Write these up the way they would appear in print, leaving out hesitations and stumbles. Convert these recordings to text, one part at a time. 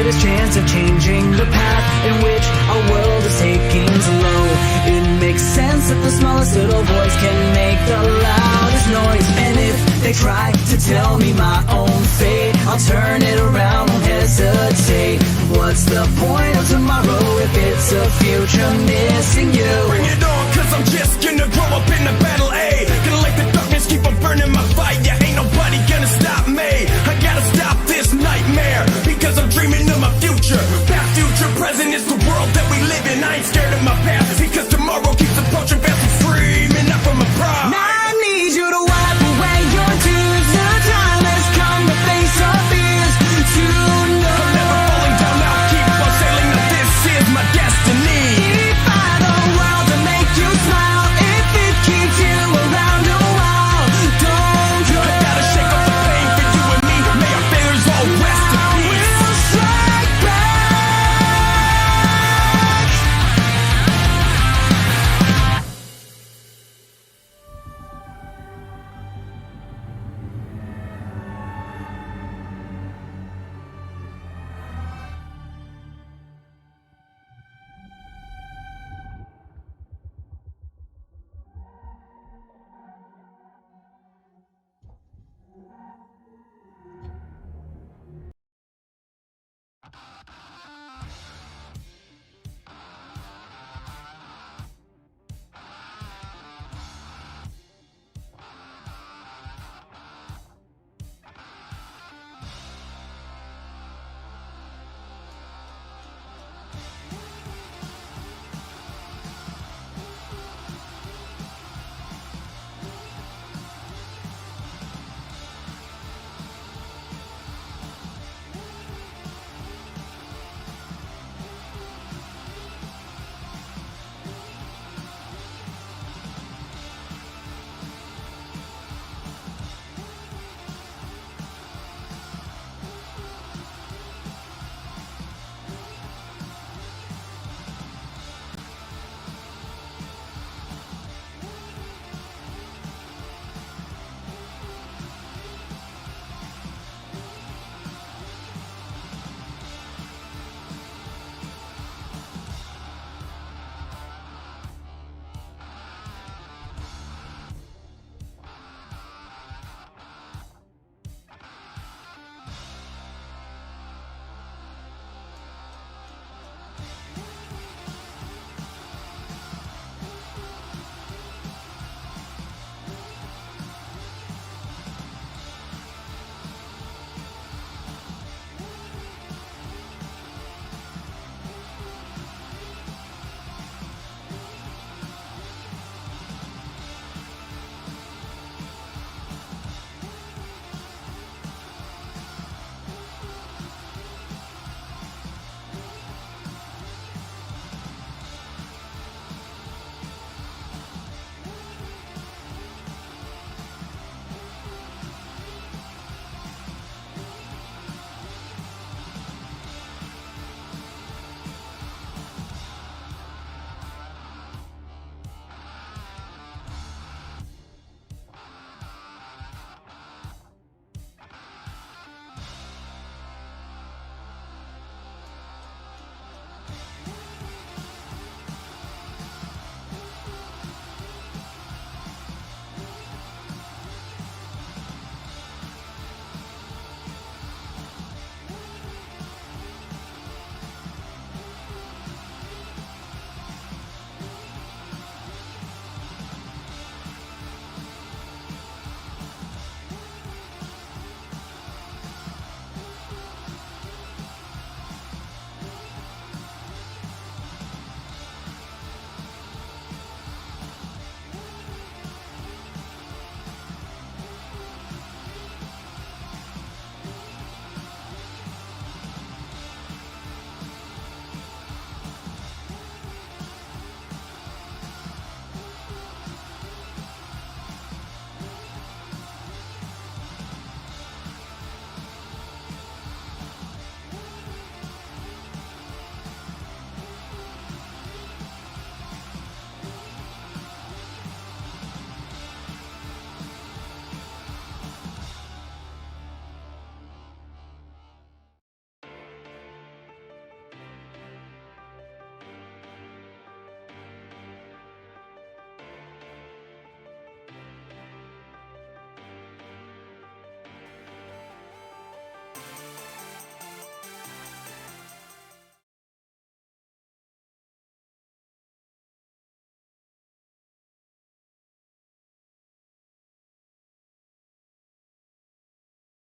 greatest chance of changing the path in which our world is taking slow. It makes sense that the smallest little voice can make the loudest noise. And if they try to tell me my own fate, I'll turn it around, won't hesitate. What's the point of tomorrow if it's a future missing you? Bring it on, cause I'm just gonna grow up in the battle, A. Gonna let the darkness keep on burning my fire. Ain't nobody gonna stop me. I gotta stop this nightmare, because I'm dreaming of my future. Past, future, present is the world that we live in. I ain't scared of my past, because tomorrow keeps approaching fast and screaming up from my pride. Now I need you to wipe away your tears. The time has come to face our fears. To know I'm never falling down, I'll keep on sailing. Now this is my destiny. defy the world to make you smile. If it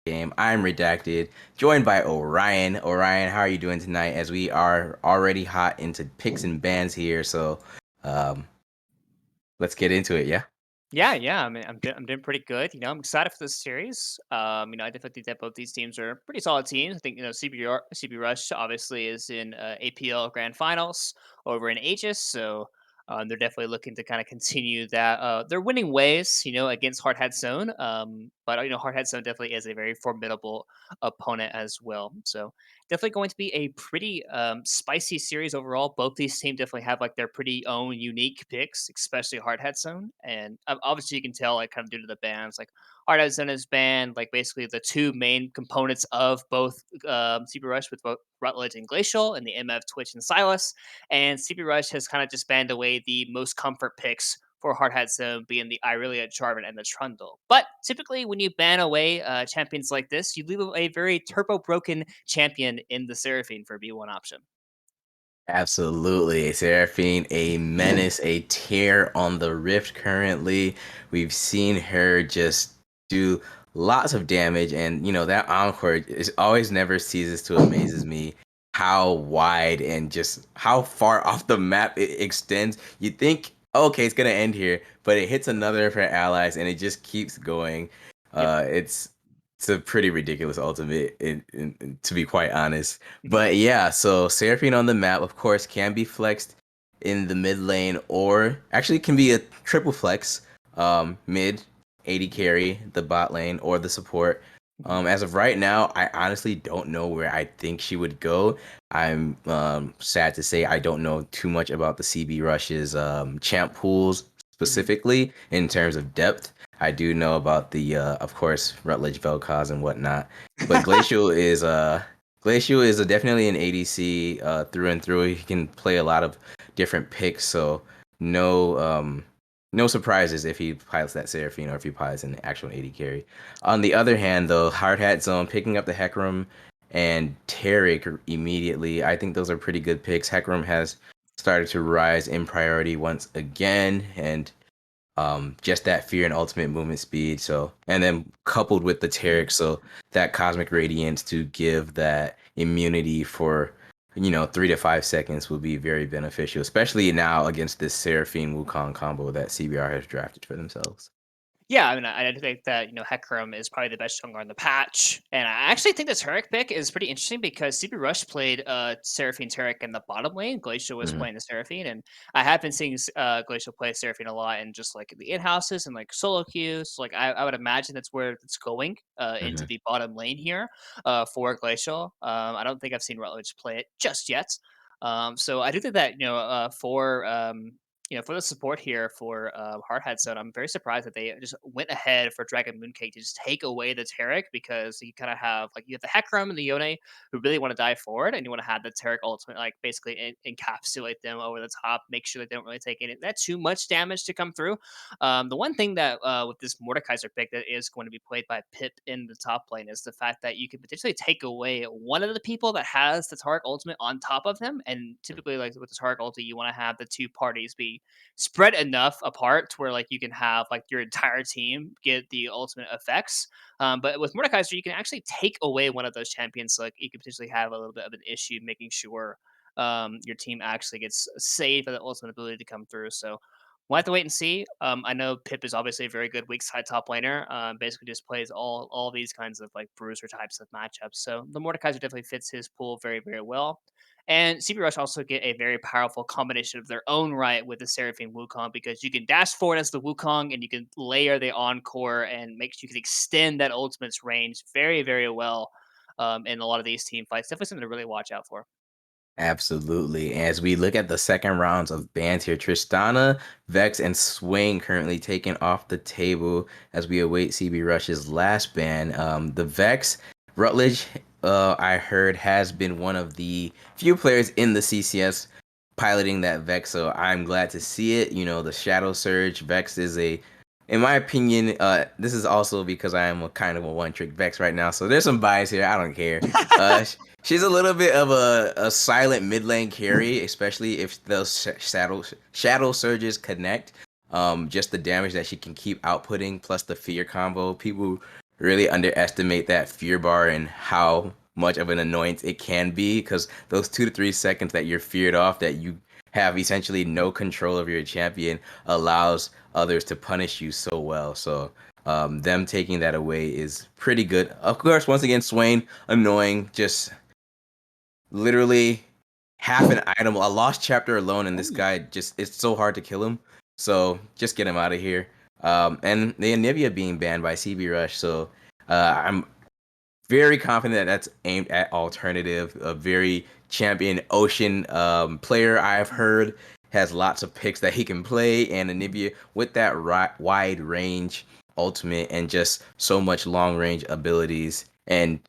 game. I'm Redacted, joined by Orion. Orion, how are you doing tonight? As we are already hot into picks and bans here, so um, let's get into it. Yeah. Yeah. I mean, I'm doing pretty good. I'm excited for this series. I definitely think that both these teams are pretty solid teams. I think CB Rush obviously is in APL Grand Finals over in Aegis, so they're definitely looking to kind of continue that their winning ways. Against Hardhat Zone. But Hardhat Zone definitely is a very formidable opponent as well. So definitely going to be a pretty spicy series overall. Both these teams definitely have like their pretty own unique picks, especially Hardhead Zone. And obviously, you can tell like kind of due to the bans, like Hardhead Zone is banned, like basically the two main components of both CP Rush with both Rutledge and Glacial, and the MF Twitch and Silas. And CP Rush has kind of just banned away the most comfort picks for Hardhat Zone being the Irelia, Jarvan, and the Trundle. But typically, when you ban away champions like this, you leave a very turbo broken champion in the Seraphine for B1 option. Absolutely. Seraphine, a menace, a tear on the rift currently. We've seen her just do lots of damage, and that encore is always never ceases to amazes me how wide and just how far off the map it extends. You think, okay, it's gonna end here, but it hits another of her allies and it just keeps going. Yep. It's a pretty ridiculous ultimate, to be quite honest. But yeah, so Seraphine on the map, of course, can be flexed in the mid lane, or actually can be a triple flex, mid, 80 carry, the bot lane, or the support. As of right now, I honestly don't know where I think she would go. I'm sad to say I don't know too much about the CB Rush's champ pools specifically in terms of depth. I do know about the, of course, Rutledge Vel'Koz and whatnot, but Glacial is definitely an ADC through and through. He can play a lot of different picks, so no no surprises if he pilots that Seraphine or if he pilots an actual AD carry. On the other hand, though, Hard Hat Zone picking up the Hecarim and Taric immediately, I think those are pretty good picks. Hecarim has started to rise in priority once again, and just that fear and ultimate movement speed. So, and then coupled with the Taric, so that cosmic radiance to give that immunity for 3 to 5 seconds will be very beneficial, especially now against this Seraphine Wukong combo that CBR has drafted for themselves. Yeah, I mean, I think that Hecarim is probably the best jungler on the patch, and I actually think the Taric pick is pretty interesting because CB Rush played Seraphine Taric in the bottom lane. Glacial was Hmm. playing the Seraphine, and I have been seeing Glacial play Seraphine a lot in just like the in houses and like solo queues. Like I would imagine that's where it's going into Hmm. the bottom lane here for Glacial. I don't think I've seen Rutledge play it just yet. So I do think that for the support here for Hardhat Zone, I'm very surprised that they just went ahead for Dragon Mooncake to just take away the Taric because you kind of have like you have the Hecarim and the Yone who really want to dive forward, and you want to have the Taric ultimate like basically encapsulate them over the top, make sure that they don't really take any that too much damage to come through. The one thing that with this Mordekaiser pick that is going to be played by Pip in the top lane is the fact that you can potentially take away one of the people that has the Taric ultimate on top of them, and typically like with the Taric ulti, you want to have the two parties be spread enough apart to where like you can have like your entire team get the ultimate effects. But with Mordekaiser, you can actually take away one of those champions. So, like you could potentially have a little bit of an issue making sure your team actually gets saved for the ultimate ability to come through. So we'll have to wait and see. I know Pip is obviously a very good weak side top laner. Basically, just plays all these kinds of like bruiser types of matchups. So the Mordekaiser definitely fits his pool very well. And CB Rush also get a very powerful combination of their own right with the Seraphine Wukong because you can dash forward as the Wukong and you can layer the Encore and make sure you can extend that ultimate's range very well in a lot of these team fights. Definitely something to really watch out for. Absolutely. As we look at the second rounds of bans here, Tristana, Vex, and Swain currently taken off the table as we await CB Rush's last ban. The Vex, Rutledge, I heard, has been one of the few players in the CCS piloting that Vex, so I'm glad to see it. The Shadow Surge, Vex is in my opinion, this is also because I am a kind of a one-trick Vex right now, so there's some bias here. I don't care. She's a little bit of a silent mid lane carry, especially if those shadow surges connect. Just the damage that she can keep outputting, plus the fear combo. People really underestimate that fear bar and how much of an annoyance it can be, because those 2 to 3 seconds that you're feared off, that you have essentially no control over your champion, allows others to punish you so well. So them taking that away is pretty good. Of course, once again, Swain, annoying, just literally half an item, a lost chapter alone, and this guy just, it's so hard to kill him. So just get him out of here. And the Anivia being banned by CB Rush, so I'm very confident that that's aimed at alternative. A very champion Ocean player I've heard has lots of picks that he can play, and Anivia with that wide range ultimate and just so much long range abilities and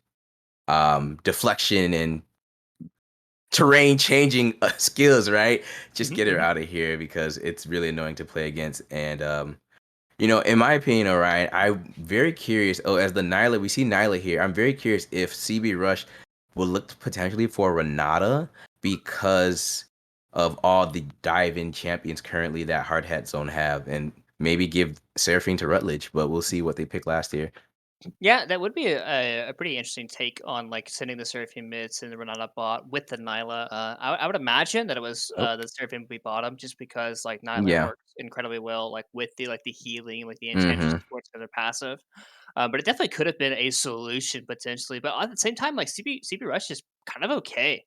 deflection and terrain changing skills, right? Just Mhm, get her mhm. out of here because it's really annoying to play against. And in my opinion, Orion, I'm very curious. Oh, as the Nyla, we see Nyla here. I'm very curious if CB Rush will look potentially for Renata because of all the dive-in champions currently that Hard Hat Zone have, and maybe give Seraphine to Rutledge. But we'll see what they picked last year. Yeah, that would be a pretty interesting take on like sending the Seraphim mids and the Renata bot with the Nyla. I would imagine that it was Oh, the Seraphim would be bottom just because like Nyla yeah. works incredibly well like with the healing, like the enchantress Mm-hmm. supports for their passive. But it definitely could have been a solution potentially. But at the same time, like CB Rush is kind of okay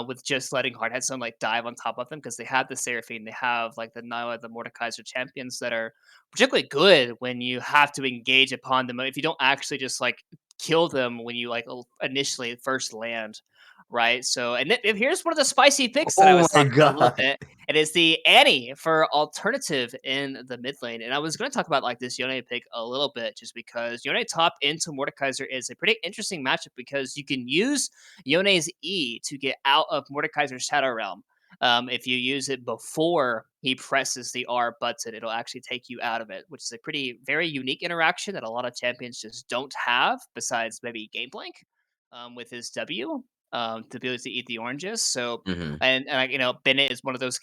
with just letting Hardhead Sun like dive on top of them because they have the Seraphine, they have like the Nyla, the Mordekaiser champions that are particularly good when you have to engage upon them. If you don't actually just like kill them when you like initially first land, right? So, and here's one of the spicy picks that I Oh was my talking about a little God. bit. It is the Annie for alternative in the mid lane. And I was going to talk about like this Yone pick a little bit just because Yone top into Mordekaiser is a pretty interesting matchup because you can use Yone's E to get out of Mordekaiser's Shadow Realm. If you use it before he presses the R button, it'll actually take you out of it, which is a pretty very unique interaction that a lot of champions just don't have, besides maybe Gameblink with his W to be able to eat the oranges. So Mm-hmm. and like Bennett is one of those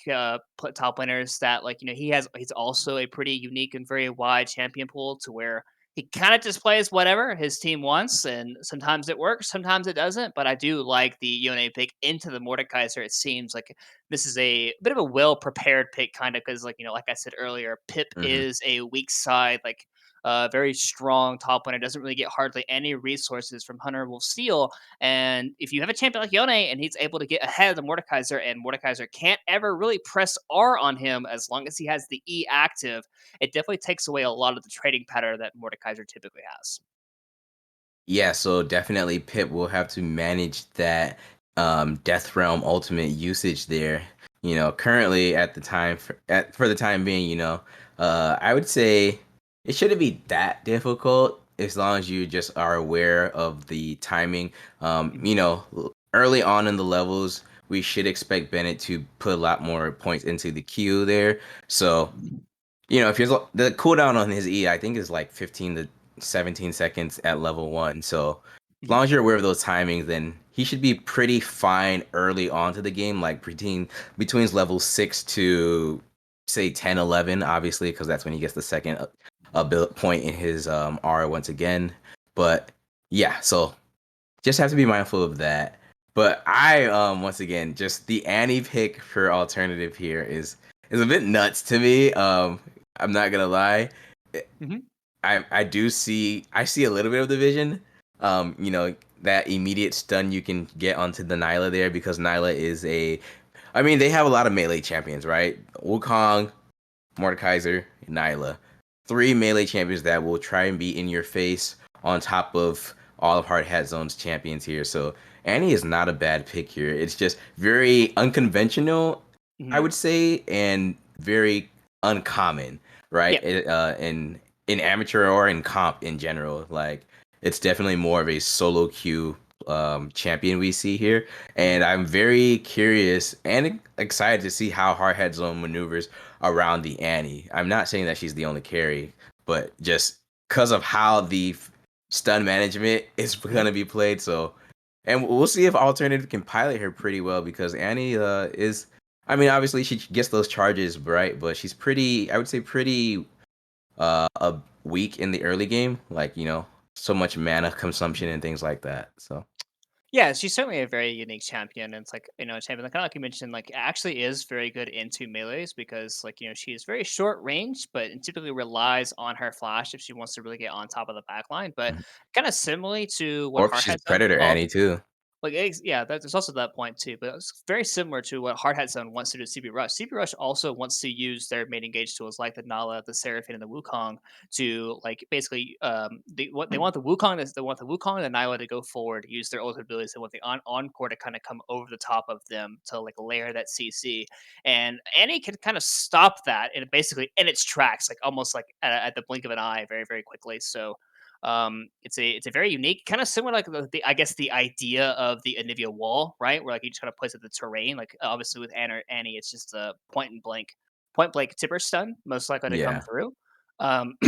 top winners that like he's also a pretty unique and very wide champion pool to where he kind of just plays whatever his team wants, and sometimes it works, sometimes it doesn't. But I do like the Yone pick into the Mordekaiser. It seems like this is a bit of a well prepared pick, kind of because like I said earlier, Pip Mm-hmm. is a weak side, like very strong top winner, doesn't really get hardly any resources from Hunter Wolf Steel. And if you have a champion like Yone and he's able to get ahead of the Mordekaiser, and Mordekaiser can't ever really press R on him as long as he has the E active, it definitely takes away a lot of the trading pattern that Mordekaiser typically has. Yeah, so definitely Pip will have to manage that Death Realm ultimate usage there. Currently at the time for the time being, I would say it shouldn't be that difficult as long as you just are aware of the timing. Mhm. Early on in the levels, we should expect Bennett to put a lot more points into the queue there. So if you're the cooldown on his E, I think is like 15 to 17 seconds at level 1. So as Mhm. long as you're aware of those timings, then he should be pretty fine early on to the game, like between level 6 to say 10, 11, obviously, because that's when he gets the second point in his R once again. But yeah, so just have to be mindful of that. But I once again, just the Annie pick for alternative here is a bit nuts to me. I'm not gonna lie. Mhm. I see a little bit of the vision. That immediate stun you can get onto the Nyla there, because Nyla is I mean, they have a lot of melee champions, right? Wukong, Mordekaiser, Nyla. Three melee champions that will try and be in your face on top of all of Hard Hat Zone's champions here. So Annie is not a bad pick here. It's just very unconventional, I Mhm. would say, and very uncommon, right? Yeah. In amateur or in comp in general. Like, it's definitely more of a solo queue champion we see here. Mhm. And I'm very curious and excited to see how Hard Hat Zone maneuvers around the Annie. I'm not saying that she's the only carry, but just because of how the stun management is going Mhm. to be played. So, and we'll see if Alternative can pilot her pretty well, because Annie is, I mean, obviously she gets those charges, right? But she's pretty, I would say, pretty weak in the early game. Like, so much mana consumption and things like that. So Yeah, she's certainly a very unique champion, and it's like a champion like kind of like you mentioned, like actually is very good into melee's because like she is very short range, but it typically relies on her flash if she wants to really get on top of the back line. But mhm. kind of similarly to what Or if she's Hardhead's done. Predator Annie too. Like, yeah, there's also that point too, but it's very similar to what Hardhat Zone wants to do to CB Rush. CB Rush also wants to use their main engage tools like the Nala, the Seraphine, and the Wukong to like basically they want the Wukong they want the Wukong and the Nyla to go forward, use their ultimate abilities. They want the encore to kind of come over the top of them to like layer that CC. And Annie can kind of stop that and basically in its tracks, like almost like at the blink of an eye, very, very quickly. So it's a very unique, kind of similar like the I guess the idea of the Anivia wall, right? Where like you just kind of place at the terrain. Like obviously with Annie, it's just a point blank tipper stun, most likely to come Yeah. through. Um,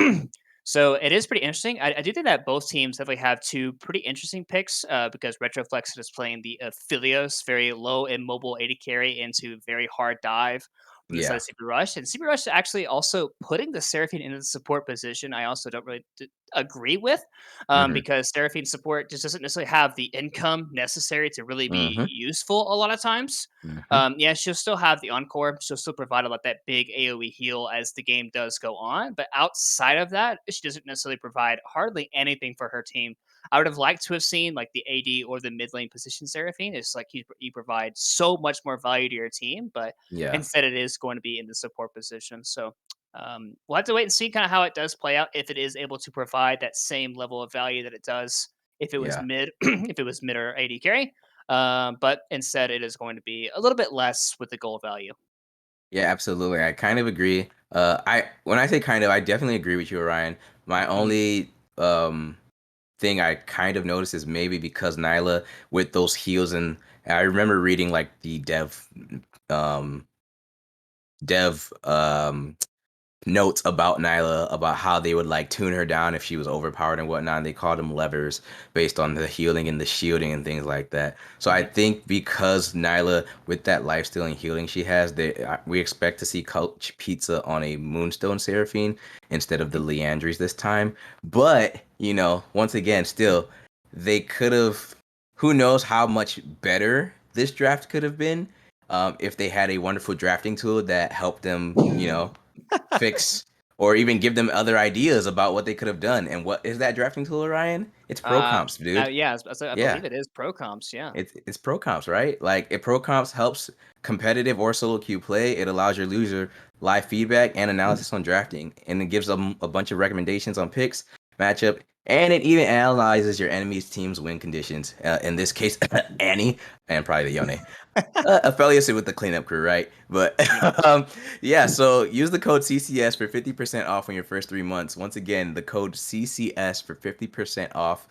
so it is pretty interesting. I do think that both teams definitely have two pretty interesting picks because Retroflex is playing the Philios, very low and mobile 80 carry into very hard dive from the side Yeah. of CP Rush. And CP Rush actually also putting the Seraphine into the support position. I also don't really agree with Mhm. because Seraphine support just doesn't necessarily have the income necessary to really be Mhm. useful a lot of times. Mhm. Yeah, she'll still have the encore. She'll still provide about that big AoE heal as the game does go on. But outside of that, she doesn't necessarily provide hardly anything for her team. I would have liked to have seen like the AD or the mid lane position Seraphine. It's like you provide so much more value to your team, but Yeah. instead it is going to be in the support position. So we'll have to wait and see kind of how it does play out if it is able to provide that same level of value that it does if it was Yeah. mid if it was mid or AD carry. But instead, it is going to be a little bit less with the gold value. Yeah, absolutely. I kind of agree. I when I say kind of, I definitely agree with you, Orion. My Mhm. only thing I kind of noticed is maybe because Nyla with those heels, and I remember reading like the um dev notes about Nyla about how they would like tune her down if she was overpowered and whatnot. And they called them levers based on the healing and the shielding and things like that. So I Mhm. think because Nyla, with that lifesteal and healing she has, we expect to see Coach Pizza on a Moonstone Seraphine instead of the Mhm. Leandries this time. But once again, still they could have. Who knows how much better this draft could have been if they had a wonderful drafting tool that helped them, fix or even give them other ideas about what they could have done. And what is that drafting tool, Ryan? It's pro Uh, comps, dude. yeah, I Yeah. believe it is pro comps. Yeah. It's pro comps, right? Like if pro comps helps competitive or solo queue play, it allows your loser live feedback and analysis on drafting, and it gives them a bunch of recommendations on picks, matchup, and it even analyzes your enemy's team's win conditions. In this case, Annie and probably the Yone. Affiliated with the cleanup crew, right? But Yeah. yeah, so use the code CCS for 50% off on your first 3 months. Once again, the code CCS for 50% off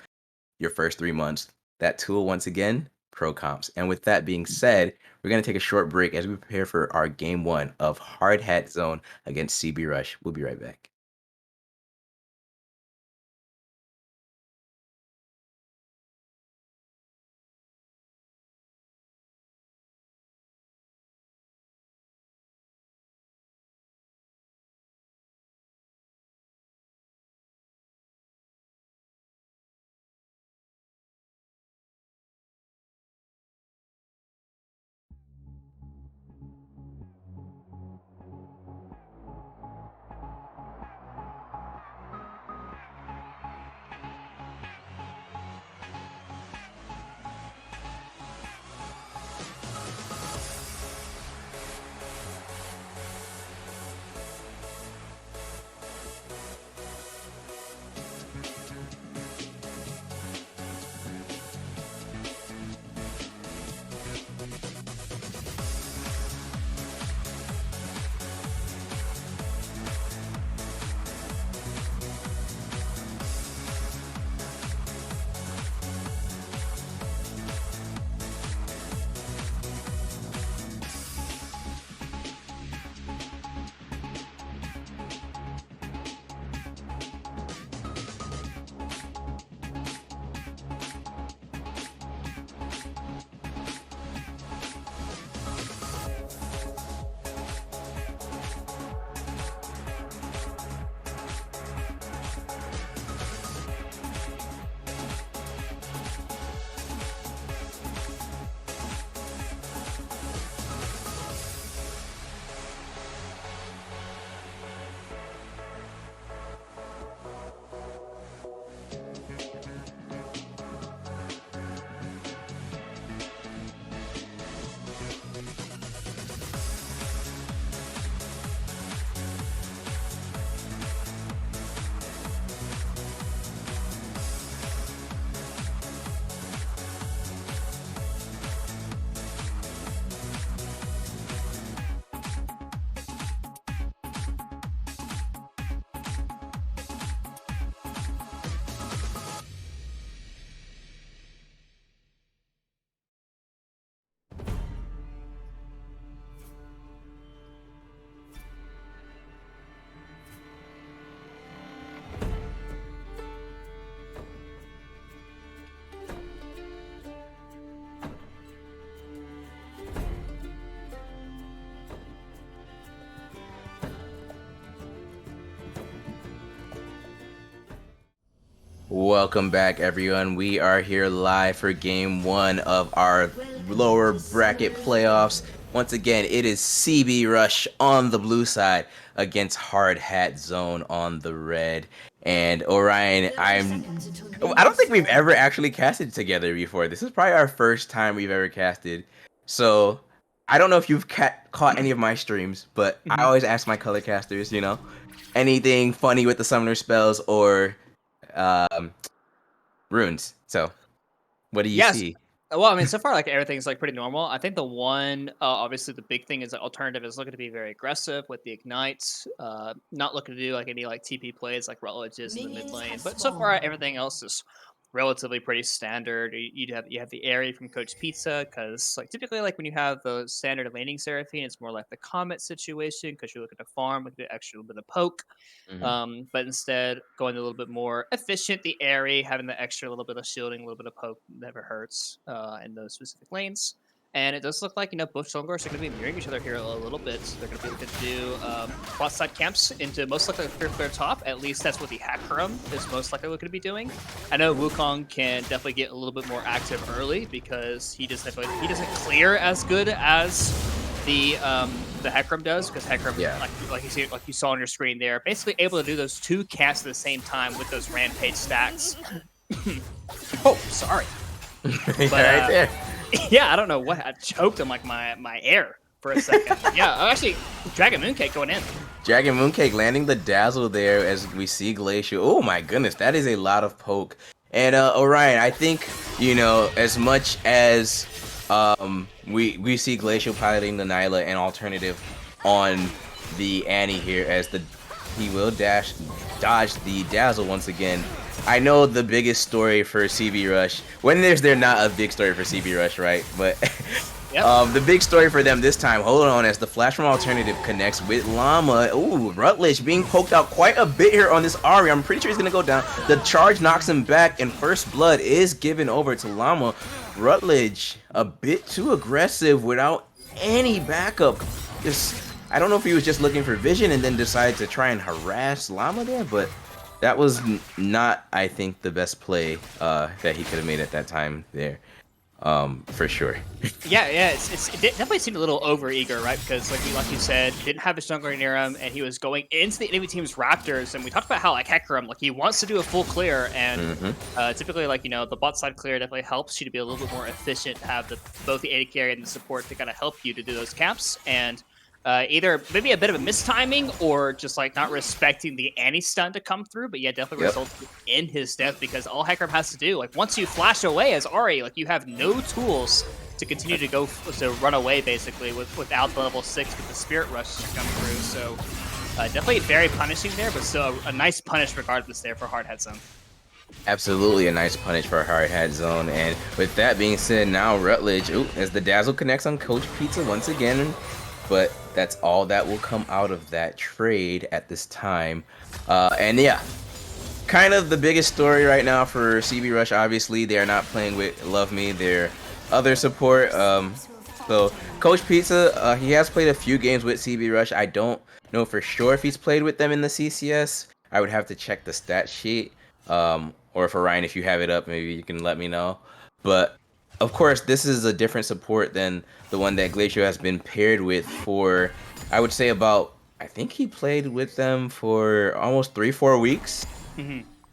your first 3 months. That tool, once again, Pro Comps. And with that being said, we're going to take a short break as we prepare for our game one of Hard Hat Zone against CB Rush. We'll be right back. Welcome back, everyone. We are here live for game 1 of our lower bracket playoffs. Once again, it is CB Rush on the blue side against Hard Hat Zone on the red. And Orion, I don't think we've ever actually casted together before. This is probably our first time we've ever casted. So I don't know if you've caught any of my streams, but I always ask my color casters, anything funny with the summoner spells or um, runes. So, what do you Yes. see? Well, I mean, so far, like everything's like pretty normal. I think the one, obviously, the big thing is that alternative is looking to be very aggressive with the ignites. Not looking to do like any like TP plays like Rutledge is in the mid lane. But so far, everything else is relatively pretty standard. You have the Airy from Coach Pizza because like typically like when you have the standard laning Seraphine, it's more like the Comet situation because you're looking to farm with the extra little bit of poke. Hmm. But instead, going a little bit more efficient, the airy, having the extra little bit of shielding, a little bit of poke never hurts in those specific lanes. And it does look like, both Stonegars are going to be mirroring each other here a little bit. So they're going to be looking to do bot side camps into most likely their top. At least that's what the Hackrum is most likely looking to be doing. I know Wukong can definitely get a little bit more active early because he doesn't clear as good as the Heckram does, because Heckram, like you saw on your screen there, basically able to do those two casts at the same time with those rampage stacks. Oh, sorry. But, right there. Yeah, I don't know what I choked on like my air for a second. Yeah, actually, Dragon Mooncake going in. Dragon Mooncake landing the dazzle there as we see Glacial. Oh my goodness, that is a lot of poke. And Orion, I think, as much as we see Glacial piloting the Nyla and alternative on the Annie here as he will dodge the dazzle once again. I know the biggest story for CB Rush, when there's not a big story for CB Rush, right? But Yep. the big story for them this time, hold on, as the flash from alternative connects with Llama. Ooh, Rutledge being poked out quite a bit here on this Ari. I'm pretty sure he's gonna go down. The charge knocks him back, and first blood is given over to Llama. Rutledge a bit too aggressive without any backup. I don't know if he was just looking for vision and then decided to try and harass Llama there, but that was not, I think, the best play that he could have made at that time there, for sure. Yeah, it definitely seemed a little over-eager, right? Because like you said, didn't have his jungler near him, and he was going into the enemy team's Raptors, and we talked about how like Hecarim, like he wants to do a full clear, and typically like the bot side clear definitely helps you to be a little bit more efficient, have both the AD carry and the support to kind of help you to do those camps, and either maybe a bit of a mistiming or just like not respecting the anti-stun to come through, but yeah, definitely resulted in his death because all Hecarim has to do, like once you flash away as Ari, like you have no tools to continue to run away basically without the level 6 with the Spirit Rush to come through. So definitely very punishing there, but still a nice punish regardless there for Hard Hat Zone. Absolutely a nice punish for Hard Hat Zone. And with that being said, now Rutledge, as the dazzle connects on Coach Pizza once again, but that's all that will come out of that trade at this time. And yeah, kind of the biggest story right now for CB Rush. Obviously, they are not playing with Love Me, their other support. So Coach Pizza, he has played a few games with CB Rush. I don't know for sure if he's played with them in the CCS. I would have to check the stat sheet. Or for Ryan, if you have it up, maybe you can let me know. But of course, this is a different support than the one that Glacial has been paired with for, I would say I think he played with them for almost 3-4 weeks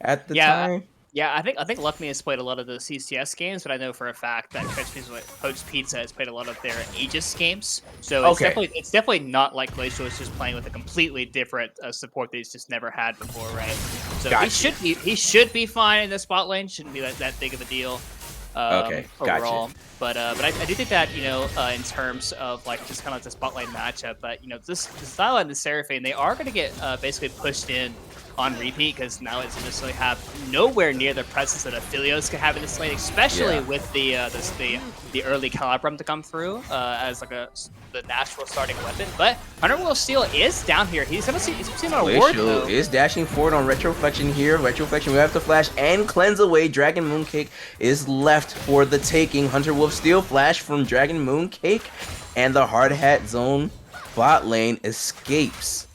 at the time. Yeah, I think Luck Me has played a lot of the CCS games, but I know for a fact that Coach Pizza has played a lot of their Aegis games. So it's definitely not like Glacial is just playing with a completely different support that he's just never had before, right? So he should be fine in the spot lane. Shouldn't be that big of a deal. Overall. Gotcha. But I do think that in terms of like just kind of like the spotlight matchup, but this Zyla and the Seraphine, they are going to get basically pushed in on repeat because now it's necessarily have nowhere near the presence that Aphelios could have in this lane, especially with the early Calabrum to come through as like the natural starting weapon. But Hunter Will Steel is down here. He's seeing a ward though. Is dashing forward on Retroflexion here. Retroflexion, we have to flash and cleanse away. Dragon Mooncake is left for the taking. Hunter Wolf Steel flash from Dragon Mooncake, and the Hard Hat Zone bot lane escapes.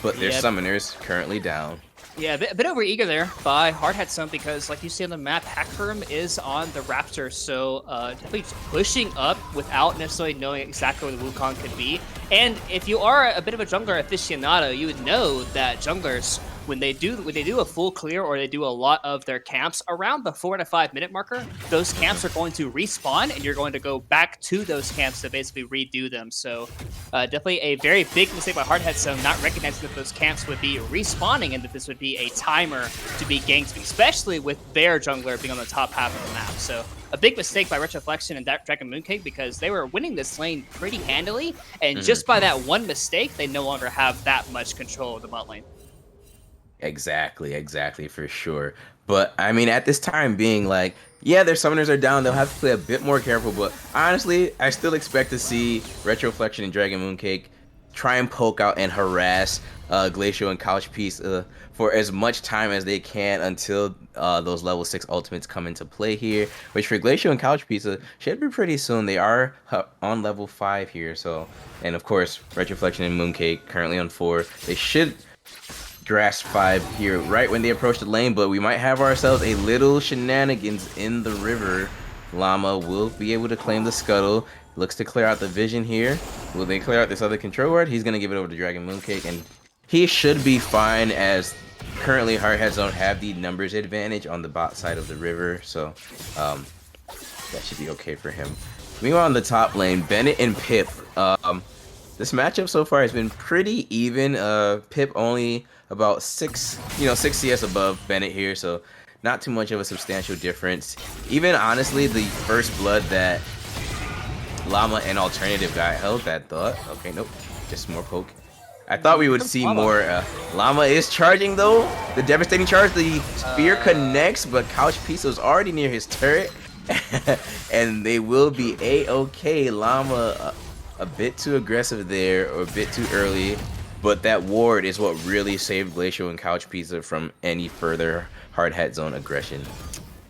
But their summoners currently down. Yeah, a bit over eager there by Hardhat Sun because, like you see on the map, Hackherm is on the Raptor, so definitely pushing up without necessarily knowing exactly where the Wukong could be. And if you are a bit of a jungler aficionado, you would know that junglers, when they do a full clear or they do a lot of their camps around the 4 to 5 minute marker, those camps are going to respawn, and you're going to go back to those camps to basically redo them. So definitely a very big mistake by Hardhead Zone not recognizing that those camps would be respawning and that this would be a timer to be ganked, especially with their jungler being on the top half of the map. So a big mistake by Retroflexion and Dragon Mooncake because they were winning this lane pretty handily, and just by that one mistake, they no longer have that much control of the bot lane. Exactly, for sure. But I mean, at this time being like, yeah, their summoners are down. They'll have to play a bit more careful. But honestly, I still expect to see Retroflexion and Dragon Mooncake try and poke out and harass Glacial and Couch Piece for as much time as they can until those level 6 ultimates come into play here. Which for Glacial and Couch Piece should be pretty soon. They are on level 5 here. So, and of course, Retroflexion and Mooncake currently on 4. They should grasp 5 here right when they approach the lane, but we might have ourselves a little shenanigans in the river. Llama will be able to claim the scuttle. Looks to clear out the vision here. Will they clear out this other control ward? He's gonna give it over to Dragon Mooncake, and he should be fine as currently Hardheads don't have the numbers advantage on the bot side of the river, so that should be okay for him. Meanwhile, on the top lane, Bennett and Pip. This matchup so far has been pretty even. Pip only about 6 CS above Bennett here, so not too much of a substantial difference. Even honestly, the first blood that Llama and Alternative got held that thought. Okay, nope, just more poke. I thought we would see more. Llama is charging though. The devastating charge, the spear connects, but Couch Piece was already near his turret, and they will be a-okay. Llama a bit too aggressive there, or a bit too early, but that ward is what really saved Glacial and Couch Pizza from any further hard hat zone aggression.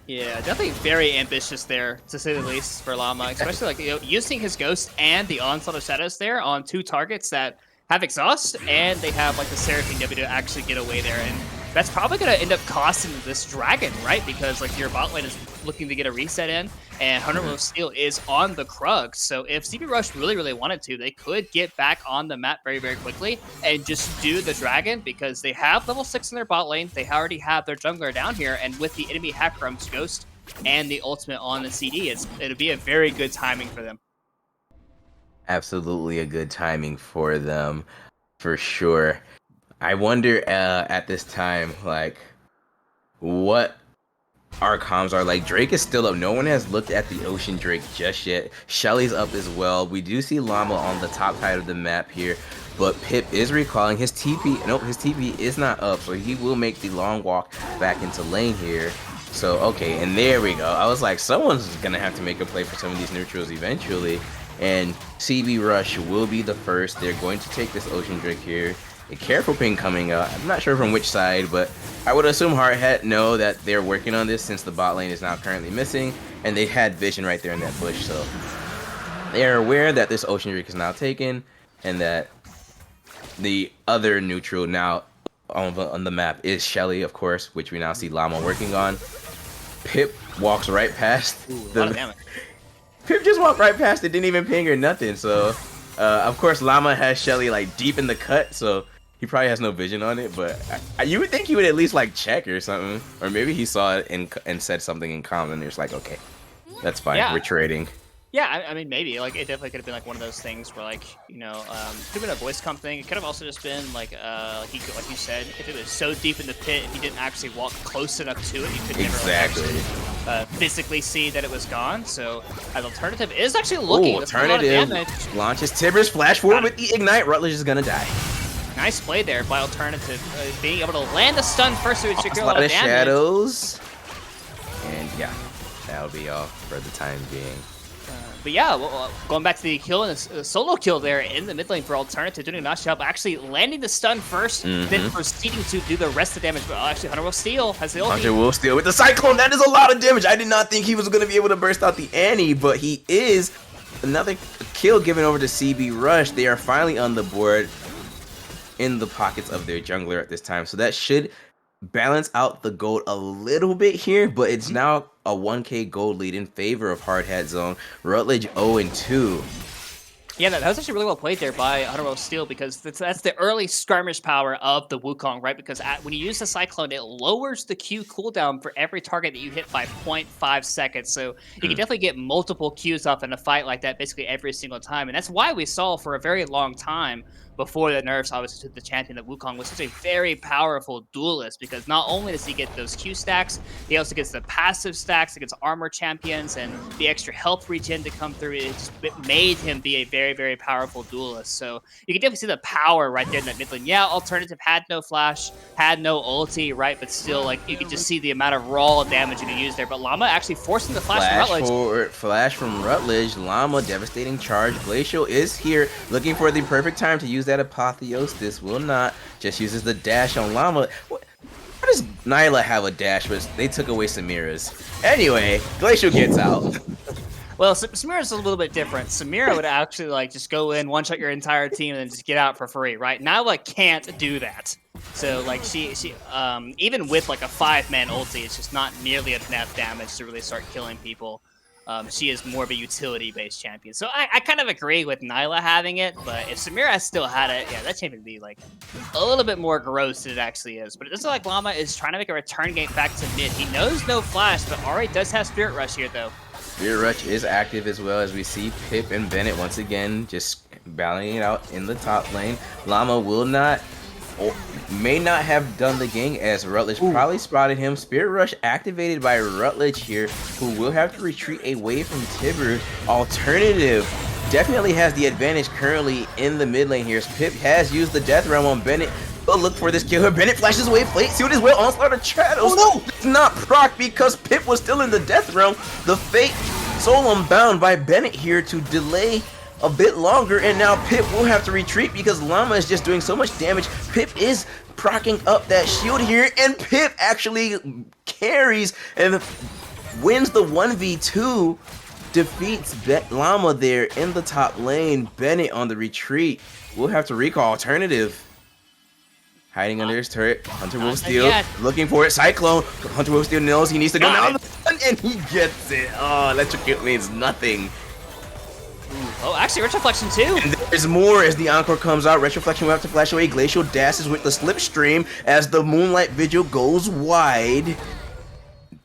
Yeah, definitely very ambitious there, to say the least, for Llama, especially like using his Ghost and the Onslaught of Shadows there on 2 targets that have exhaust, and they have like the Seraphine W to actually get away there, and that's probably going to end up costing this dragon, right? Because like your bot lane is looking to get a reset in, and Hunter of Steel is on the Krug. So if CB Rush really wanted to, they could get back on the map very quickly and just do the dragon, because they have level 6 in their bot lane. They already have their jungler down here, and with the enemy Hackrum's Ghost and the ultimate on the CD, it'll be a very good timing for them. Absolutely a good timing for them, for sure. I wonder at this time, like, what our comms are like. Drake is still up. No one has looked at the Ocean Drake just yet. Shelly's up as well. We do see Llama on the top side of the map here, but Pip is recalling his TP. Nope, his TP is not up, so he will make the long walk back into lane here. So, okay, and there we go. I was like, someone's gonna have to make a play for some of these neutrals eventually, and CB Rush will be the first. They're going to take this Ocean Drake here. A careful ping coming out. I'm not sure from which side, but I would assume Hardhat know that they're working on this since the bot lane is now currently missing, and they had vision right there in that bush, so they're aware that this Ocean Drake is now taken, and that the other neutral now on the map is Shelly, of course, which we now see Llama working on. Pip walks right past the... Pip just walked right past it, didn't even ping or nothing, so... of course, Llama has Shelly like deep in the cut, so he probably has no vision on it. But you would think he would at least like check or something, or maybe he saw it and said something in common. And it's like, okay, that's fine. Yeah. We're trading. Yeah, I mean, maybe like it definitely could have been like one of those things where like could have been a voice comp thing. It could have also just been like like you said, if it was so deep in the pit, if he didn't actually walk close enough to it, you could never actually physically see that it was gone. So an alternative is actually looking. Ooh, alternative launches Tibbers, flash forward with the ignite. Rutledge is gonna die. Nice play there by alternative, being able to land the stun first to secure a lot of damage. Shadows, and yeah, that'll be all for the time being. But yeah, well, going back to the kill and the solo kill there in the mid lane for Alternative, doing a nice job actually landing the stun first, then proceeding to do the rest of the damage. But actually, Hunter will steal has the ulti. Hunter will steal with the Cyclone. That is a lot of damage. I did not think he was going to be able to burst out the Annie, but he is. Another kill given over to CB Rush. They are finally on the board in the pockets of their jungler at this time. So that should balance out the gold a little bit here, but it's now a 1k gold lead in favor of Hard Hat Zone. Rutledge 0-2. Yeah, that was actually really well played there by Honorable Steel, because that's the early skirmish power of the Wukong, right? Because when you use the Cyclone, it lowers the Q cooldown for every target that you hit by 0.5 seconds. So you can definitely get multiple Qs off in a fight like that basically every single time. And that's why we saw for a very long time before the nerfs, obviously, to the champion, that Wukong was such a very powerful duelist, because not only does he get those Q stacks, he also gets the passive stacks against armor champions and the extra health regen to come through. It made him be a very, very powerful duelist. So you can definitely see the power right there in that mid lane. Yeah, Alternative had no flash, had no ulti, right? But still, like, you can just see the amount of raw damage you can use there. But Llama actually forcing the flash from Rutledge. Flash from Rutledge. Llama, devastating charge. Glacial is here, looking for the perfect time to use that Apotheos. This will not. Just uses the dash on Llama. Why does Nyla have a dash, but they took away Samira's? Anyway, Glacial gets out. Well, Samira's a little bit different. Samira would actually like just go in, one-shot your entire team, and then just get out for free, right? Nyla can't do that. So like she even with like a 5-man ulti, it's just not nearly enough damage to really start killing people. She is more of a utility-based champion. So I kind of agree with Nyla having it, but if Samira still had it, yeah, that champion would be like a little bit more gross than it actually is. But it doesn't look like Llama is trying to make a return game back to mid. He knows no flash, but already does have Spirit Rush here, though. Spirit Rush is active as well, as we see Pip and Bennett once again just battling it out in the top lane. Llama will not, or may not have done the gang, as Rutledge probably spotted him. Spirit Rush activated by Rutledge here, who will have to retreat away from Tibber. Alternative definitely has the advantage currently in the mid lane here. Pip has used the Death Realm on Bennett, but look for this kill. Bennett flashes away, Plate Sealed as well, Onslaught of Shadows. Oh no! It's not proc because Pip was still in the Death Realm. The Fate Soul Unbound by Bennett here to delay a bit longer, and now Pip will have to retreat because Llama is just doing so much damage. Pip is proccing up that shield here, and Pip actually carries and wins the 1v2, defeats Llama there in the top lane. Bennett on the retreat will have to recall. Alternative hiding under his turret. Hunter Wolf Steel looking for it. Cyclone. Hunter Wolf Steel knows he needs to go down, and he gets it. Oh, electrocute means nothing. Oh, actually, Retroflexion too. And there's more as the Encore comes out. Retroflexion will have to flash away. Glacial dashes with the Slipstream as the Moonlight Vigil goes wide.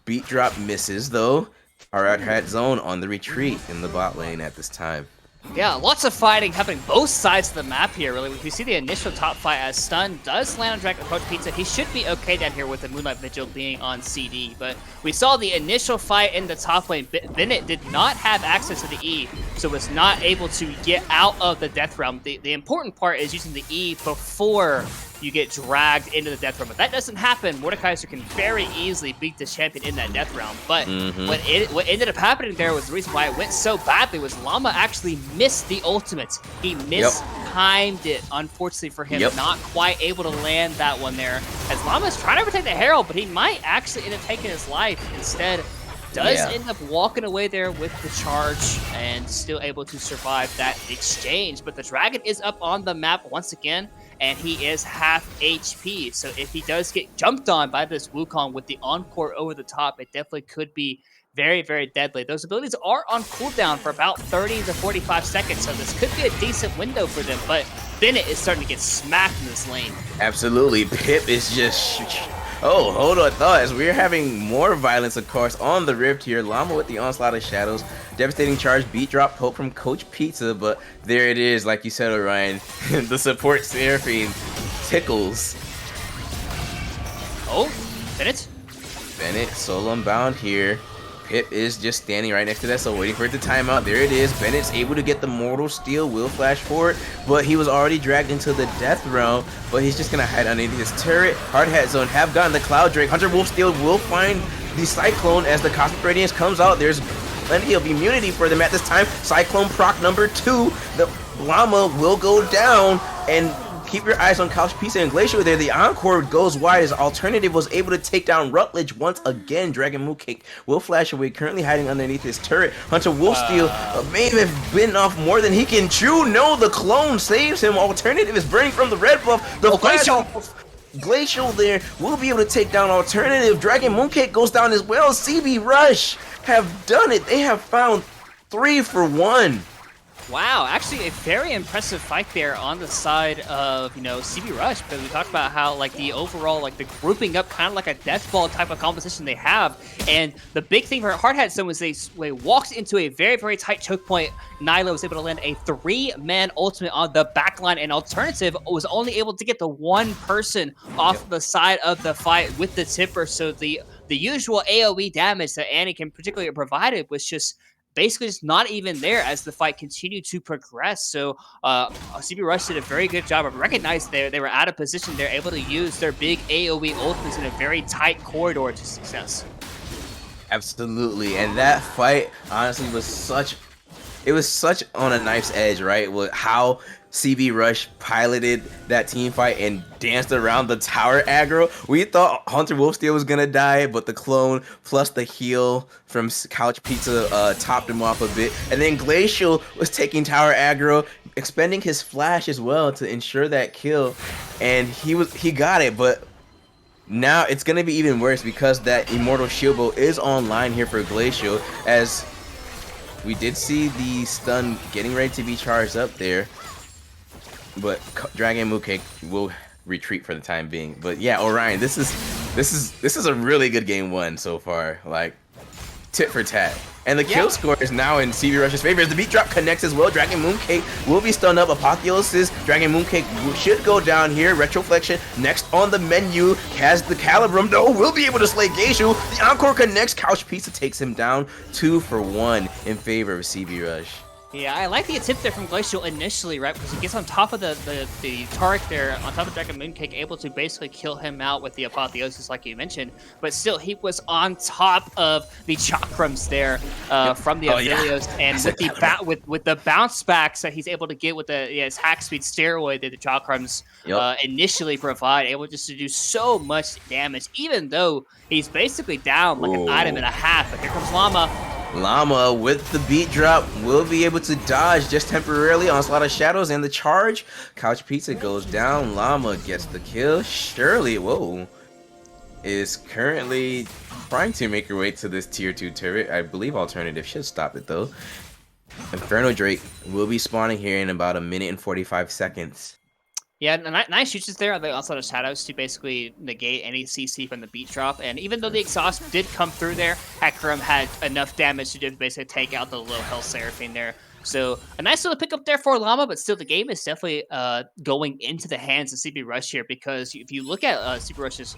Beat drop misses though. Hard Hat Zone on the retreat in the bot lane at this time. Yeah, lots of fighting happening both sides of the map here, really. We see the initial top fight as Stun does land on Dragon Approach Pizza. He should be okay down here with the Moonlight Vigil being on CD, but we saw the initial fight in the top lane. Bennett did not have access to the E, so was not able to get out of the Death Realm. The important part is using the E before you get dragged into the Death Realm. If that doesn't happen, Mordekaiser can very easily beat the champion in that Death Realm. But what ended up happening there was the reason why it went so badly was Llama actually missed the ultimate. He mistimed it, unfortunately for him. Not quite able to land that one there. As Llama's trying to protect the Herald, but he might actually end up taking his life. Instead, does end up walking away there with the charge and still able to survive that exchange. But the dragon is up on the map once again, and he is half HP. So if he does get jumped on by this Wukong with the Encore over the top, it definitely could be very, very deadly. Those abilities are on cooldown for about 30 to 45 seconds, so this could be a decent window for them, but Bennett is starting to get smacked in this lane. Absolutely. Pip is just... Oh, hold on, thoughts. We're having more violence, of course, on the Rift here. Llama with the Onslaught of Shadows. Devastating charge, beat drop, poke from Coach Pizza, but there it is, like you said, Orion. The support Seraphine tickles. Oh, Bennett? Bennett, solo unbound here. Pip is just standing right next to that, so waiting for it to time out. There it is. Bennett's able to get the Mortal Steel, will flash forward, but he was already dragged into the Death Realm, but he's just gonna hide underneath his turret. Hard Hat Zone have gotten the Cloud Drake. Hunter Wolf Steel will find the Cyclone as the Cosmic Radiance comes out. There's plenty of immunity for them at this time. Cyclone proc number 2. The Llama will go down, and keep your eyes on Couch Pizza and Glacier there. The Encore goes wide as Alternative was able to take down Rutledge once again. Dragon Mooncake will flash away, currently hiding underneath his turret. Hunter Wolfsteal may have bitten off more than he can chew. No, the clone saves him. Alternative is burning from the red buff. The flash off. Glacial there will be able to take down alternative. Dragon Mooncake goes down as well. CB Rush have done it. They have found 3 for 1. Wow, actually a very impressive fight there on the side of, CB Rush, because we talked about how, like, the overall, like, the grouping up, kind of like a death ball type of composition they have. And the big thing for Hardhat Zone was they walked into a very, very tight choke point. Nyla was able to land a 3-man ultimate on the backline, and Alternative was only able to get the one person off the side of the fight with the tipper. So the usual AoE damage that Anakin particularly provided was just basically just not even there as the fight continued to progress. So CB Rush did a very good job of recognizing they were out of position. They're able to use their big AoE ultimates in a very tight corridor to success. Absolutely, and that fight honestly was such on a knife's edge, right? With how CB Rush piloted that team fight and danced around the tower aggro. We thought Hunter Wolfsteel was gonna die, but the clone plus the heal from Couch Pizza topped him off a bit. And then Glacial was taking tower aggro, expending his flash as well to ensure that kill, and he got it. But now it's gonna be even worse because that Immortal Shield Bow is online here for Glacial, as we did see the stun getting ready to be charged up there. But Dragon Mooncake will retreat for the time being. But yeah, Orion, this is a really good game 1 so far. Like, tit for tat. And the kill score is now in CB Rush's favor as the beat drop connects as well. Dragon Mooncake will be stunned up. Apotheosis. Dragon Mooncake should go down here. Retroflexion next on the menu. Has the Calibrum, though, will be able to slay Geishu. The Encore connects. Couch Pizza takes him down 2 for 1 in favor of CB Rush. Yeah, I like the attempt there from Glacial initially, right? Because he gets on top of the Taric there, on top of Dragon Mooncake, able to basically kill him out with the Apotheosis, like you mentioned. But still, he was on top of the Chakrams there from the Aphelios. Yeah. And with the bounce backs that he's able to get with his hack speed steroid that the Chakrams initially provide, able just to do so much damage, even though he's basically down like an item and a half. But here comes Llama. Llama with the beat drop will be able to dodge just temporarily on Slaughter Shadows and the charge. Couch Pizza goes down. Llama gets the kill. Shirley, is currently trying to make her way to this tier 2 turret. I believe Alternative should stop it though. Inferno Drake will be spawning here in about 1 minute and 45 seconds. Yeah, nice uses there on the Onslaught of Shadows to basically negate any CC from the beat drop. And even though the exhaust did come through there, Hecarim had enough damage to just basically take out the low health Seraphine there. So a nice little pickup there for Llama, but still the game is definitely going into the hands of CB Rush here, because if you look at CB Rush's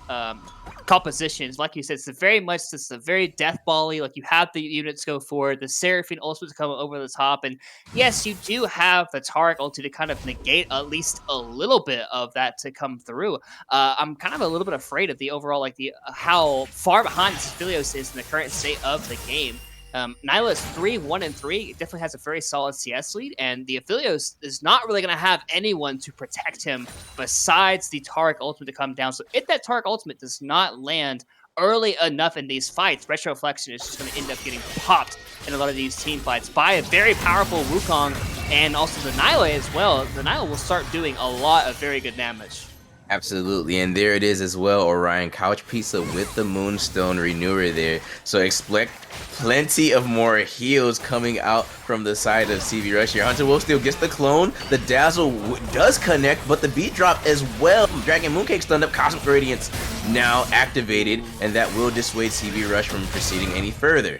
compositions, like you said, it's a very death ball-y. Like, you have the units go forward, the Seraphine ultimate to come over the top, and yes, you do have the Taric ulti to kind of negate at least a little bit of that to come through. I'm kind of a little bit afraid of the overall, like, the how far behind Aphelios is in the current state of the game. Nyla is 3-1-3. It definitely has a very solid CS lead, and the Aphelios is not really going to have anyone to protect him besides the Taric ultimate to come down. So if that Taric ultimate does not land early enough in these fights, Retroflexion is just going to end up getting popped in a lot of these team fights by a very powerful Wukong, and also the Nyla as well. The Nyla will start doing a lot of very good damage. Absolutely, and there it is as well, Orion. Couch Pizza with the Moonstone Renewer there. So expect plenty of more heals coming out from the side of CB Rush here. Hunter Wolf still gets the clone. The Dazzle does connect, but the beat drop as well. Dragon Mooncake stunned up. Cosmic Radiance now activated, and that will dissuade CB Rush from proceeding any further.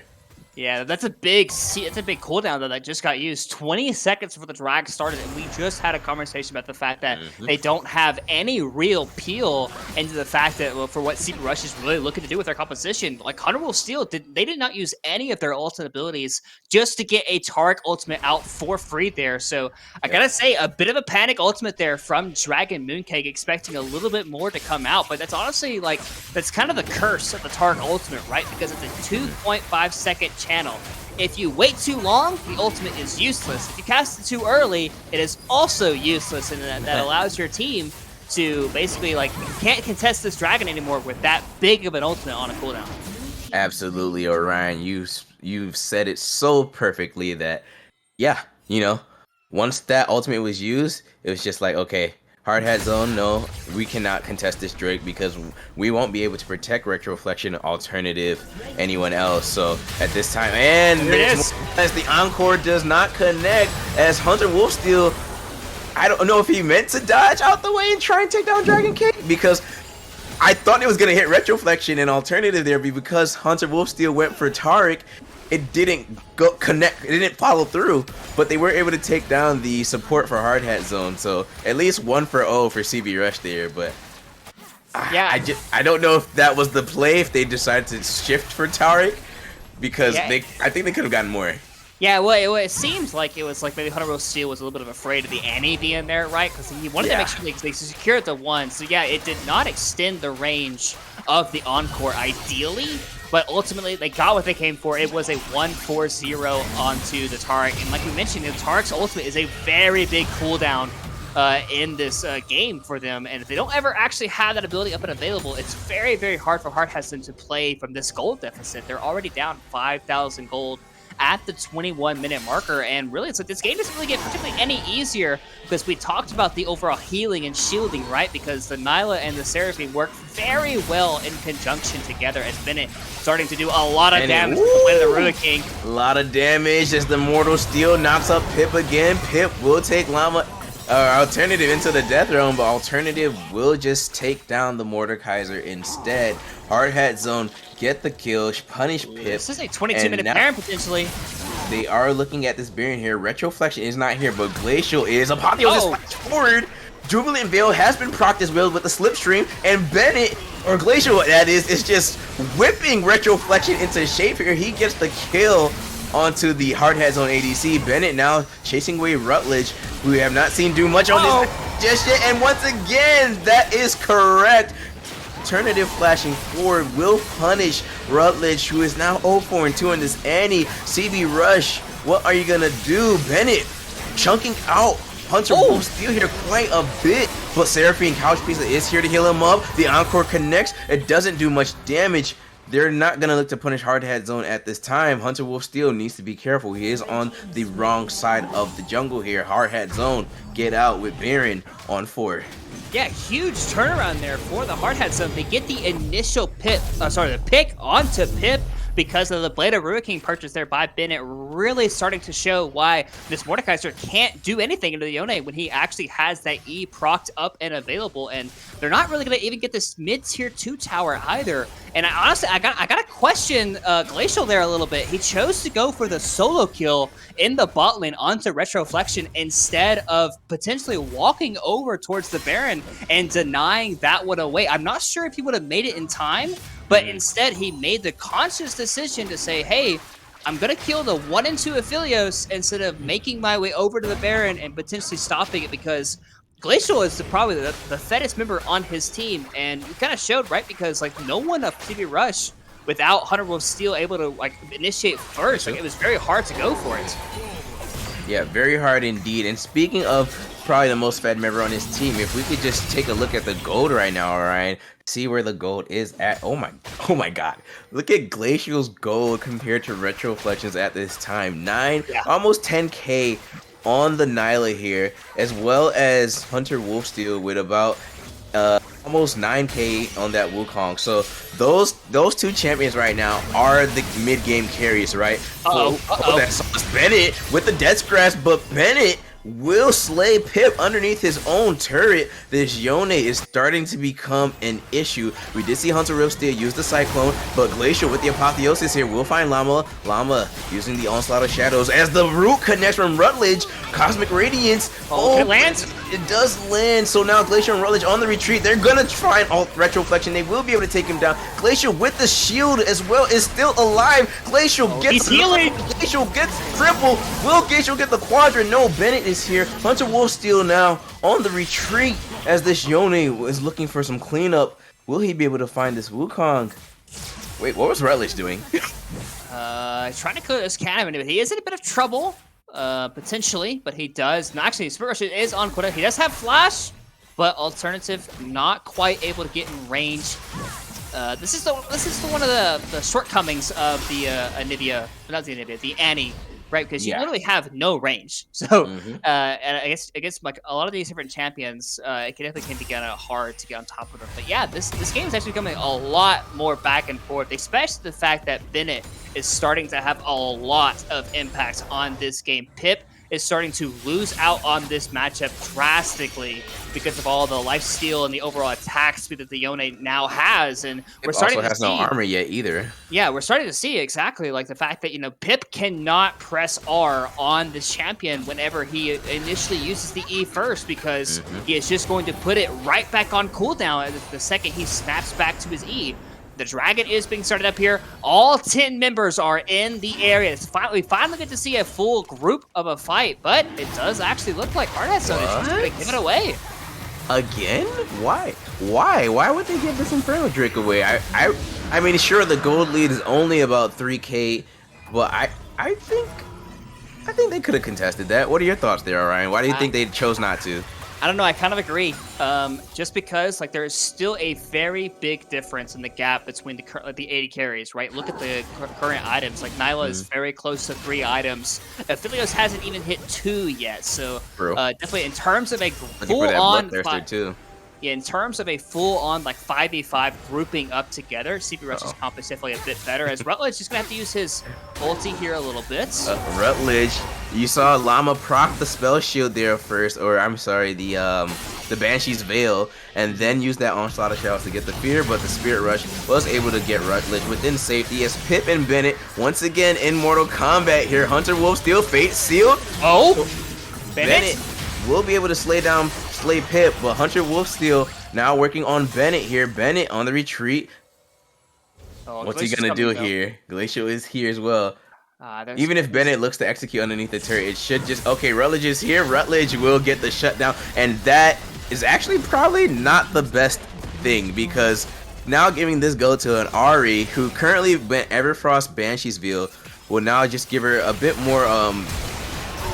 Yeah, that's a big cooldown that just got used. 20 seconds before the drag started, and we just had a conversation about the fact that they don't have any real peel into the fact that, well, for what CB Rush is really looking to do with their composition. Like, Hunter Wolf Steel, they did not use any of their ultimate abilities just to get a Taric ultimate out for free there. So I gotta say, a bit of a panic ultimate there from Dragon Mooncake, expecting a little bit more to come out. But that's honestly, like, that's kind of the curse of the Taric ultimate, right? Because it's a 2.5 second channel. If you wait too long, the ultimate is useless. If you cast it too early, it is also useless, and that allows your team to basically, like, you can't contest this dragon anymore with that big of an ultimate on a cooldown. Absolutely, Orion. You've said it so perfectly that, yeah, you know, once that ultimate was used, it was just like, okay, Hard Hat Zone, no, we cannot contest this Drake because we won't be able to protect Retroflexion, Alternative, anyone else. So at this time, and there's as the Encore does not connect as Hunter Wolfsteal, I don't know if he meant to dodge out the way and try and take down Dragon Kick, because I thought it was going to hit Retroflexion and Alternative there, but because Hunter Wolfsteal went for Taric, it didn't go connect, it didn't follow through, but they were able to take down the support for Hard Hat Zone. So at least 1 for 0 for CB Rush there, but yeah, I don't know if that was the play, if they decided to shift for Taric, because I think they could have gotten more. Yeah, well, it seems like it was like maybe Hunter Steel was a little bit of afraid of the Annie being there, right? Because he wanted to make sure they secured the 1. So yeah, it did not extend the range of the Encore ideally, but ultimately they got what they came for. It was a 1-4-0 onto the Taric, and like we mentioned, the Taric's ultimate is a very big cooldown in this game for them, and if they don't ever actually have that ability up and available, it's very, very hard for Hard Hat Zone to play from this gold deficit. They're already down 5,000 gold at the 21-minute marker, and really it's like this game doesn't really get particularly any easier because we talked about the overall healing and shielding, right? Because the Nyla and the Seraphine work very well in conjunction together, as Bennett starting to do a lot of damage with the way of the Ruin King. A lot of damage as the Mortal Steel knocks up Pip again. Pip will take Alternative into the death realm, but Alternative will just take down the Mordekaiser instead. Hard Hat Zone get the kill, punish Pip. This is a 22-minute Baron potentially. They are looking at this Baron here. Retroflexion is not here, but Glacial is. Apotheosis flash forward. Jubilant Veil has been procced as well with the Slipstream, and Bennett, or Glacial that is just whipping Retroflexion into shape here. He gets the kill onto the Hard Hat Zone ADC. Bennett now chasing away Rutledge, who we have not seen do much on this just yet, and once again, that is correct. Alternative flashing forward will punish Rutledge, who is now 0-4-2 in this Annie. CB Rush, what are you gonna do? Bennett chunking out Hunter Wolfsteal here quite a bit, but Seraphine Couch Pizza is here to heal him up. The Encore connects, it doesn't do much damage. They're not going to look to punish Hard Hat Zone at this time. Hunter Wolfsteal needs to be careful. He is on the wrong side of the jungle here. Hard Hat Zone get out with Baron on 4. Yeah, huge turnaround there for the Hard Hat Zone. They get the initial pick onto Pip because of the Blade of Ruin King purchase there by Bennett, really starting to show why this Mordekaiser can't do anything into the Yone when he actually has that E procced up and available, and they're not really going to even get this mid-tier 2 tower either. And honestly, I gotta question Glacial there a little bit. He chose to go for the solo kill in the bot lane onto Retroflexion instead of potentially walking over towards the Baron and denying that one away. I'm not sure if he would have made it in time, but instead he made the conscious decision to say, hey, I'm going to kill the 1 and 2 Aphelios instead of making my way over to the Baron and potentially stopping it, because Glacial is probably the fattest member on his team, and it kind of showed, right? Because like no one of CB Rush without Hunter Wolfsteal able to like initiate first. Like, it was very hard to go for it. Yeah, very hard indeed. And speaking of probably the most fed member on his team, if we could just take a look at the gold right now, all right? See where the gold is at. Oh my god. Look at Glacial's gold compared to Retroflexion's at this time. Almost 10k on the Nyla here, as well as Hunter Wolfsteal with about almost 9k on that Wukong. So those two champions right now are the mid-game carries, right? That's Bennett with the Death Grasp, but Bennett will slay Pip underneath his own turret. This Yone is starting to become an issue. We did see Hunter Wolfsteal use the Cyclone, but Glacial with the Apotheosis here will find Llama. Llama using the Onslaught of Shadows as the root connects from Rutledge. Cosmic Radiance. It lands. It does land. So now Glacial and Rutledge on the retreat. They're gonna try and alt Retroflexion. They will be able to take him down. Glacial with the shield as well is still alive. Glacial gets healing. Glacial gets triple. Will Glacial get the quadrant? No, Bennett is here. Hunter Wolfsteal now on the retreat as this Yone is looking for some cleanup. Will he be able to find this Wukong? Wait, what was Rutledge doing? Trying to clear this cannon, but he is in a bit of trouble, potentially, but he does. No, actually, Spirit Rush is on quota. He does have Flash, but Alternative not quite able to get in range. This is one of the shortcomings of the Anivia, not the Anivia, the Annie. right? Because you Yeah. literally have no range. So, Hmm. and I guess like a lot of these different champions, it can be kind of hard to get on top of them. But yeah, this game is actually becoming a lot more back and forth, especially the fact that Bennett is starting to have a lot of impact on this game. Pip is starting to lose out on this matchup drastically because of all the life steal and the overall attack speed that the Yone now has, and we're It also starting to has no see. armor yet either. Yeah, we're starting to see exactly like the fact that Pip cannot press R on this champion whenever he initially uses the E first because Hmm. he is just going to put it right back on cooldown the second he snaps back to his E. The dragon is being started up here. All 10 members are in the area. We finally get to see a full group of a fight, but it does actually look like Hardhead Zone is just going to give it What? away. Again? Why? Why would they give this Inferno Drake away? I mean, sure, the gold lead is only about 3K, but I think they could have contested that. What are your thoughts there, Orion? Why do you Uh, think they chose not to? I don't know. I kind of agree. Just because like there is still a very big difference in the gap between the 80 carries, right? Look at the current items. Like Nyla is Mm, very close to 3 items. Aphelios hasn't even hit 2 yet. So bro, definitely in terms of a looking for that full-on bloodthirster too. yeah, in terms of a full-on like 5v5 grouping up together, CP Rush's Uh-oh. comp is definitely a bit better. As Rutledge is gonna have to use his ulti here a little bit. Rutledge, you saw Llama proc the spell shield there first, or I'm sorry, the Banshee's Veil, and then use that onslaught of shouts to get the fear, but the Spirit Rush was able to get Rutledge within safety as Pip and Bennett once again in Mortal Kombat here. Hunter Wolf Steel, Fate Sealed. Oh, Bennett will be able to slay Pip, but Hunter Wolfsteel now working on Bennett here. Bennett on the retreat. Oh, What's he Glacier's gonna coming, do though. here? Glacial is here as well. There's Even if Bennett looks to execute underneath the turret, it should just... Okay, Rutledge is here. Rutledge will get the shutdown, and that is actually probably not the best thing, because now giving this go to an Ari, who currently went Everfrost Banshee's Veil, will now just give her a bit more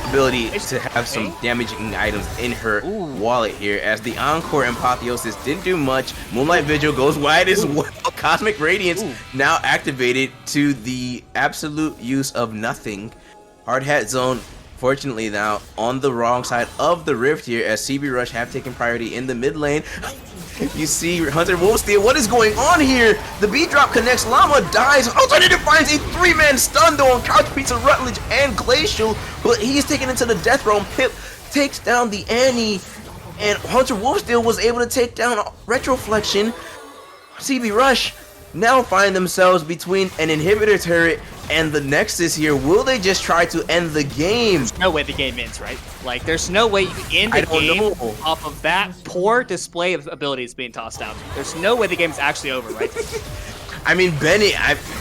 ability to have some damaging items in her wallet here, as the Encore and Apotheosis didn't do much. Moonlight Vigil goes wide as well. Cosmic Radiance now activated to the absolute use of nothing. Hard Hat Zone fortunately now on the wrong side of the rift here, as CB Rush have taken priority in the mid lane. You see Hunter Wolfsteel, what is going on here? The B drop connects, Llama dies, Alternative finds a 3-man stun though on Couch Pizza, Rutledge, and Glacial, but he's taken into the death realm. Pip takes down the Annie, and Hunter Wolfsteel was able to take down Retroflexion. CB Rush now find themselves between an inhibitor turret and the Nexus here. Will they just try to end the game? There's no way the game ends, right? Like, there's no way you can end the game know. off of that poor display of abilities being tossed out. There's no way the game's actually over, right? I mean, Bennett,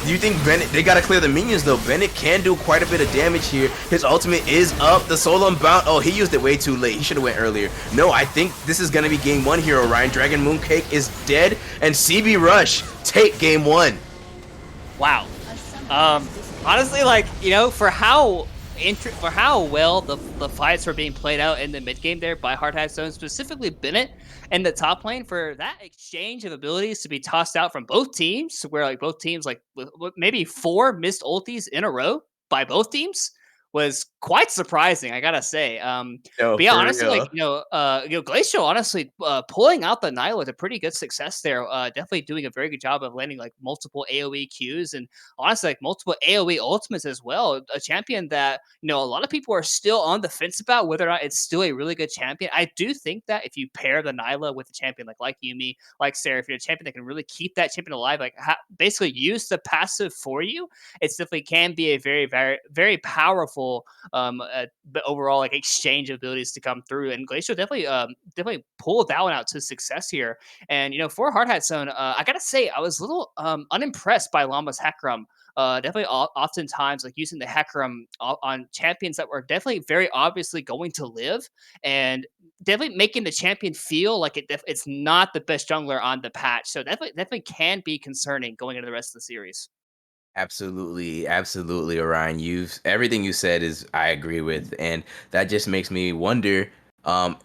do you think Bennett, they gotta clear the minions though. Bennett can do quite a bit of damage here. His ultimate is up, the Soul Unbound. Oh, he used it way too late. He should have went earlier. No, I think this is gonna be game one here, Orion. Dragon Mooncake is dead, and CB Rush take game one. Wow. Honestly, like, for how well the fights were being played out in the mid game there by Hard Hat Zone, specifically Bennett and the top lane, for that exchange of abilities to be tossed out from both teams, where like both teams like with maybe 4 missed ultis in a row by both teams, was quite surprising, I gotta say. No, But yeah, for honestly, like real. Glacial, honestly, pulling out the Nile with a pretty good success there. Definitely doing a very good job of landing like multiple AOE Qs and honestly like multiple AOE ultimates as well. A champion that a lot of people are still on the fence about whether or not it's still a really good champion. I do think that if you pair the Nyla with a champion like Yumi, like Sarah, if you're a champion that can really keep that champion alive, like basically use the passive for you, it's definitely can be a very, very, very powerful but overall like exchange of abilities to come through. And Glacial definitely pulled that one out to success here. And for Hard Hat Zone, I gotta say I was a little unimpressed by Llama's Hecarim. Definitely oftentimes like using the Hecarim on champions that were definitely very obviously going to live, and definitely making the champion feel like it's not the best jungler on the patch. So definitely can be concerning going into the rest of the series. Absolutely, absolutely, Orion. Everything you said is I agree with, and that just makes me wonder. And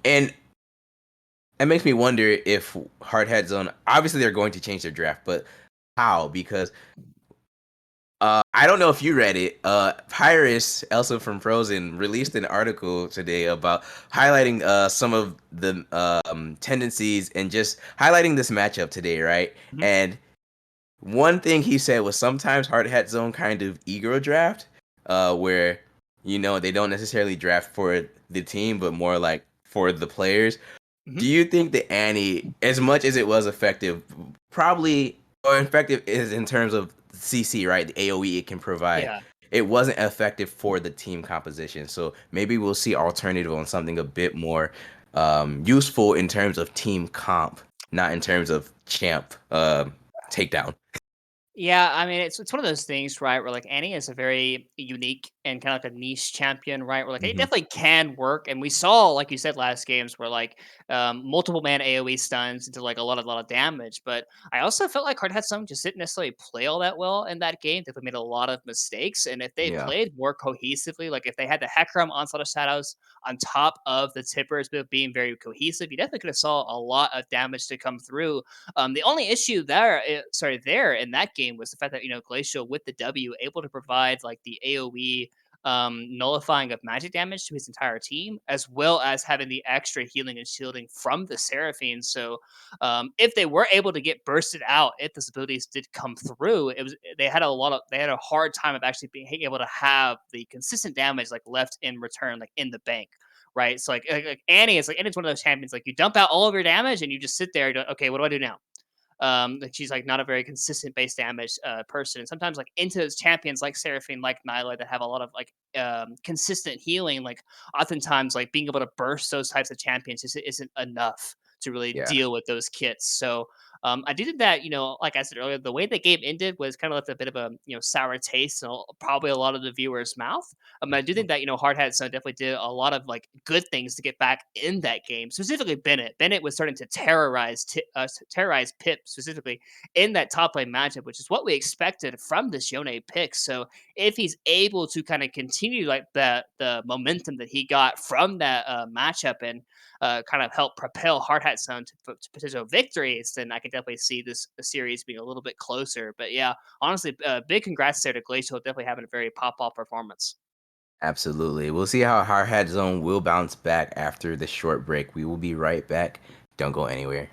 it makes me wonder if Hard Hat Zone, obviously they're going to change their draft, but how? Because I don't know if you read it. Pyrus, Elsa from Frozen, released an article today about highlighting some of the tendencies and just highlighting this matchup today, right? Mhm. And one thing he said was sometimes Hard Hat Zone kind of ego draft, where they don't necessarily draft for the team, but more like for the players. Mhm. Do you think the Annie, as much as it was effective, probably or effective is in terms of CC, right? The AOE it can provide. Yeah. It wasn't effective for the team composition. So maybe we'll see alternative on something a bit more useful in terms of team comp, not in terms of champ takedown. Yeah, I mean, it's one of those things, right? Where like Annie is a very unique and kind of like a niche champion, right? Where like it Hmm. definitely can work, and we saw, like you said, last games where like multiple man AOE stuns into like a lot of damage. But I also felt like Hard Hat Sung just didn't necessarily play all that well in that game. They made a lot of mistakes, and if they Yeah. played more cohesively, like if they had the Hecarim Onslaught of Shadows on top of the Tippers being very cohesive, you definitely could have saw a lot of damage to come through. The only issue there in that game was the fact that Glacial with the W able to provide like the AOE nullifying of magic damage to his entire team, as well as having the extra healing and shielding from the Seraphine. So, if they were able to get bursted out, if those abilities did come through, they had a hard time of actually being able to have the consistent damage like left in return, like in the bank. Right, so like Annie is Annie's one of those champions. Like you dump out all of your damage and you just sit there. Okay, what do I do now? Like she's like not a very consistent base damage person, and sometimes like into those champions like Seraphine, like Nyla, that have a lot of like consistent healing. Like oftentimes, like being able to burst those types of champions isn't enough to really Yeah. deal with those kits. So I do think that like I said earlier, the way the game ended was kind of left a bit of a sour taste in probably a lot of the viewers' mouth. I do think that Hard Hat Sun definitely did a lot of like good things to get back in that game. Specifically, Bennett. Bennett was starting to terrorize Pip specifically in that top lane matchup, which is what we expected from this Yone pick. So if he's able to kind of continue like the momentum that he got from that matchup and kind of help propel Hard Hat Sun to potential victories, then I can definitely see this series being a little bit closer. But yeah, honestly, big congrats there to Glacial, definitely having a very pop off performance. Absolutely. We'll see how Hard Hat Zone will bounce back after the short break. We will be right back. Don't go anywhere.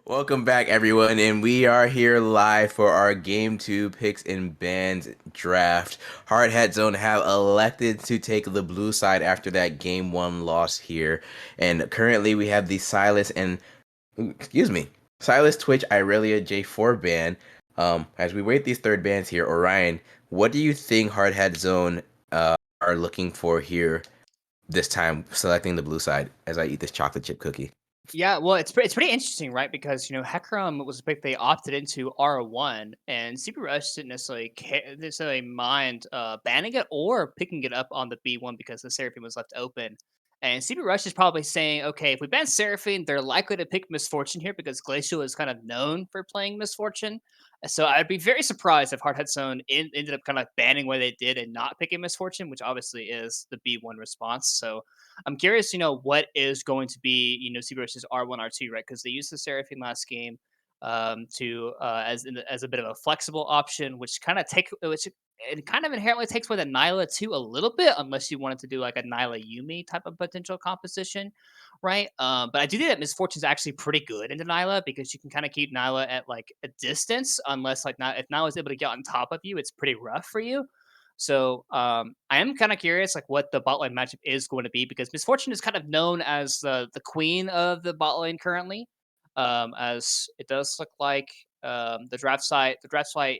Welcome back, everyone, and we are here live for our Game 2 picks and bans draft. Hard Hat Zone have elected to take the blue side after that Game 1 loss here, and currently we have the Silas Twitch Irelia J4 ban. As we wait these third bans here, Orion, what do you think Hard Hat Zone are looking for here this time, selecting the blue side as I eat this chocolate chip cookie? Yeah, well, it's pretty interesting, right? Because Hecarim was a pick they opted into R1, and CP Rush didn't necessarily mind banning it or picking it up on the B1 because the Seraphine was left open. And CP Rush is probably saying, okay, if we ban Seraphine, they're likely to pick Misfortune here because Glacial is kind of known for playing Misfortune. So I'd be very surprised if Hardhead Zone ended up kind of banning what they did and not picking Misfortune, which obviously is the B1 response. So I'm curious, what is going to be, CBRS's R1, R2, right? Because they used the Seraphine last game to as a bit of a flexible option, which it kind of inherently takes away the Nyla too a little bit, unless you wanted to do like a Nyla Yumi type of potential composition, right? But I do think that Misfortune's actually pretty good into Nyla because you can kind of keep Nyla at like a distance, unless like not if Nyla's able to get on top of you, it's pretty rough for you. So I am kind of curious, like what the bot lane matchup is going to be because Misfortune is kind of known as the queen of the bot lane currently. As it does look like the draft site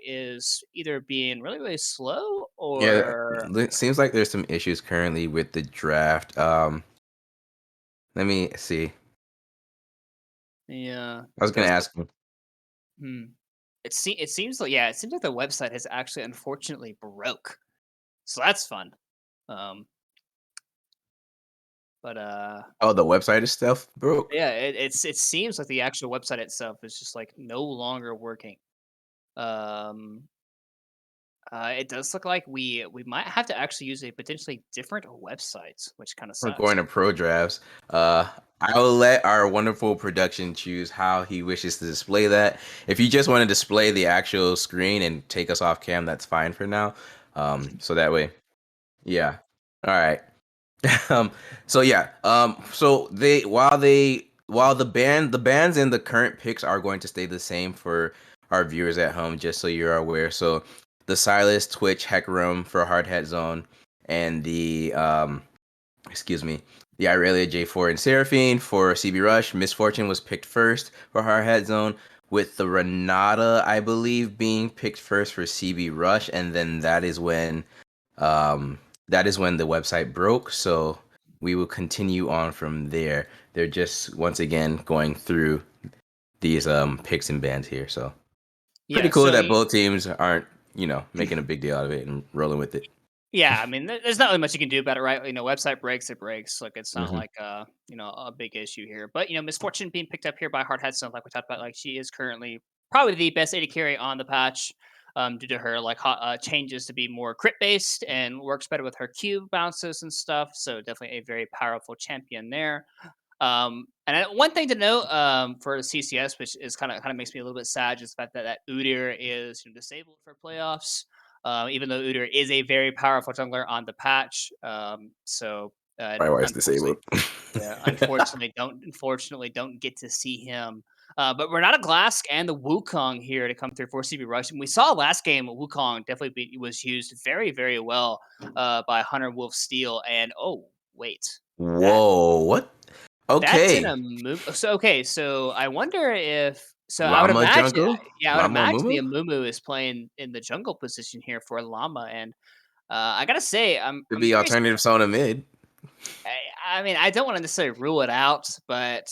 is either being really really slow Yeah, or it seems like there's some issues currently with the draft. Let me see. yeah, I was gonna does look. ask him. Hmm. It seems like the website has actually unfortunately broke, so that's fun. Um, but Oh, the website itself broke. yeah, it seems like the actual website itself is just like no longer working. Um, it does look like we might have to actually use a potentially different website, which kind of We're sucks. going to pro drafts. I will let our wonderful production choose how he wishes to display that. If you just want to display the actual screen and take us off cam, that's fine for now. So that way, yeah. All right. um so yeah, so while the bands and the current picks are going to stay the same for our viewers at home, just so you're aware. So the Silas Twitch Heck Room for Hard Hat Zone, and the excuse me, the Irelia J4 and Seraphine for CB Rush. Misfortune was picked first for Hard Hat Zone, with the Renata, I believe, being picked first for CB Rush, and then um, that is when the website broke. So we will continue on from there. They're just once again going through these picks and bans here. So pretty Yeah, cool so that both teams aren't making a big deal out of it and rolling with it. yeah, I mean, there's not really much you can do about it, right? Website breaks, it breaks. Like it's not Hmm. like a big issue here. But Misfortune being picked up here by Hard Headstone, like we talked about, like she is currently probably the best AD carry on the patch, due to her like changes to be more crit based and works better with her Q bounces and stuff. So definitely a very powerful champion there. One thing to note for the CCS, which is kind of makes me a little bit sad, is the fact that Udyr is disabled for playoffs. Even though Udyr is a very powerful jungler on the patch, My wife's unfortunately, disabled. yeah, unfortunately don't get to see him. But Renata Glask and the Wukong here to come through for CB Rush. And we saw last game Wukong definitely was used very very well by Hunter Wolf Steel. And oh wait, that Whoa, what? that's in Okay. a move. So okay, so I wonder if I would Llama imagine, jungle? yeah, I would Llama imagine the Mumu? Amumu is playing in the jungle position here for Llama, and I gotta say, Could I'm be very. alternative Sona mid. I mean, I don't want to necessarily rule it out, but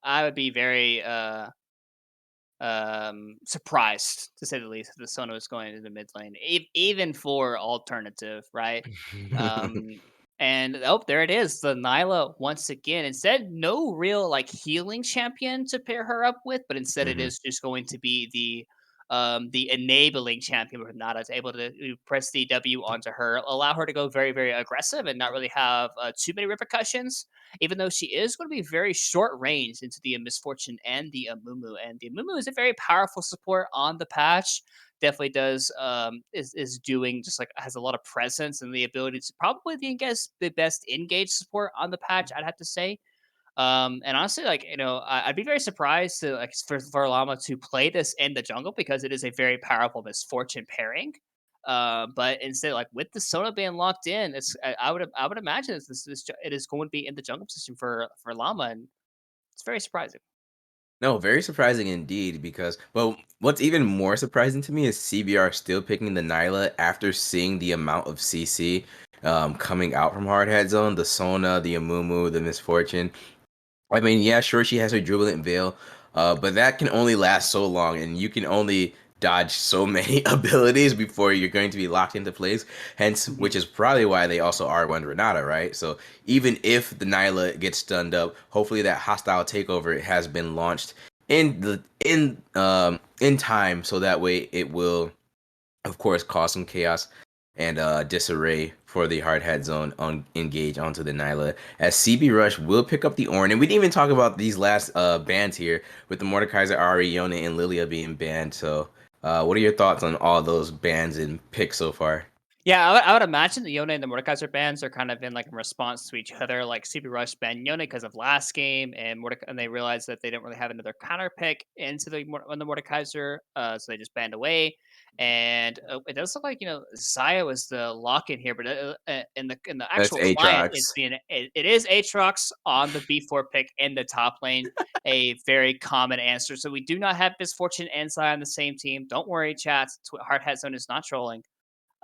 I would be very surprised to say the least if the Sono is going into the mid lane, even for alternative, right? Um, and oh, there it is, the Nyla once again. Instead, no real like healing champion to pair her up with, but instead it Hmm. is just going to be the enabling champion where Nada is able to press the W onto her, allow her to go very, very aggressive and not really have too many repercussions, even though she is going to be very short range into the Misfortune and the Amumu. And the Amumu is a very powerful support on the patch. Definitely does is doing just like has a lot of presence and the ability to probably the best engage support on the patch. I'd have to say. And honestly, like I'd be very surprised to like for Llama to play this in the jungle because it is a very powerful misfortune pairing. But instead, like with the Sona being locked in, I would imagine it is going to be in the jungle position for Llama, and it's very surprising. No, very surprising indeed. Because, well, what's even more surprising to me is CBR still picking the Nyla after seeing the amount of CC coming out from Hard Hat Zone, the Sona, the Amumu, the Misfortune. I mean, yeah, sure, she has her Jubilant Veil, but that can only last so long, and you can only dodge so many abilities before you're going to be locked into place. Hence, which is probably why they also are one Renata, right? So even if the Nyla gets stunned up, hopefully that hostile takeover has been launched in time, so that way it will of course, cause some chaos and disarray for the hard hat zone on engage onto the Nyla. As CB Rush will pick up the Ornn, and we didn't even talk about these last bans here with the Mordekaiser, Ari, Yone, and Lilia being banned. So, what are your thoughts on all those bans and picks so far? Yeah, I would imagine the Yone and the Mordekaiser bans are kind of in like a response to each other. Like CB Rush banned Yone because of last game, and and they realized that they didn't really have another counter pick into on the Mordekaiser, so they just banned away. And it does look like Zaya was the lock in here, but in the That's actual client, Aatrox. it is Aatrox on the B4 pick in the top lane, a very common answer. So we do not have Misfortune and Zaya on the same team. Don't worry, chat. Hard Hat Zone is not trolling.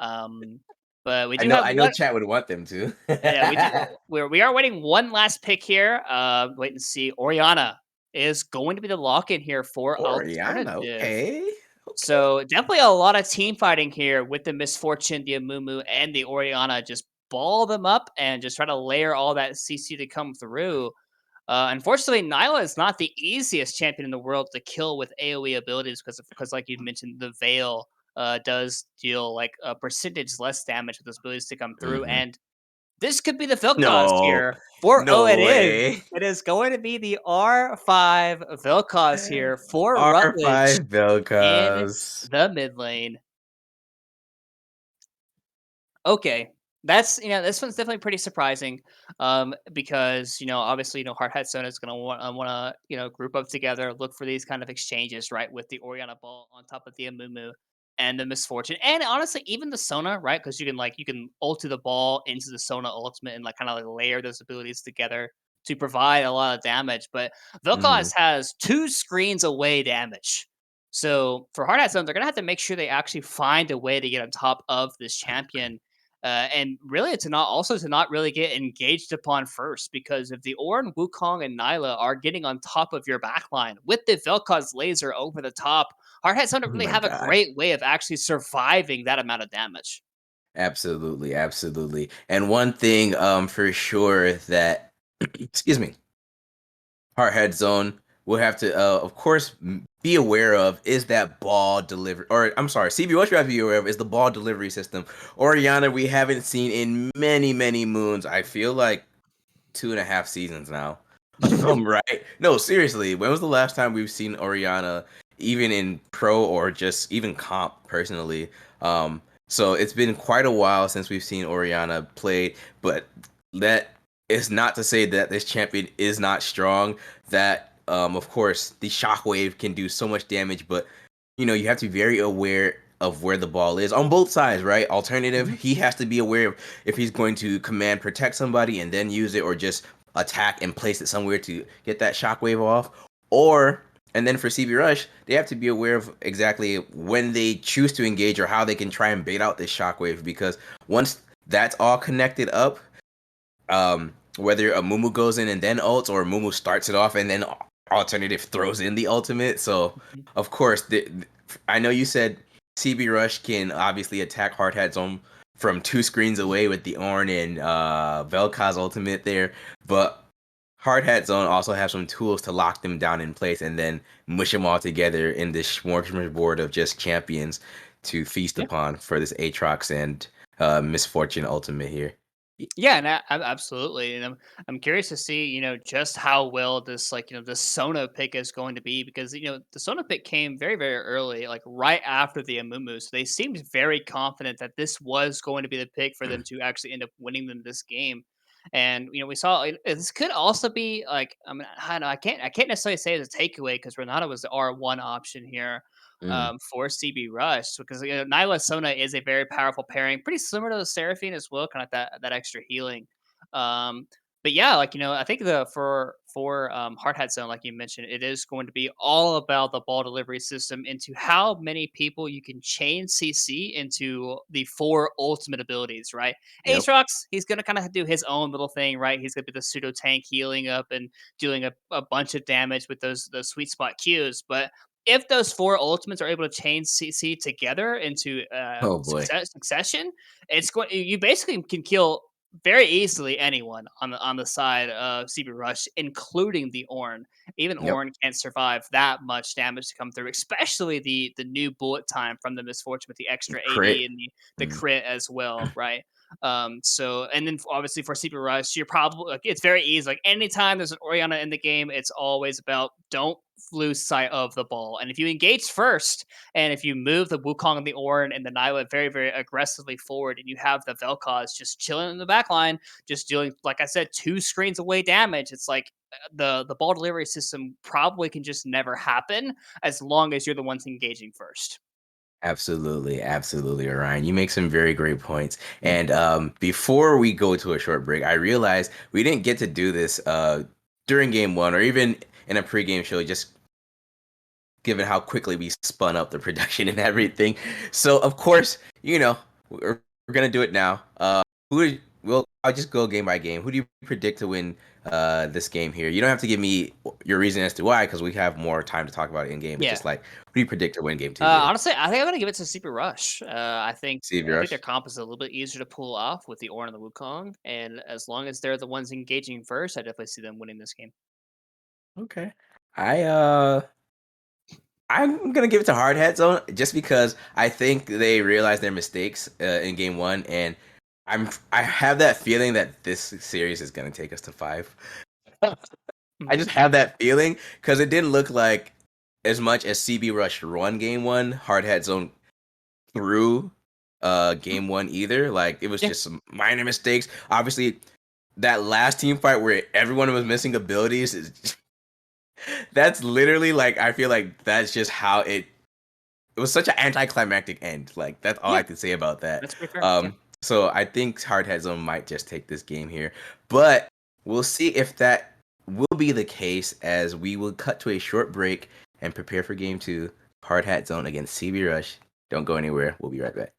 Um, but we do have I know one. chat would want them to. Yeah, we do. We are waiting one last pick here. Wait and see. Oriana is going to be the lock in here for Oriana, alternative. okay. Okay. So definitely a lot of team fighting here with the Misfortune, the Amumu, and the Oriana. Just ball them up and just try to layer all that CC to come through. Unfortunately, Nyla is not the easiest champion in the world to kill with AoE abilities because like you mentioned, the Veil does deal like a percentage less damage with those abilities to come through. Hmm. And this could be the Vilcaz No, here for it no is. way. It is going to be the R5 Vilcaz here for Rutledge R5 in Vel'Koz. the mid lane. Okay. That's this one's definitely pretty surprising, because obviously Hard Hat Zone is gonna wanna group up together, look for these kind of exchanges, right, with the Oriana Ball on top of the Amumu and the Misfortune, and honestly even the Sona, right, because you can ulti the ball into the Sona ultimate and like kind of like layer those abilities together to provide a lot of damage. But Mhm. Vilcaz has 2 screens away damage. So for Hard Hat Zone, they're gonna have to make sure they actually find a way to get on top of this champion, and really to not really get engaged upon first, because if the Ornn, Wukong, and Nyla are getting on top of your backline with the Vel'Koz laser over the top, Hardhead's don't Oh really my have a god. great way of actually surviving that amount of damage. Absolutely, absolutely. And one thing for sure that excuse me, Heart Zone will have to of course be aware of is that ball delivery, or I'm sorry, CB, what you have to be aware of is the ball delivery system. Oriana we haven't seen in many, many moons. I feel like 2.5 seasons now. Right? No, seriously. When was the last time we've seen Oriana, even in pro or just even comp personally? So it's been quite a while since we've seen Oriana played, but that is not to say that this champion is not strong. That of course the shockwave can do so much damage, but you have to be very aware of where the ball is on both sides, right? Alternative, Mhm. he has to be aware of if he's going to command protect somebody and then use it, or just attack and place it somewhere to get that shockwave off. Or, and then for CB Rush, they have to be aware of exactly when they choose to engage or how they can try and bait out this shockwave, because once that's all connected up, whether a Mumu goes in and then ults, or Mumu starts it off and then alternative throws in the ultimate. So Mhm. of course, I know you said CB Rush can obviously attack Hard Hat Zone from 2 screens away with the Ornn and Vel'Koz ultimate there, but Hard Hat Zone also have some tools to lock them down in place and then mush them all together in this smorgasbord of just champions to feast Yeah. upon for this Aatrox and Misfortune ultimate here. Yeah, and absolutely, and I'm curious to see just how well this the Sona pick is going to be, because the Sona pick came very very early, like right after the Amumu, so they seemed very confident that this was going to be the pick for them to actually end up winning them this game. And we saw this could also be like, I mean, I don't know, I can't necessarily say it's a takeaway because Renata was the R1 option here Mm. for CB Rush because Nyla Sona is a very powerful pairing, pretty similar to the Seraphine as well, kind of that extra healing. Um, but yeah, like I think the for Hard Hat Zone, like you mentioned, it is going to be all about the ball delivery system into how many people you can chain CC into the four ultimate abilities, right? Yep. Aatrox, he's gonna kind of do his own little thing, right? He's gonna be the pseudo tank healing up and doing a bunch of damage with those sweet spot Qs. But if those four ultimates are able to chain CC together into Oh boy. succession, it's going. You basically can kill very easily anyone on the side of CB Rush, including the Ornn. Even Yep. Ornn can't survive that much damage to come through, especially the new bullet time from the misfortune with the extra AD Crit. and the Mm. crit as well, right? So and then obviously for CP Rush, you're probably like it's very easy. Like anytime there's an Oriana in the game, it's always about don't lose sight of the ball. And if you engage first, and if you move the Wukong and the Ornn and the Nyla very, very aggressively forward, and you have the Vel'Koz just chilling in the back line, just doing, like I said, 2 screens away damage, it's like the ball delivery system probably can just never happen as long as you're the ones engaging first. Absolutely, absolutely, Orion. You make some very great points. And before we go to a short break, I realized we didn't get to do this during game one or even in a pregame show, just given how quickly we spun up the production and everything. So, of course, we're gonna do it now. I'll just go game by game. Who do you predict to win this game here? You don't have to give me your reason as to why, because we have more time to talk about it in game. But Yeah. just like, who do you predict to win game two here? Honestly, I think I'm gonna give it to Super Rush. Steve I think their Rush. comp is a little bit easier to pull off with the Ornn and the Wukong, and as long as they're the ones engaging first, I definitely see them winning this game. Okay. I I'm gonna give it to Hard Hat Zone just because I think they realized their mistakes in game one, and I have that feeling that this series is gonna take us to five. I Mhm. just have that feeling because it didn't look like as much as CB Rush run game one, Hard Hat Zone through game one either. Like it was Yeah, just some minor mistakes. Obviously, that last team fight where everyone was missing abilities is that's literally like I feel like that's just how it was such an anticlimactic end. Like that's all yeah, I can say about that. that's pretty fair. Yeah. So I think Hardhead Zone might just take this game here, but we'll see if that will be the case as we will cut to a short break and prepare for game two. Hard Hat Zone against CB Rush. Don't go anywhere. We'll be right back.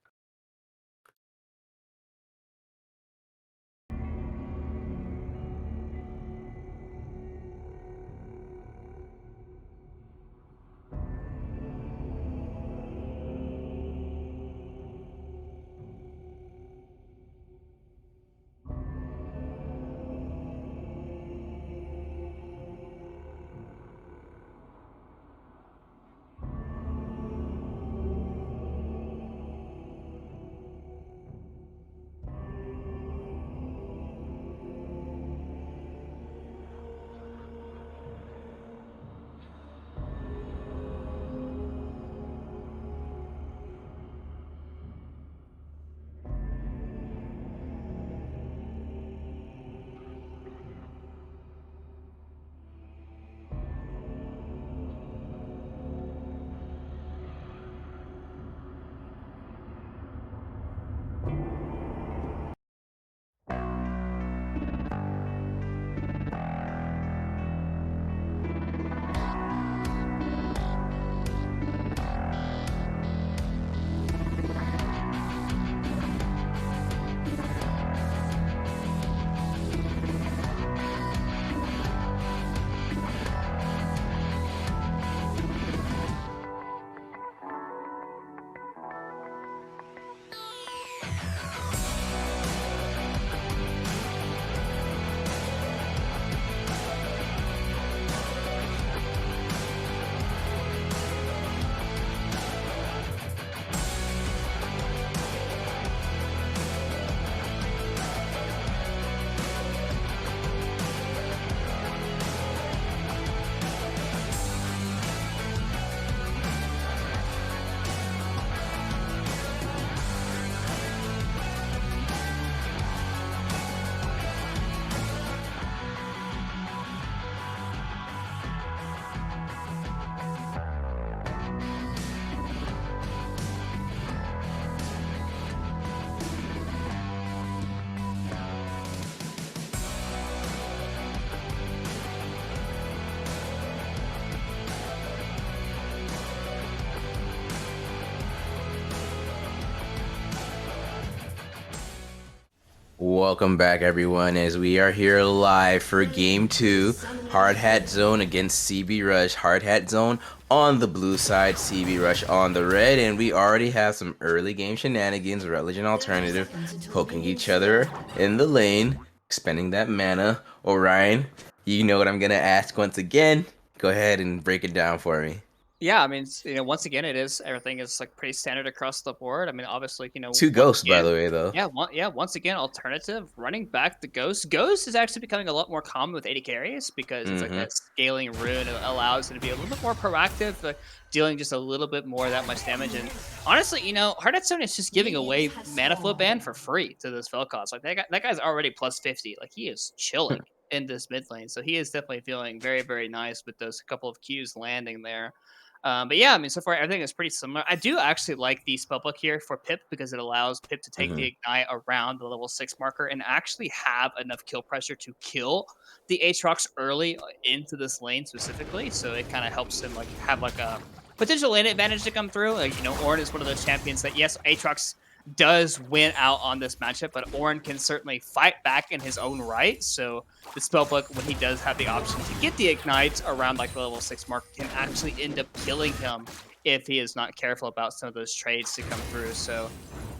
Welcome back, everyone, as we are here live for Game 2, Hard Hat Zone against CB Rush. Hard Hat Zone on the blue side, CB Rush on the red, and we already have some early game shenanigans, Rutledge and Alternative, poking each other in the lane, expending that mana. Orion, you know what I'm going to ask once again. Go ahead and break it down for me. Yeah, I mean, once again, everything is like pretty standard across the board. I mean, obviously, Two once ghosts, by again, the way, though. once again, alternative running back the ghost. Ghost is actually becoming a lot more common with AD carries because it's like Mm-hmm. that scaling rune. It allows it to be a little bit more proactive, dealing just a little bit more that much damage. And honestly, Hard at Zone is just giving away mana flow ban for free to this Vel'Koz. Like that guy's already plus 50. Like he is chilling in this mid lane, so he is definitely feeling very, very nice with those couple of Qs landing there. But yeah, I mean, so far everything is pretty similar. I do actually like the spellbook here for Pip because it allows Pip to take Mm-hmm. the ignite around the level 6 marker and actually have enough kill pressure to kill the Aatrox early into this lane specifically. So it kind of helps him like have like a potential lane advantage to come through. Like, Ornn is one of those champions that yes, Aatrox does win out on this matchup, but Ornn can certainly fight back in his own right. So the spellbook, when he does have the option to get the ignite around like the level 6 mark, can actually end up killing him if he is not careful about some of those trades to come through. So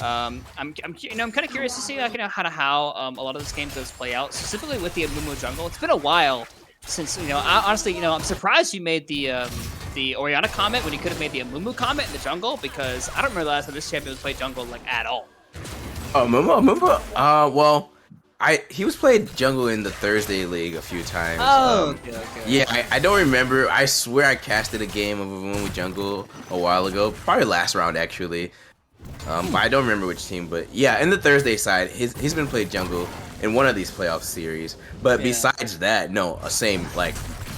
I'm kind of curious to see how a lot of this game does play out, specifically with the Amumu jungle. It's been a while since honestly, I'm surprised you made the Orianna comment when you could have made the Amumu comment in the jungle, because I don't remember the last time this champion was played jungle like at all. Oh, Momo. Well, he was played jungle in the Thursday League a few times. Okay. Yeah, I don't remember. I swear I casted a game of Momo jungle a while ago, probably last round actually. But I don't remember which team. But yeah, in the Thursday side, he's been played jungle in one of these playoff series. But Yeah. besides that, no, same. Like,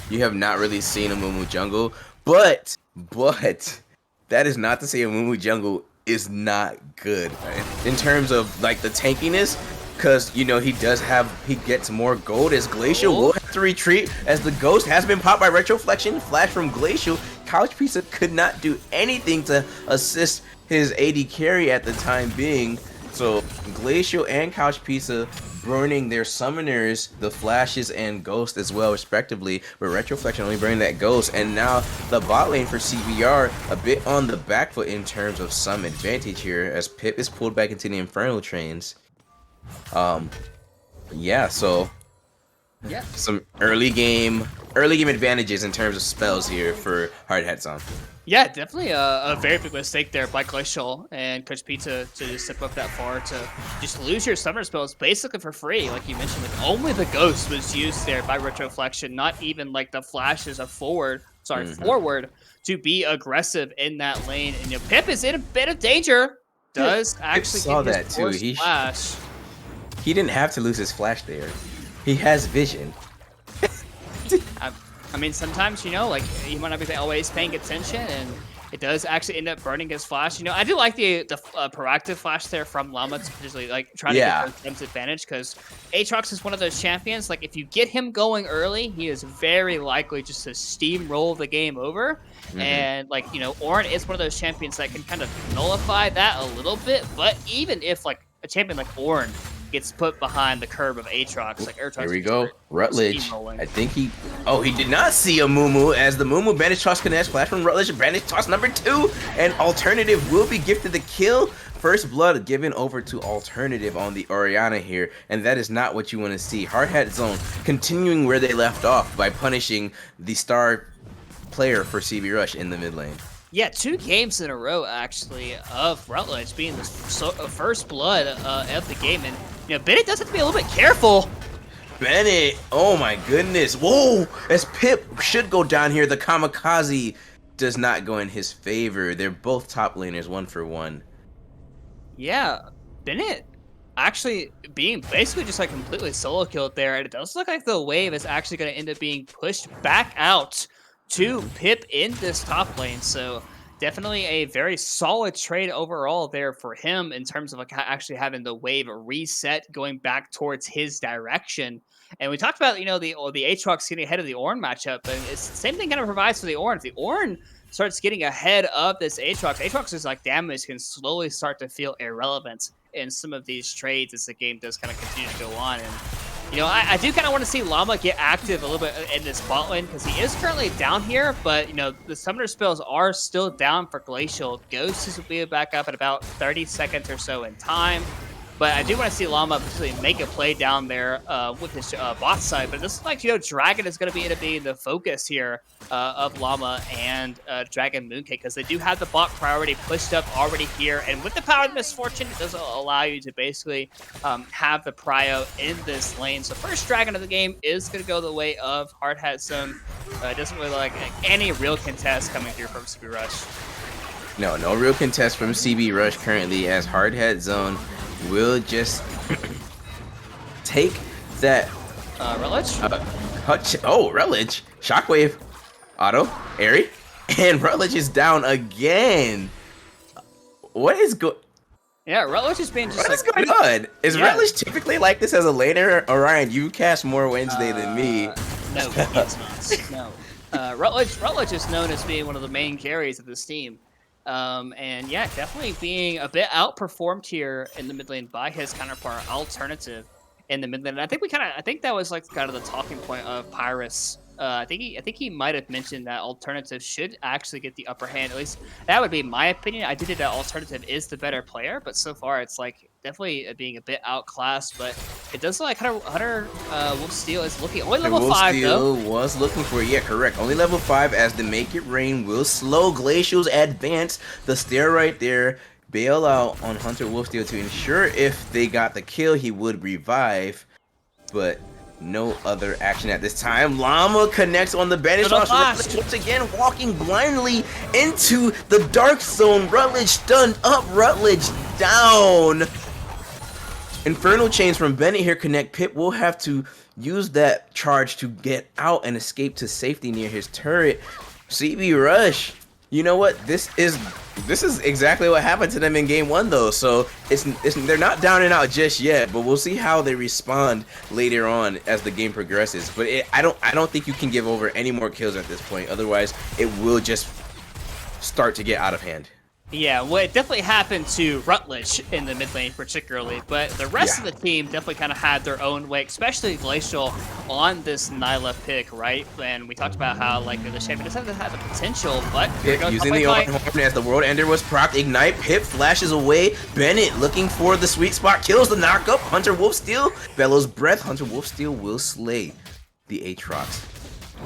you have not really seen a Momo jungle. But that is not to say a Momo jungle is not good, right? In terms of like the tankiness, because he gets more gold as Glacial will have to retreat as the ghost has been popped by Retroflexion. Flash from Glacial. Couch Pizza could not do anything to assist his AD carry at the time being. So Glacial and Couch Pizza burning their summoners, the flashes and ghost as well, respectively, but Retroflexion only burning that ghost. And now the bot lane for CBR a bit on the back foot in terms of some advantage here as Pip is pulled back into the Infernal Trains. Yeah, so Yeah. some early game advantages in terms of spells here for Hard Hat Zone. Yeah, definitely a very big mistake there by Glacial and Coach Pizza to just step up that far to just lose your summer spells basically for free. Like you mentioned, like only the ghost was used there by Retroflexion, not even like the flashes of forward to be aggressive in that lane. And Pip is in a bit of danger. Does actually saw get that his too. forced flash. He didn't have to lose his flash there. He has vision. I mean, sometimes, like, he might not be always paying attention, and it does actually end up burning his flash. I do like the proactive flash there from Llama to potentially, like, try to get the advantage, because Aatrox is one of those champions, like, if you get him going early, he is very likely just to steamroll the game over. And, like, Ornn is one of those champions that can kind of nullify that a little bit, but even if, like, a champion like Ornn gets put behind the curve of Aatrox, like Aatrox. Here we go. Rutledge. I think he did not see a Mumu as the Mumu Bandage Toss connects. Flash from Rutledge. Bandage Toss number 2. And Alternative will be gifted the kill. First blood given over to Alternative on the Orianna here. And that is not what you want to see. Hard Hat Zone continuing where they left off by punishing the star player for CB Rush in the mid lane. Yeah, 2 games in a row, actually, of Rutledge being the first blood of the game. And, Bennett does have to be a little bit careful. Bennett, oh my goodness. Whoa, as Pip should go down here, the Kamikaze does not go in his favor. They're both top laners, 1 for 1. Yeah, Bennett actually being basically just like completely solo killed there. And it does look like the wave is actually going to end up being pushed back out to Pip in this top lane. So definitely a very solid trade overall there for him in terms of like actually having the wave reset going back towards his direction. And we talked about, the Aatrox getting ahead of the Ornn matchup, but it's the same thing kind of provides for the Ornn. If the Ornn starts getting ahead of this Aatrox, Aatrox's like damage can slowly start to feel irrelevant in some of these trades as the game does kind of continue to go on. And you know, I do kind of want to see Llama get active a little bit in this bot lane because he is currently down here, but you know, the summoner spells are still down for Glacial. Ghost will be back up at about 30 seconds or so in time. But I do want to see Llama potentially make a play down there with his bot side. But it looks like, you know, Dragon is going to end up being the focus here of Llama and Dragon Mooncake because they do have the bot priority pushed up already here. And with the Power of Misfortune, it does allow you to basically have the prio in this lane. So first Dragon of the game is going to go the way of Hard Hat Zone. It doesn't really like any real contest coming through from CB Rush. No real contest from CB Rush currently as Hard Hat Zone will just take that Rutledge? Rutledge, Shockwave, Auto, Airy, and Rutledge is down again. What is Yeah, Rutledge is being just What's going on? Is Rutledge typically like this as a laner? Orion, you cast more Wednesday than me. No, it's not. No. Rutledge is known as being one of the main carries of this team. And yeah, definitely being a bit outperformed here in the mid lane by his counterpart Alternative in the mid lane. And I think that was like kind of the talking point of Pyrus. I think he might have mentioned that Alternative should actually get the upper hand. At least that would be my opinion. I do think that Alternative is the better player, but so far it's like definitely being a bit outclassed. But it does look like Hunter Wolfsteal is looking only level 5 though. Was looking for correct. Only level 5 as the Make It Rain will slow Glacial's advance. The stare right there. Bail out on Hunter Wolfsteal to ensure if they got the kill he would revive, but no other action at this time. Llama connects on the banish. Once again, walking blindly into the dark zone. Rutledge stunned up. Rutledge down. Infernal chains from Bennett here connect. Pip will have to use that charge to get out and escape to safety near his turret. CB Rush. You know what? This is exactly what happened to them in game 1 though. So they're not down and out just yet, but we'll see how they respond later on as the game progresses. But I don't think you can give over any more kills at this point. Otherwise, it will just start to get out of hand. Yeah, well, it definitely happened to Rutledge in the mid lane particularly, but the rest of the team definitely kind of had their own way, especially Glacial on this Nyla pick, right? And we talked about how like the champion doesn't have the potential, but using the open horn as the World Ender was procced, Ignite, Pip flashes away, Bennett looking for the sweet spot, kills the knockup, Hunter Wolfsteal, bellows breath, Hunter Wolfsteal will slay the Aatrox.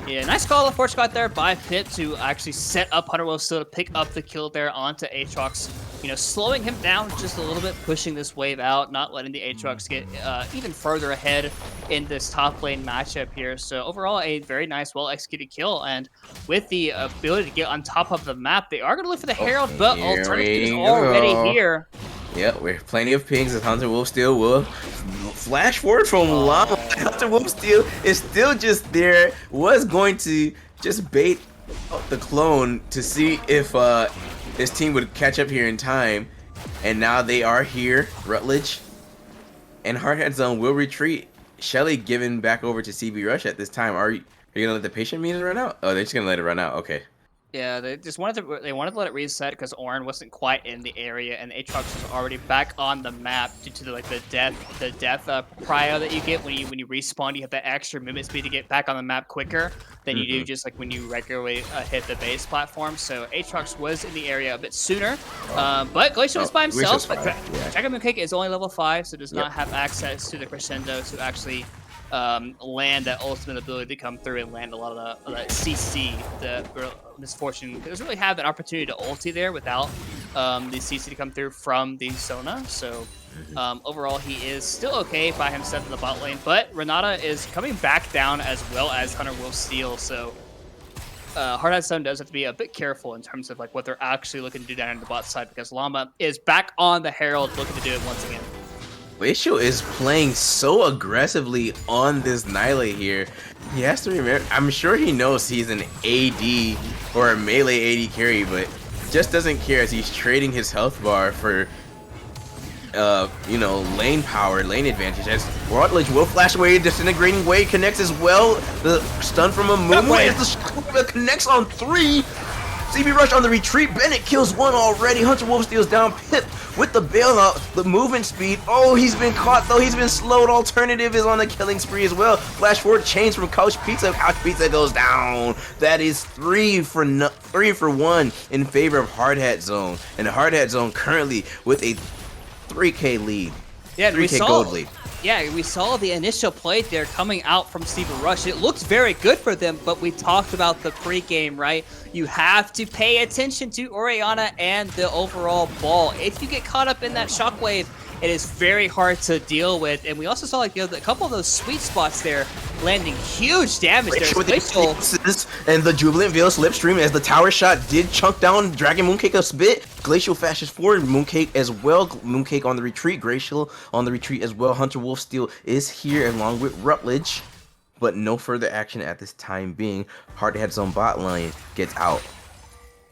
Yeah, nice call of Force Got there by Pip to actually set up Hunter Wolfsteal to pick up the kill there onto Aatrox. You know, slowing him down just a little bit, pushing this wave out, not letting the Aatrox get even further ahead in this top lane matchup here. So overall, a very nice, well-executed kill. And with the ability to get on top of the map, they are going to look for the Herald, but Alternative is already here. Yep, we have plenty of pings as Hunter Wolfsteal will flash forward from Llama. Hunter Wolfsteal is still just there, was going to just bait the clone to see if his team would catch up here in time. And now they are here. Rutledge and Hard Hat Zone will retreat. Shelly given back over to CB Rush at this time. Are you going to let the patient meter run out? Oh, they're just going to let it run out. Okay. Yeah, they wanted to let it reset because Orin wasn't quite in the area, and Aatrox was already back on the map due to the death prio that you get when you respawn. You have that extra movement speed to get back on the map quicker than you do just like when you regularly hit the base platform. So Aatrox was in the area a bit sooner, but Glacial was by himself. But Dragon Mooncake is only level 5, so does not have access to the crescendo to actually land that ultimate ability to come through and land a lot of that CC, the Misfortune. He doesn't really have an opportunity to ulti there without the CC to come through from the Sona. So overall, he is still okay by himself in the bot lane, but Renata is coming back down as well as Hunter Wolfsteal. So Hard Hat Zone does have to be a bit careful in terms of like what they're actually looking to do down in the bot side because Llama is back on the Herald looking to do it once again. Glacial is playing so aggressively on this Nyla here. He has to remember, I'm sure he knows he's an AD or a melee AD carry, but just doesn't care as he's trading his health bar for, you know, lane power, lane advantage. As Rutledge will flash away, Disintegrating Wave connects as well. The stun from a Moonwave as the Shockwave connects on 3. CB Rush on the retreat. Bennett kills one already. Hunter Wolf steals down Pip with the bailout. The movement speed. Oh, he's been caught though. He's been slowed. Alternative is on the killing spree as well. Flash forward chains from Couch Pizza. Couch Pizza goes down. That is 3 for 1 in favor of Hard Hat Zone. And the Hard Hat Zone currently with a 3K lead. Yeah, 3K gold lead. Yeah, we saw the initial play there coming out from Steve Rush. It looks very good for them, but we talked about the pregame, right? You have to pay attention to Oriana and the overall ball. If you get caught up in that shockwave, it is very hard to deal with. And we also saw, like, a couple of those sweet spots there landing huge damage there. With the and the Jubilant Veil slipstream as the tower shot did chunk down Dragon Mooncake a bit. Glacial fashes forward, Mooncake as well. Mooncake on the retreat, Glacial on the retreat as well. Hunter Wolf Steel is here along with Rutledge, but no further action at this time being. Hard Hat Zone bot lane gets out.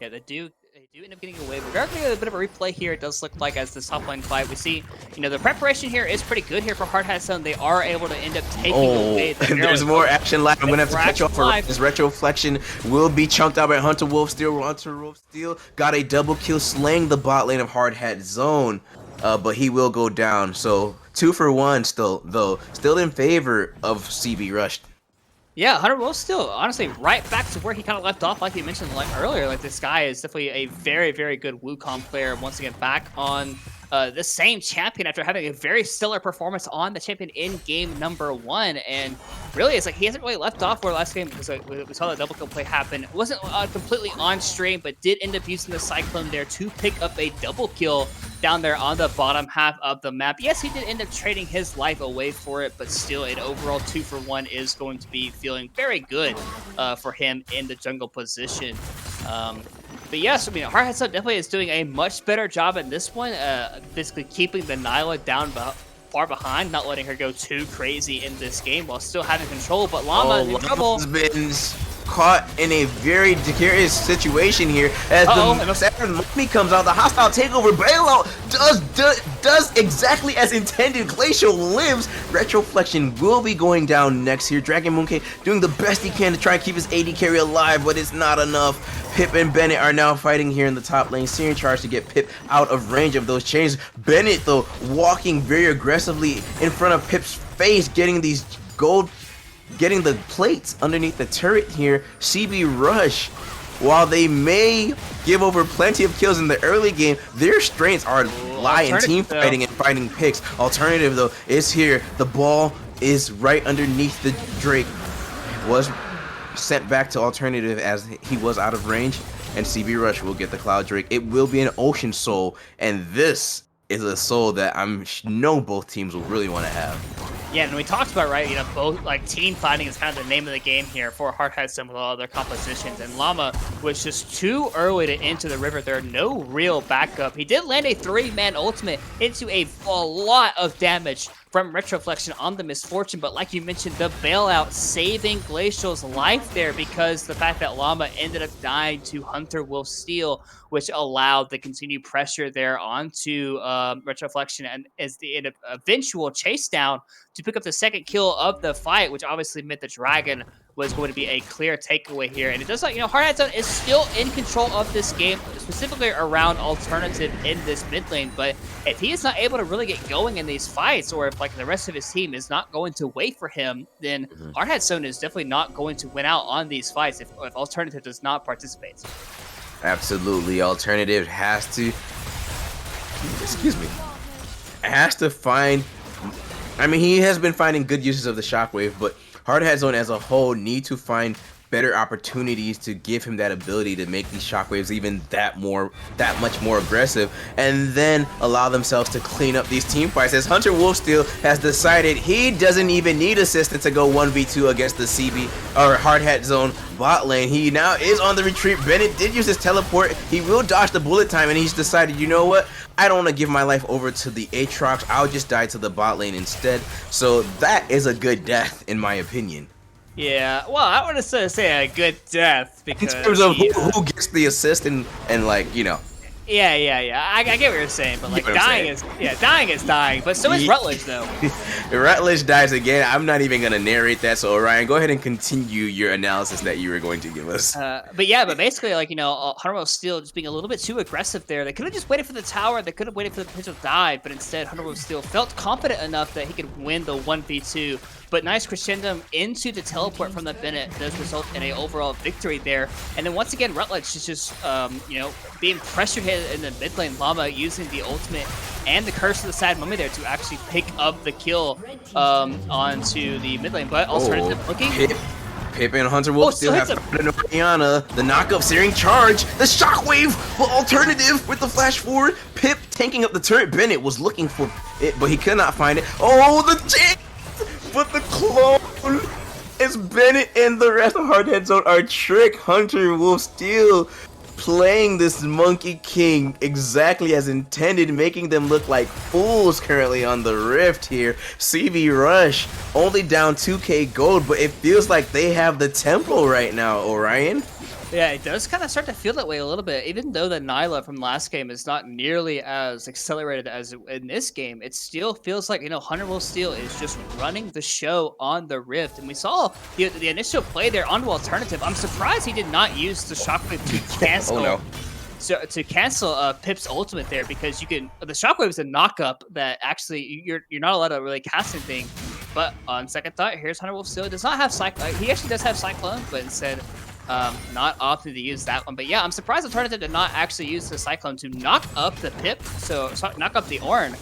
Yeah, they do end up getting away. We're going to get a bit of a replay here. It does look like as this top lane fight, we see, the preparation here is pretty good here for Hard Hat Zone. They are able to end up taking away the there's more action live. I'm going to have to catch off for this retroflexion. Will be chunked out by Hunter Wolf Steel. Hunter Wolf Steel got a double kill slaying the bot lane of Hard Hat Zone, but he will go down. So 2 for 1 still, though. Still in favor of CB Rush. Yeah, Hunter Wolf still, honestly, right back to where he kind of left off, like you mentioned earlier. Like, this guy is definitely a very, very good Wukong player. Once again, back on the same champion after having a very stellar performance on the champion in game number 1. And really, it's like he hasn't really left off where last game, because we saw the double kill play happen. It wasn't completely on stream, but did end up using the Cyclone there to pick up a double kill down there on the bottom half of the map. Yes, he did end up trading his life away for it, but still an overall 2 for 1 is going to be feeling very good for him in the jungle position. But yes, I mean, Hard Hat Zone definitely is doing a much better job in this one, basically keeping the Nyla down far behind, not letting her go too crazy in this game while still having control. But Llama in trouble. Llama's been caught in a very precarious situation here as the Saturn Mummy comes out. The hostile takeover bailout does exactly as intended. Glacial lives. Retroflexion will be going down next here. Dragon Mooncake doing the best he can to try and keep his AD carry alive, but it's not enough. Pip and Bennett are now fighting here in the top lane. Searing Charge to get Pip out of range of those chains. Bennett, though, walking very aggressively in front of Pip's face, getting these getting the plates underneath the turret here. CB Rush, while they may give over plenty of kills in the early game, their strengths lie in team fighting and finding picks. Alternative, though, is here. The ball is right underneath the Drake. Was sent back to Alternative as he was out of range, and CB Rush will get the Cloud Drake. It will be an Ocean Soul, and this is a soul that I know both teams will really want to have. Yeah, and we talked about, right, both, like, team fighting is kind of the name of the game here for Hard Hat Zone with all their compositions, and Llama was just too early to enter the river there. No real backup. He did land a 3-man ultimate into a lot of damage from Retroflexion on the Misfortune, but like you mentioned, the bailout saving Glacial's life there, because the fact that Llama ended up dying to Hunter Wolf Steel, which allowed the continued pressure there onto Retroflexion, and as the eventual chase down to pick up the second kill of the fight, which obviously meant the Dragon was going to be a clear takeaway here. And it does like, Hard Hat Zone is still in control of this game, specifically around Alternative in this mid lane. But if he is not able to really get going in these fights, or if like the rest of his team is not going to wait for him, then Hard Hat Zone is definitely not going to win out on these fights if Alternative does not participate. Absolutely. Alternative has to, has to find, I mean, he has been finding good uses of the Shockwave, but Hard Hat Zone as a whole need to find better opportunities to give him that ability to make these shockwaves even that much more aggressive, and then allow themselves to clean up these team fights, as Hunter Wolfsteel has decided he doesn't even need assistance to go 1v2 against the CB or Hard Hat Zone bot lane. He now is on the retreat. Bennett did use his teleport. He will dodge the bullet time, and he's decided, you know what, I don't want to give my life over to the Aatrox. I'll just die to the bot lane instead. So that is a good death in my opinion. Yeah, well, I wouldn't say a good death, because in terms of who gets the assist and like, Yeah. I get what you're saying, but like get what I'm dying saying. dying is dying. But so is Ye- Rutledge though. Rutledge dies again. I'm not even gonna narrate that. So Orion, go ahead and continue your analysis that you were going to give us. But basically, like, Hunter Steel just being a little bit too aggressive there. They could have just waited for the tower. They could have waited for the potential dive, but instead, Hunter Steel felt confident enough that he could win the 1v2. But nice crescendo into the teleport from the Bennett does result in a overall victory there. And then once again, Rutledge is just, being pressure hit in the mid lane. Llama using the ultimate and the Curse of the Sad Mummy there to actually pick up the kill onto the mid lane. But alternative looking. Pip and Hunter will still have an Oriana. The knockup searing charge. The shockwave. The alternative with the flash forward. Pip tanking up the turret. Bennett was looking for it, but he could not find it. Oh, the chance! But the clone is Bennett and the rest of Hardhead Zone are trick. Hunter will still playing this Monkey King exactly as intended, making them look like fools currently on the Rift here. CB Rush only down 2k gold, but it feels like they have the tempo right now, Orion. Yeah, it does kind of start to feel that way a little bit. Even though the Nyla from last game is not nearly as accelerated as in this game, it still feels like, Hunter Will Steel is just running the show on the Rift. And we saw the initial play there onto alternative. I'm surprised he did not use the shockwave to cancel. Oh no. So to cancel Pip's ultimate there, because the shockwave is a knockup that actually you're not allowed to really cast anything. But on second thought, here's Hunter Wolf Steel. Does not have Cyclone. He actually does have Cyclone, but instead not opting to use that one. But yeah, I'm surprised Alternative did not actually use the Cyclone to knock up the Pip, so knock up the Ornn,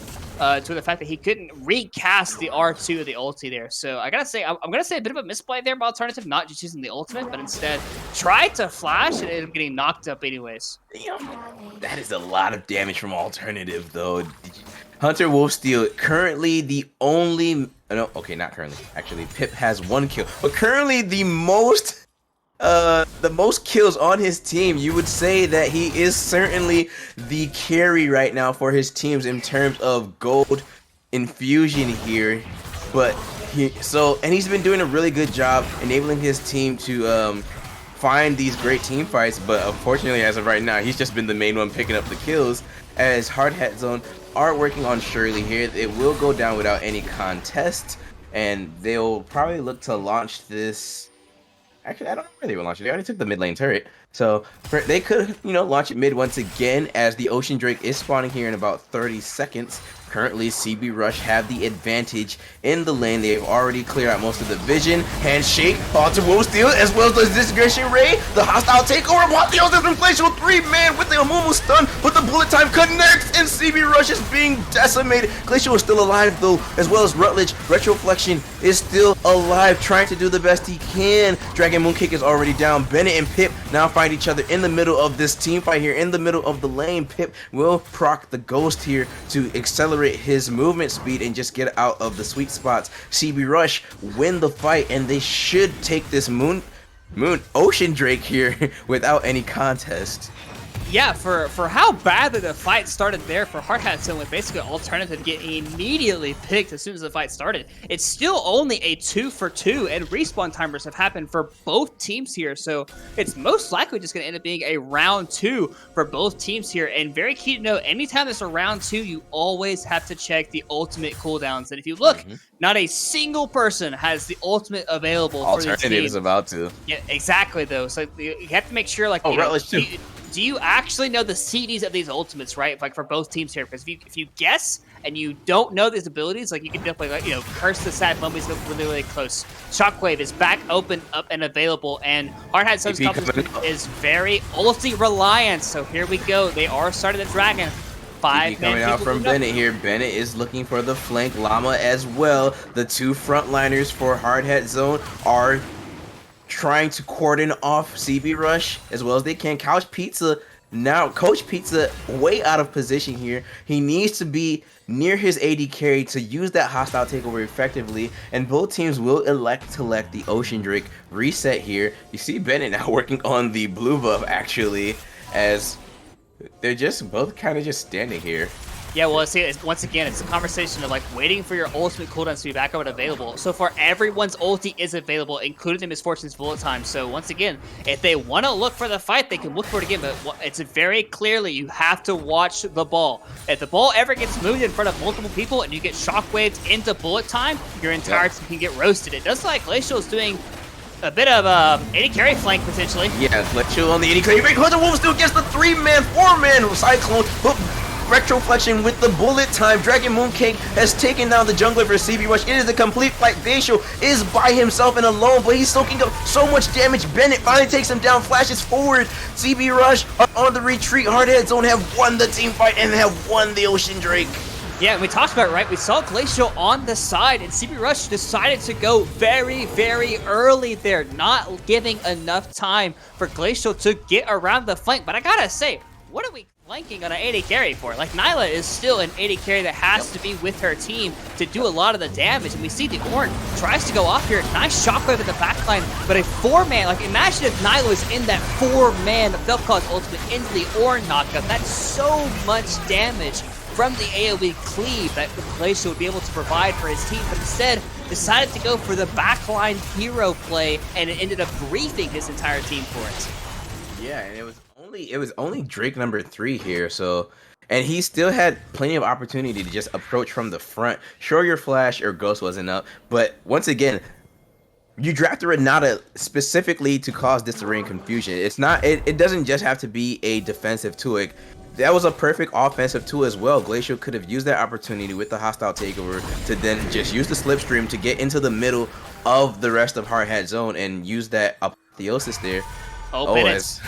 to the fact that he couldn't recast the R2 of the ulti there. So I gotta say, I'm gonna say a bit of a misplay there by Alternative, not just using the ultimate, but instead tried to flash and ended up getting knocked up anyways. That is a lot of damage from Alternative, though. Hunter Wolfsteel currently the only... No, okay, not currently. Actually, Pip has 1 kill, but currently the most kills on his team. You would say that he is certainly the carry right now for his teams in terms of gold infusion here. But he's been doing a really good job enabling his team to find these great team fights. But unfortunately, as of right now, he's just been the main one picking up the kills. As Hardhead Zone are working on Shirley here, it will go down without any contest, and they'll probably look to launch this. Actually, I don't know where they will launch it. They already took the mid lane turret. So they could, launch it mid once again, as the Ocean Drake is spawning here in about 30 seconds. Currently, CB Rush have the advantage in the lane. They've already cleared out most of the vision. Handshake onto Wolfsteel, as well as the Disintegration Ray. The hostile takeover. Apotheos has been placed with 3-man with the Amumu stun, but the bullet time connects, and CB Rush is being decimated. Glacial is still alive, though, as well as Rutledge. Retroflexion is still alive, trying to do the best he can. Dragon Moonkick is already down. Bennett and Pip now find each other in the middle of this team fight here, in the middle of the lane. Pip will proc the Ghost here to accelerate his movement speed and just get out of the sweet spots. CB Rush win the fight, and they should take this Ocean Drake here without any contest. Yeah, for how badly the fight started there for Hardhead Zone, with basically Alternative getting immediately picked as soon as the fight started, it's still only a 2-for-2, and respawn timers have happened for both teams here, so it's most likely just going to end up being a round 2 for both teams here. And very key to note, anytime there's a round 2, you always have to check the ultimate cooldowns, and if you look, not a single person has the ultimate available for the team. Alternative is about to. Yeah, exactly, though, so you have to make sure, like, Rutledge too. Do you actually know the CDs of these ultimates, right? Like for both teams here, because if you guess and you don't know these abilities, like you can definitely, Curse the Sad Mummy is really, really close. Shockwave is back, open up, and available, and Hardhead Zone's composition is very ulti reliant. So here we go. They are starting the dragon. 5 coming out from Bennett here. Bennett is looking for the flank. Llama as well. The 2 frontliners for Hardhead Zone are trying to cordon off CB Rush as well as they can. Coach Pizza way out of position here. He needs to be near his AD carry to use that hostile takeover effectively, and both teams will elect to let the Ocean Drake reset here. You see Bennett now working on the blue buff, actually, as they're just both kind of just standing here. Yeah, well, see, once again, it's a conversation of like waiting for your ultimate cooldowns to be back up and available. So far, everyone's ulti is available, including the Misfortune's bullet time. So once again, if they want to look for the fight, they can look for it again. But it's very clearly you have to watch the ball. If the ball ever gets moved in front of multiple people and you get shockwaved into bullet time, your entire team can get roasted. It does look like Glacial is doing a bit of AD carry flank potentially. Yeah, Glacial on the AD carry. Hunter Wolf still gets the 3-man, 4-man Cyclone. But Retroflexion with the bullet time. Dragon Mooncake has taken down the jungler for CB Rush. It is a complete fight. Glacial is by himself and alone, but he's soaking up so much damage. Bennett finally takes him down, flashes forward. CB Rush are on the retreat. Hardhead Zone have won the team fight and have won the Ocean Drake. Yeah, and we talked about it, right? We saw Glacial on the side, and CB Rush decided to go very, very early there, not giving enough time for Glacial to get around the flank. But I gotta say, what are we flanking on an AD carry for? Like, Nyla is still an AD carry that has to be with her team to do a lot of the damage, and we see the Ornn tries to go off here. Nice shockwave in the backline, but a 4-man, like, imagine if Nyla was in that 4-man Vel'Koz ultimate into the Ornn knockup. That's so much damage from the AoE cleave that Glacial would be able to provide for his team, but instead decided to go for the backline hero play, and it ended up griefing his entire team for it. Yeah, and it was only Drake number 3 here, so, and he still had plenty of opportunity to just approach from the front. Sure, your flash or ghost wasn't up, but once again, you drafted Renata specifically to cause disarray and confusion. It's not. It doesn't just have to be a defensive tool. That was a perfect offensive tool as well. Glacial could have used that opportunity with the hostile takeover to then just use the slipstream to get into the middle of the rest of Hardhat Zone and use that apotheosis there. Oh, Bennett.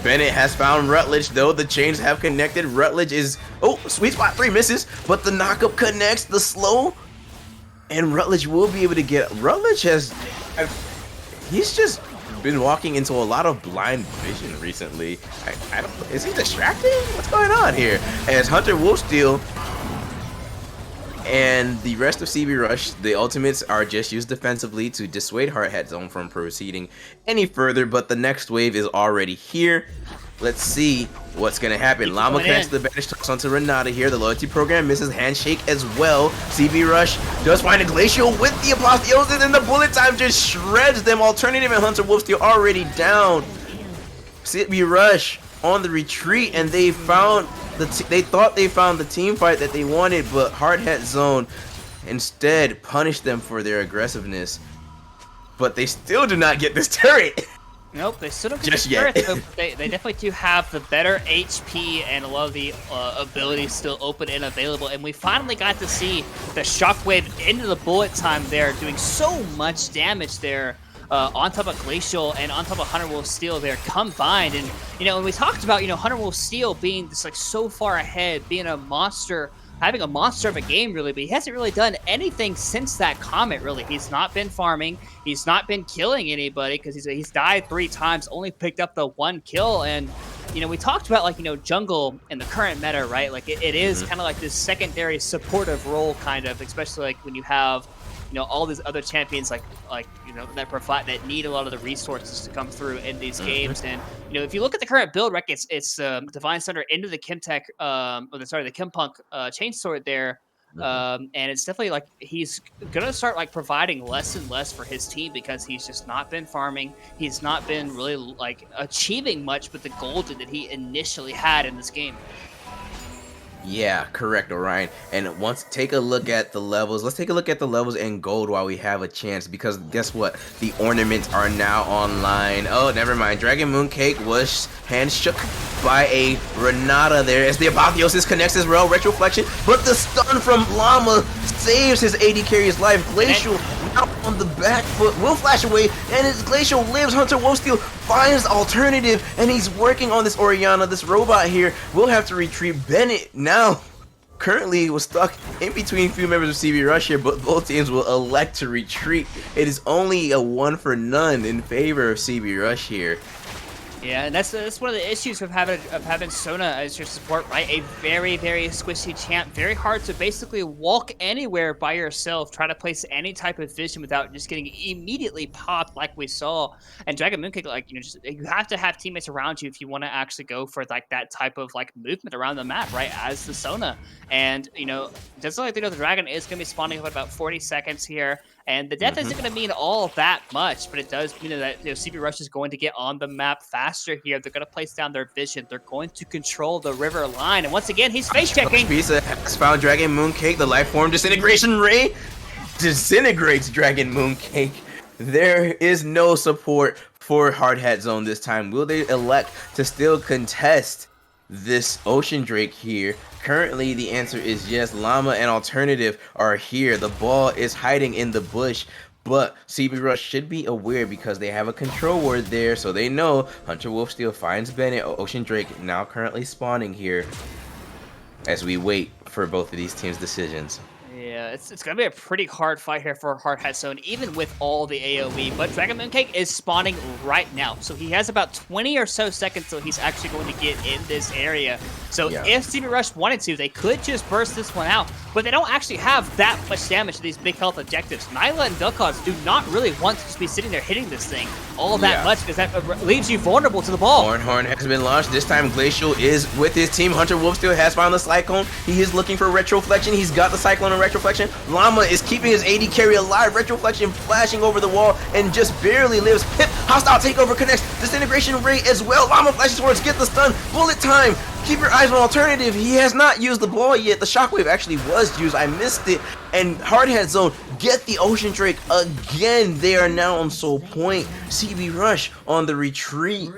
Bennett has found Rutledge, though. The chains have connected. Rutledge is... Oh, sweet spot 3 misses, but the knockup connects, the slow, and Rutledge will be able to get... Rutledge has... He's just been walking into a lot of blind vision recently. I don't... Is he distracting? What's going on here? As Hunter Wolfsteal and the rest of CB Rush, the ultimates are just used defensively to dissuade Hardhat Zone from proceeding any further, but the next wave is already here. Let's see what's going to happen. Llama connects the banish toss onto Renata here. The loyalty program misses handshake as well. CB Rush does find a Glacial with the apotheosis, and the bullet time just shreds them. Alternative and Hunter Wolfsteal already down. CB Rush on the retreat, and they found... They thought they found the team fight that they wanted, but Hardhat Zone instead punished them for their aggressiveness. But they still do not get this turret. Nope, they still don't get Just the turret, yet. though. They definitely do have the better HP and a lot of the abilities still open and available. And we finally got to see the shockwave into the bullet time there, doing so much damage there. On top of Glacial and on top of Hunter Wolfsteal there combined. And, you know, when we talked about, you know, Hunter Wolfsteal being just like so far ahead, being a monster, having a monster of a game really, but he hasn't really done anything since that comment really. He's not been farming, he's not been killing anybody because he's died 3 times, only picked up the 1 kill. And, you know, we talked about, like, you know, jungle in the current meta, right? Like it is kind of like this secondary supportive role kind of, especially like when you have, you know, all these other champions like you know, that need a lot of the resources to come through in these games. And, you know, if you look at the current build, right, it's Divine Thunder into the Kimtech, the Kimpunk Chainsword there. And it's definitely like he's gonna start like providing less and less for his team because he's just not been farming. He's not been really like achieving much with the gold that he initially had in this game. Yeah, correct, Orion. And take a look at the levels. Let's take a look at the levels in gold while we have a chance, because guess what? The ornaments are now online. Oh, never mind. Dragon Mooncake was hand shook by a Renata there as the apotheosis connects as well. Retroflexion, but the stun from Llama saves his AD carry's life. Glacial now on the back foot, will flash away, and as Glacial lives, Hunter Wolfsteal finds alternative, and he's working on this Orianna. This robot here will have to retreat. Bennett now currently was stuck in between a few members of CB Rush here, but both teams will elect to retreat. It is only a 1 for none in favor of CB Rush here. Yeah, and that's one of the issues of having Sona as your support, right? A very, very squishy champ, very hard to basically walk anywhere by yourself, try to place any type of vision without just getting immediately popped like we saw. And Dragon Mooncake, like, just you have to have teammates around you if you want to actually go for like that type of like movement around the map, right? As the Sona. And just like the Dragon is gonna be spawning up in about 40 seconds here. And the death isn't going to mean all that much, but it does mean that CB Rush is going to get on the map faster here. They're going to place down their vision. They're going to control the river line. And once again, he's face checking. Pizza has found Dragon Mooncake. The life form disintegration ray disintegrates Dragon Mooncake. There is no support for Hard Hat Zone this time. Will they elect to still contest this Ocean Drake here? Currently, the answer is yes. Llama and Alternative are here. The ball is hiding in the bush, but CB Rush should be aware because they have a control word there, so they know Hunter Wolf still finds Bennett. Ocean Drake now currently spawning here as we wait for both of these teams' decisions. Yeah, it's going to be a pretty hard fight here for Hard Hat Zone, even with all the AoE. But Dragon Mooncake is spawning right now. So he has about 20 or so seconds till he's actually going to get in this area. So if CB Rush wanted to, they could just burst this one out. But they don't actually have that much damage to these big health objectives. Nyla and Vel'Koz do not really want to just be sitting there hitting this thing all that much because that leaves you vulnerable to the ball. Horn has been launched. This time Glacial is with his team. Hunter Wolf still has found the Cyclone. He is looking for Retroflexion. He's got the Cyclone and Retroflexion. Llama is keeping his AD carry alive. Retroflexion flashing over the wall and just barely lives. Pip, hostile takeover connects. Disintegration ray as well. Llama flashes towards, get the stun. Bullet time. Keep your eyes on Alternative. He has not used the ball yet. The Shockwave actually was used. I missed it. And Hard Hat Zone get the Ocean Drake again. They are now on Soul Point. CB Rush on the retreat.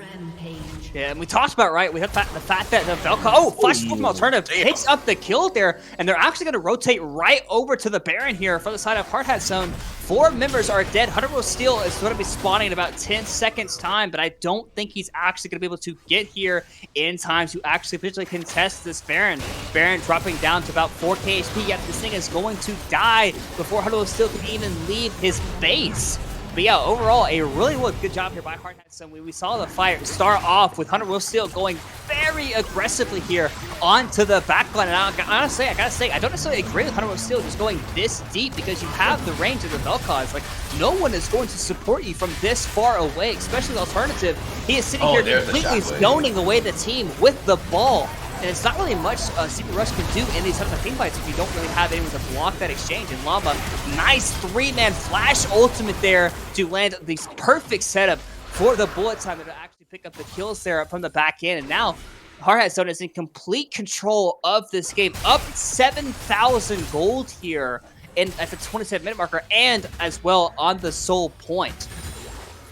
Yeah, and we talked about, right, we have the fact that the Vel'Koz, flash from Alternative takes up the kill there, and they're actually going to rotate right over to the Baron here for the side of Hard Hat Zone. 4 members are dead. Hunter Will Steel is going to be spawning in about 10 seconds time, but I don't think he's actually going to be able to get here in time to actually potentially contest this Baron. Baron dropping down to about 4k HP, yet this thing is going to die before Hunter Will Steel can even leave his base. But yeah, overall, a really good job here by Hard Hat Zone. We saw the fight start off with Hunter Will Steel going very aggressively here onto the backline. And I gotta say, I don't necessarily agree with Hunter Will Steel just going this deep because you have the range of the Vel'Koz. Like, no one is going to support you from this far away, especially the Alternative. He is sitting here completely zoning away the team with the ball. And it's not really much CB Rush can do in these types of team fights if you don't really have anyone to block that exchange. And Llama, nice 3-man flash ultimate there to land the perfect setup for the bullet time to actually pick up the kills there from the back end. And now Hard Hat Zone is in complete control of this game, up 7,000 gold here at the 27-minute marker, and as well on the Soul Point.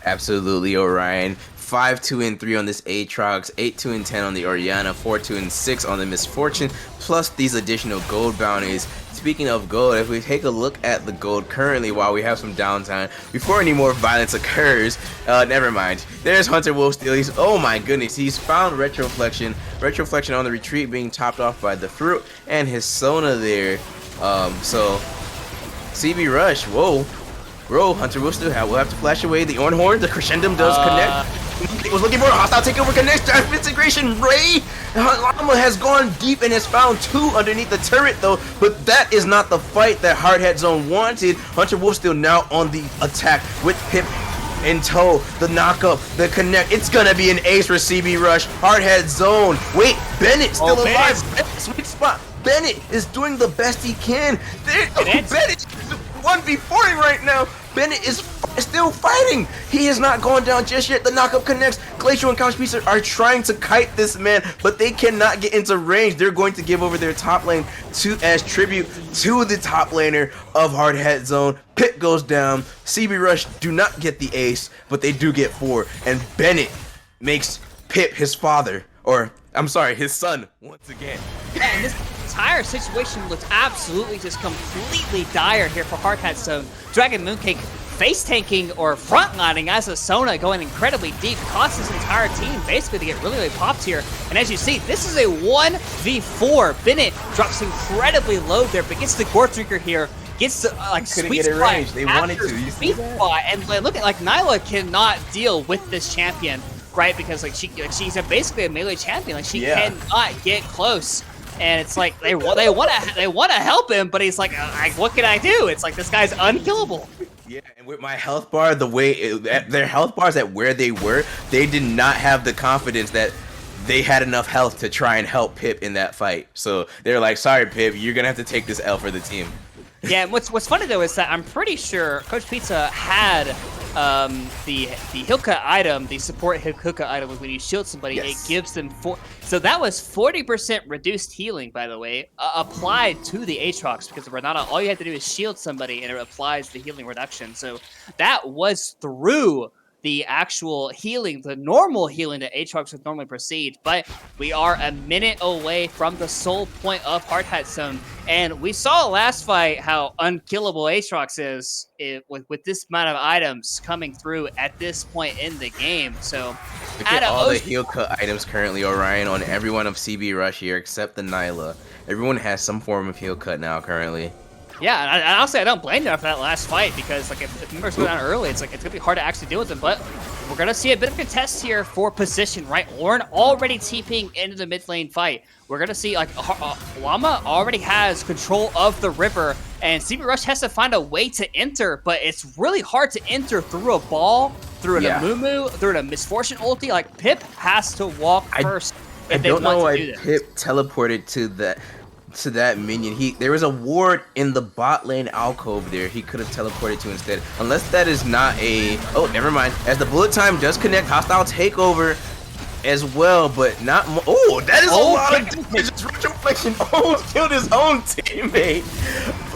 Absolutely, Orion. 5, 2, and 3 on this Aatrox, 8, 2, and 10 on the Oriana, 4, 2, and 6 on the Misfortune, plus these additional gold bounties. Speaking of gold, if we take a look at the gold currently while we have some downtime, before any more violence occurs, never mind. There's Hunter Wolf Steel. Oh my goodness, he's found Retroflexion. Retroflexion on the retreat being topped off by the Fruit and his Sona there. So, CB Rush, whoa. Bro, Hunter will still will have to flash away the Ornhorn. The Crescendum does connect. He was looking for a hostile takeover connect. Disintegration ray. Llama has gone deep and has found 2 underneath the turret though. But that is not the fight that Hard Hat Zone wanted. Hunter Wolf still now on the attack with Pip in tow. The knockup, the connect. It's gonna be an ace for CB Rush. Hard Hat Zone. Wait, Bennett still alive. Sweet spot. Bennett is doing the best he can. Bennett 1v4 right now. Bennett is still fighting. He has not gone down just yet. The knockup connects. Glacial and Couch Pizza are trying to kite this man, but they cannot get into range. They're going to give over their top lane as tribute to the top laner of Hard Hat Zone. Pit goes down. CB Rush do not get the ace, but they do get 4. And Bennett makes Pip his father, or I'm sorry, his son once again. And this entire situation looks absolutely just completely dire here for Hard Hat Zone. Dragon Mooncake face tanking or frontlining as a Sona going incredibly deep, costs his entire team basically to get really popped here. And as you see, this is a 1v4. Bennett drops incredibly low there, but gets the Gore Drinker here. Gets the sweet spot. They wanted to. You see that? And look at Nyla cannot deal with this champion. right? Because like she's basically a melee champion. Like she Yeah. cannot get close. And it's like they want to help him, but he's like, what can I do? It's like this guy's unkillable. Yeah, and with my health bar, their health bars at where they were, they did not have the confidence that they had enough health to try and help Pip in that fight. So they're like, sorry, Pip, you're gonna have to take this L for the team. Yeah, and what's funny though is that I'm pretty sure Coach Pizza had the Hilka item, the support Hilka item, when you shield somebody, Yes. it gives them so that was 40% reduced healing, by the way, applied to the Aatrox, because of Renata, all you have to do is shield somebody and it applies the healing reduction. So that was through the actual healing, the normal healing that Aatrox would normally proceed. But we are a minute away from the sole point of Hard Hat Zone. And we saw last fight how unkillable Aatrox is with this amount of items coming through at this point in the game. So Look at all the heal cut items currently, Orion, on everyone of CB Rush here except the Nyla. Everyone has some form of heal cut now currently. Yeah, and honestly, I don't blame them for that last fight, because like if members go down early, it's gonna be hard to actually deal with them. But we're gonna see a bit of a contest here for position, right? Ornn already TPing into the mid lane fight. We're gonna see like Llama already has control of the river, and CB Rush has to find a way to enter, but it's really hard to enter through a ball, through an Amumu, through a Misfortune ulti. Like Pip has to walk first. I don't know why Pip teleported to that minion. There was a ward in the bot lane alcove there he could have teleported to instead. Unless that is not a... Oh, never mind. As the bullet time does connect, hostile takeover as well, but not... Oh, that is a lot of damage. Retroflexion almost killed his own teammate.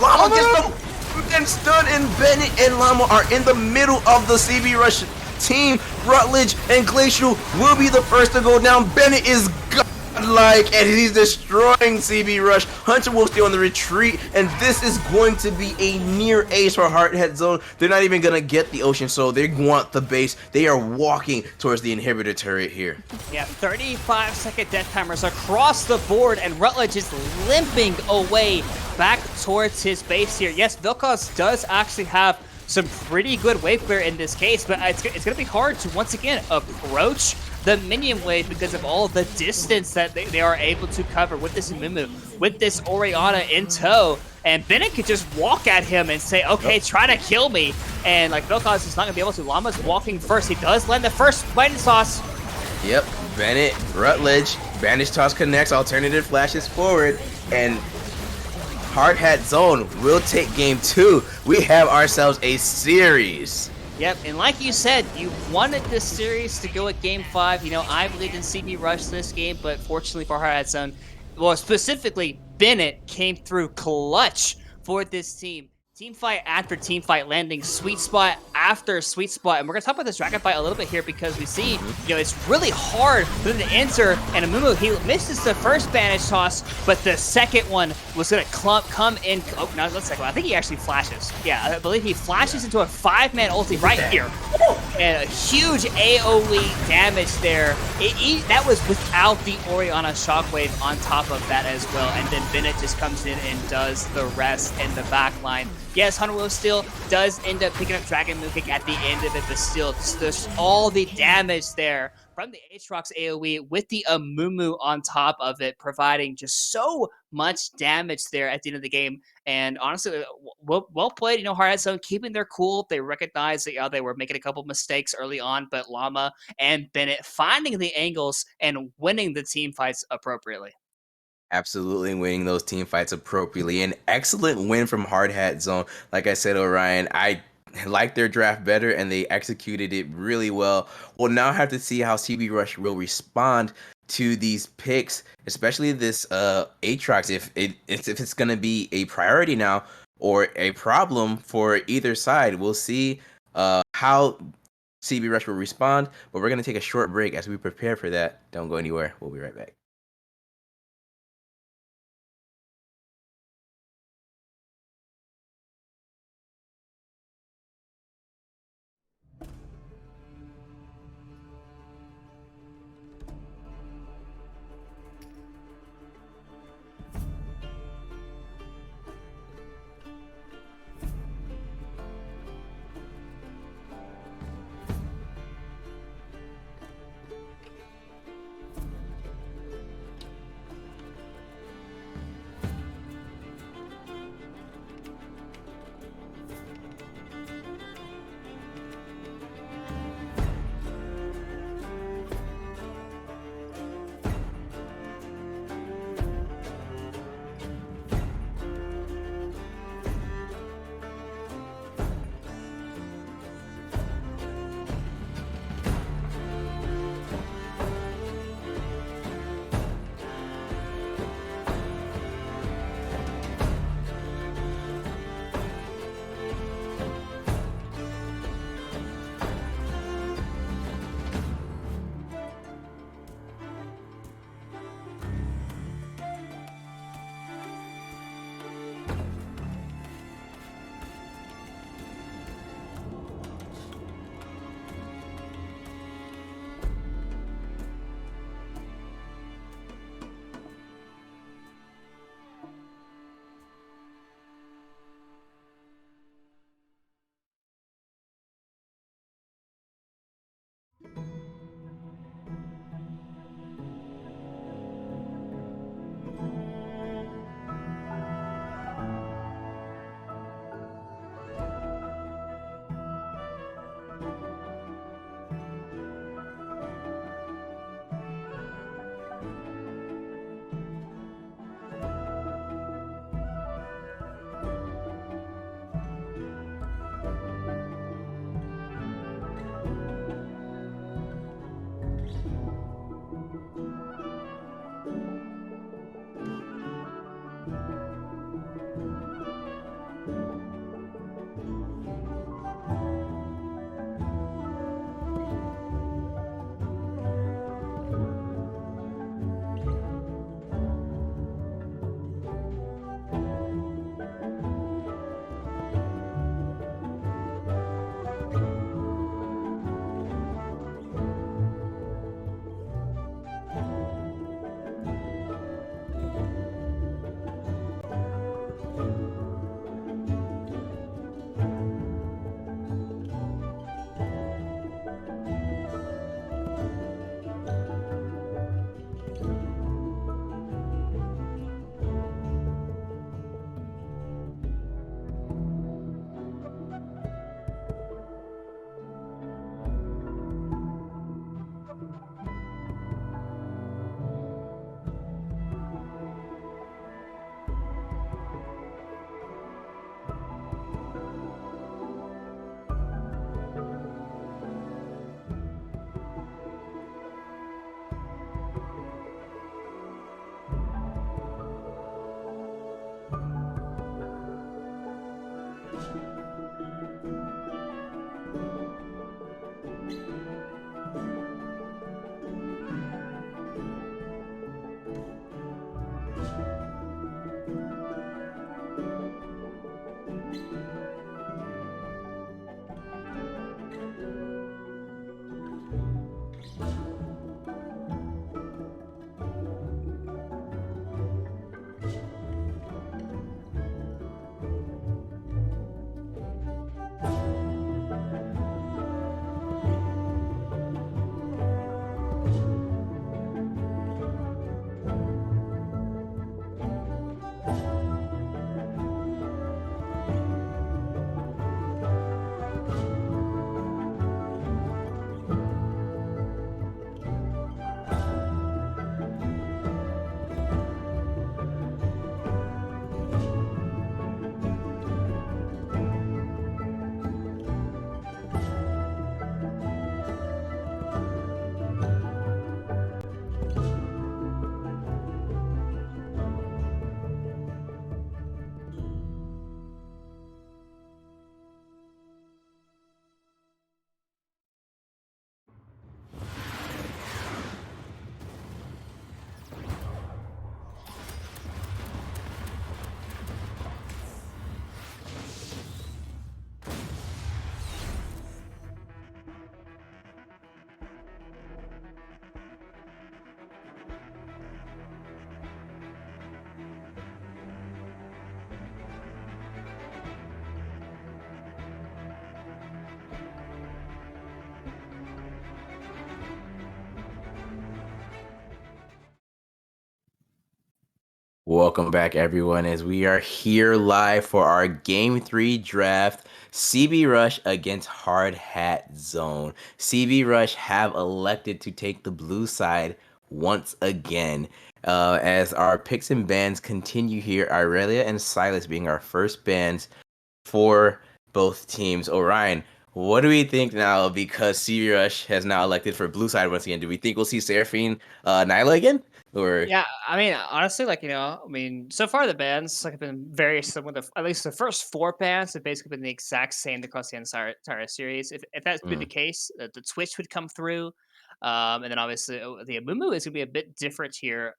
Llama gets the... And Stun and Bennett and Llama are in the middle of the CB Rush team. Rutledge and Glacial will be the first to go down. Bennett is godlike, and he's destroying CB Rush. Hunter will stay on the retreat, and this is going to be a near ace for Hard Hat Zone. They're not even gonna get the ocean, so they want the base. They are walking towards the inhibitor turret here. Yeah, 35-second death timers across the board, and Rutledge is limping away back towards his base here. Yes, Vilkos does actually have some pretty good wave clear in this case, but it's going to be hard to once again approach the minion wave because of all the distance that they are able to cover with this Amumu, with this Orianna in tow. And Bennett could just walk at him and say, okay, try to kill me. And like Vilkos is not going to be able to. Llama's walking first. He does land the first lightning toss. Yep, Bennett, Rutledge, Bandage Toss connects, alternative flashes forward, and Hard Hat Zone will take game 2. We have ourselves a series. Yep, and like you said, you wanted this series to go at game 5. You know, I believed in CB Rush this game, but fortunately for Hard Hat Zone, well, specifically, Bennett came through clutch for this team. Team fight after team fight, landing sweet spot after sweet spot. And we're going to talk about this dragon fight a little bit here because we see, you know, it's really hard for them to enter. And Amumu, he misses the first bandage toss, but the second one was going to come in. Oh, no, let's second one. I think he actually flashes. Yeah, I believe he flashes into a 5-man ulti right here. And a huge AoE damage there. That was without the Orianna shockwave on top of that as well. And then Bennett just comes in and does the rest in the back line. Yes, Hunter Will still does end up picking up Dragon Moonkick at the end of it, but still, there's all the damage there from the Aatrox AoE with the Amumu on top of it, providing just so much damage there at the end of the game. And honestly, well played. You know, Hard Hat Zone keeping their cool. They recognized that they were making a couple mistakes early on, but Llama and Bennett finding the angles and winning the team fights appropriately. Absolutely winning those team fights appropriately. An excellent win from Hard Hat Zone. Like I said, Orion, I like their draft better and they executed it really well. We'll now have to see how CB Rush will respond to these picks, especially this Aatrox, if it's going to be a priority now or a problem for either side. We'll see how CB Rush will respond, but we're going to take a short break as we prepare for that. Don't go anywhere. We'll be right back. Welcome back, everyone, as we are here live for our Game 3 draft. CB Rush against Hard Hat Zone. CB Rush have elected to take the blue side once again. As our picks and bans continue here, Aurelia and Silas being our first bans for both teams. Orion, what do we think now because CB Rush has now elected for blue side once again? Do we think we'll see Seraphine Nyla again? Or. Yeah, I mean, honestly, so far the bands have been very similar. At least the first four bands have basically been the exact same across the entire series. If that's been the Mm, case, the Twitch would come through, and then obviously the Amumu is gonna be a bit different here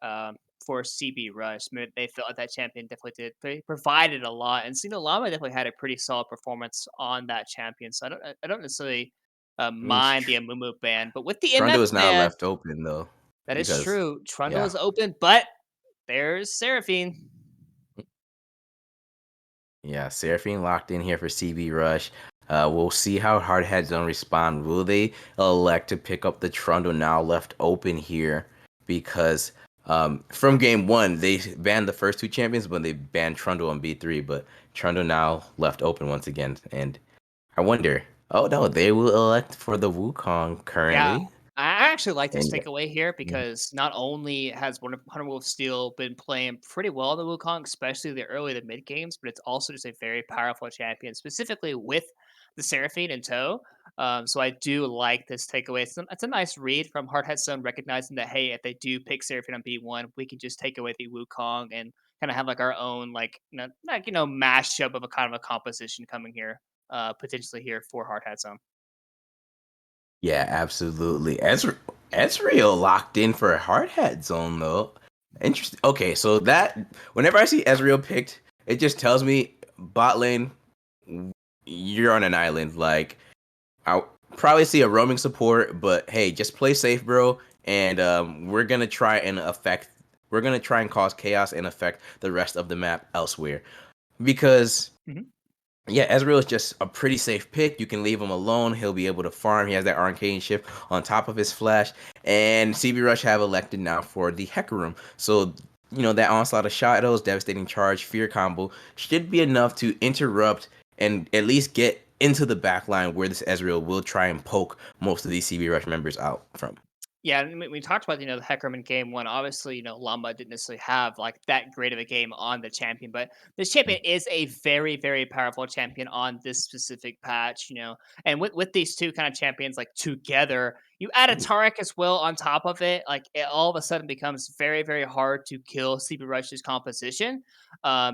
for CB Rush. I mean, they felt like that champion definitely did. They provided a lot, and Cena Lama definitely had a pretty solid performance on that champion. So I don't necessarily I mean, mind the Amumu ban, but with the Trundle MF is now ban. left open though, That is because true. Trundle yeah, is open, but there's Seraphine. yeah, Seraphine locked in here for CB Rush. We'll see how Hardhead Zone respond. Will they elect to pick up the Trundle now left open here? Because from game one, they banned the first two champions, but they banned Trundle on B3. But Trundle now left open once again, and I wonder. Oh no, they will elect for the Wukong Yeah, currently, I actually like this and takeaway here because not only has Hunter Wolf Steel been playing pretty well in the Wukong, especially the early to mid games, but it's also just a very powerful champion, specifically with the Seraphine in tow. So I do like this takeaway. It's a nice read from Hard Headstone, recognizing that hey, if they do pick Seraphine on B1, we can just take away the Wukong and kind of have like our own mashup of a kind of a composition coming here, potentially here for Hard Headstone. yeah, absolutely. Ezreal locked in for a hard hat zone though. Interesting. Okay, so that whenever I see Ezreal picked, it just tells me bot lane, you're on an island. Like I'll probably see a roaming support, but hey, just play safe, bro. And we're gonna try and cause chaos and affect the rest of the map elsewhere because Mhm. yeah, Ezreal is just a pretty safe pick. You can leave him alone. He'll be able to farm. He has that arcane shift on top of his flash. And CB Rush have elected now for the Hecarim. So, that onslaught of shadows, devastating charge, fear combo should be enough to interrupt and at least get into the back line where this Ezreal will try and poke most of these CB Rush members out from. Yeah, and we talked about the Hecarim in game one. Obviously, Lamba didn't necessarily have like that great of a game on the champion, but this champion is a very very powerful champion on this specific patch. And with these two kind of champions like together, you add a Tarek as well on top of it. Like it all of a sudden becomes very very hard to kill CP Rush's composition,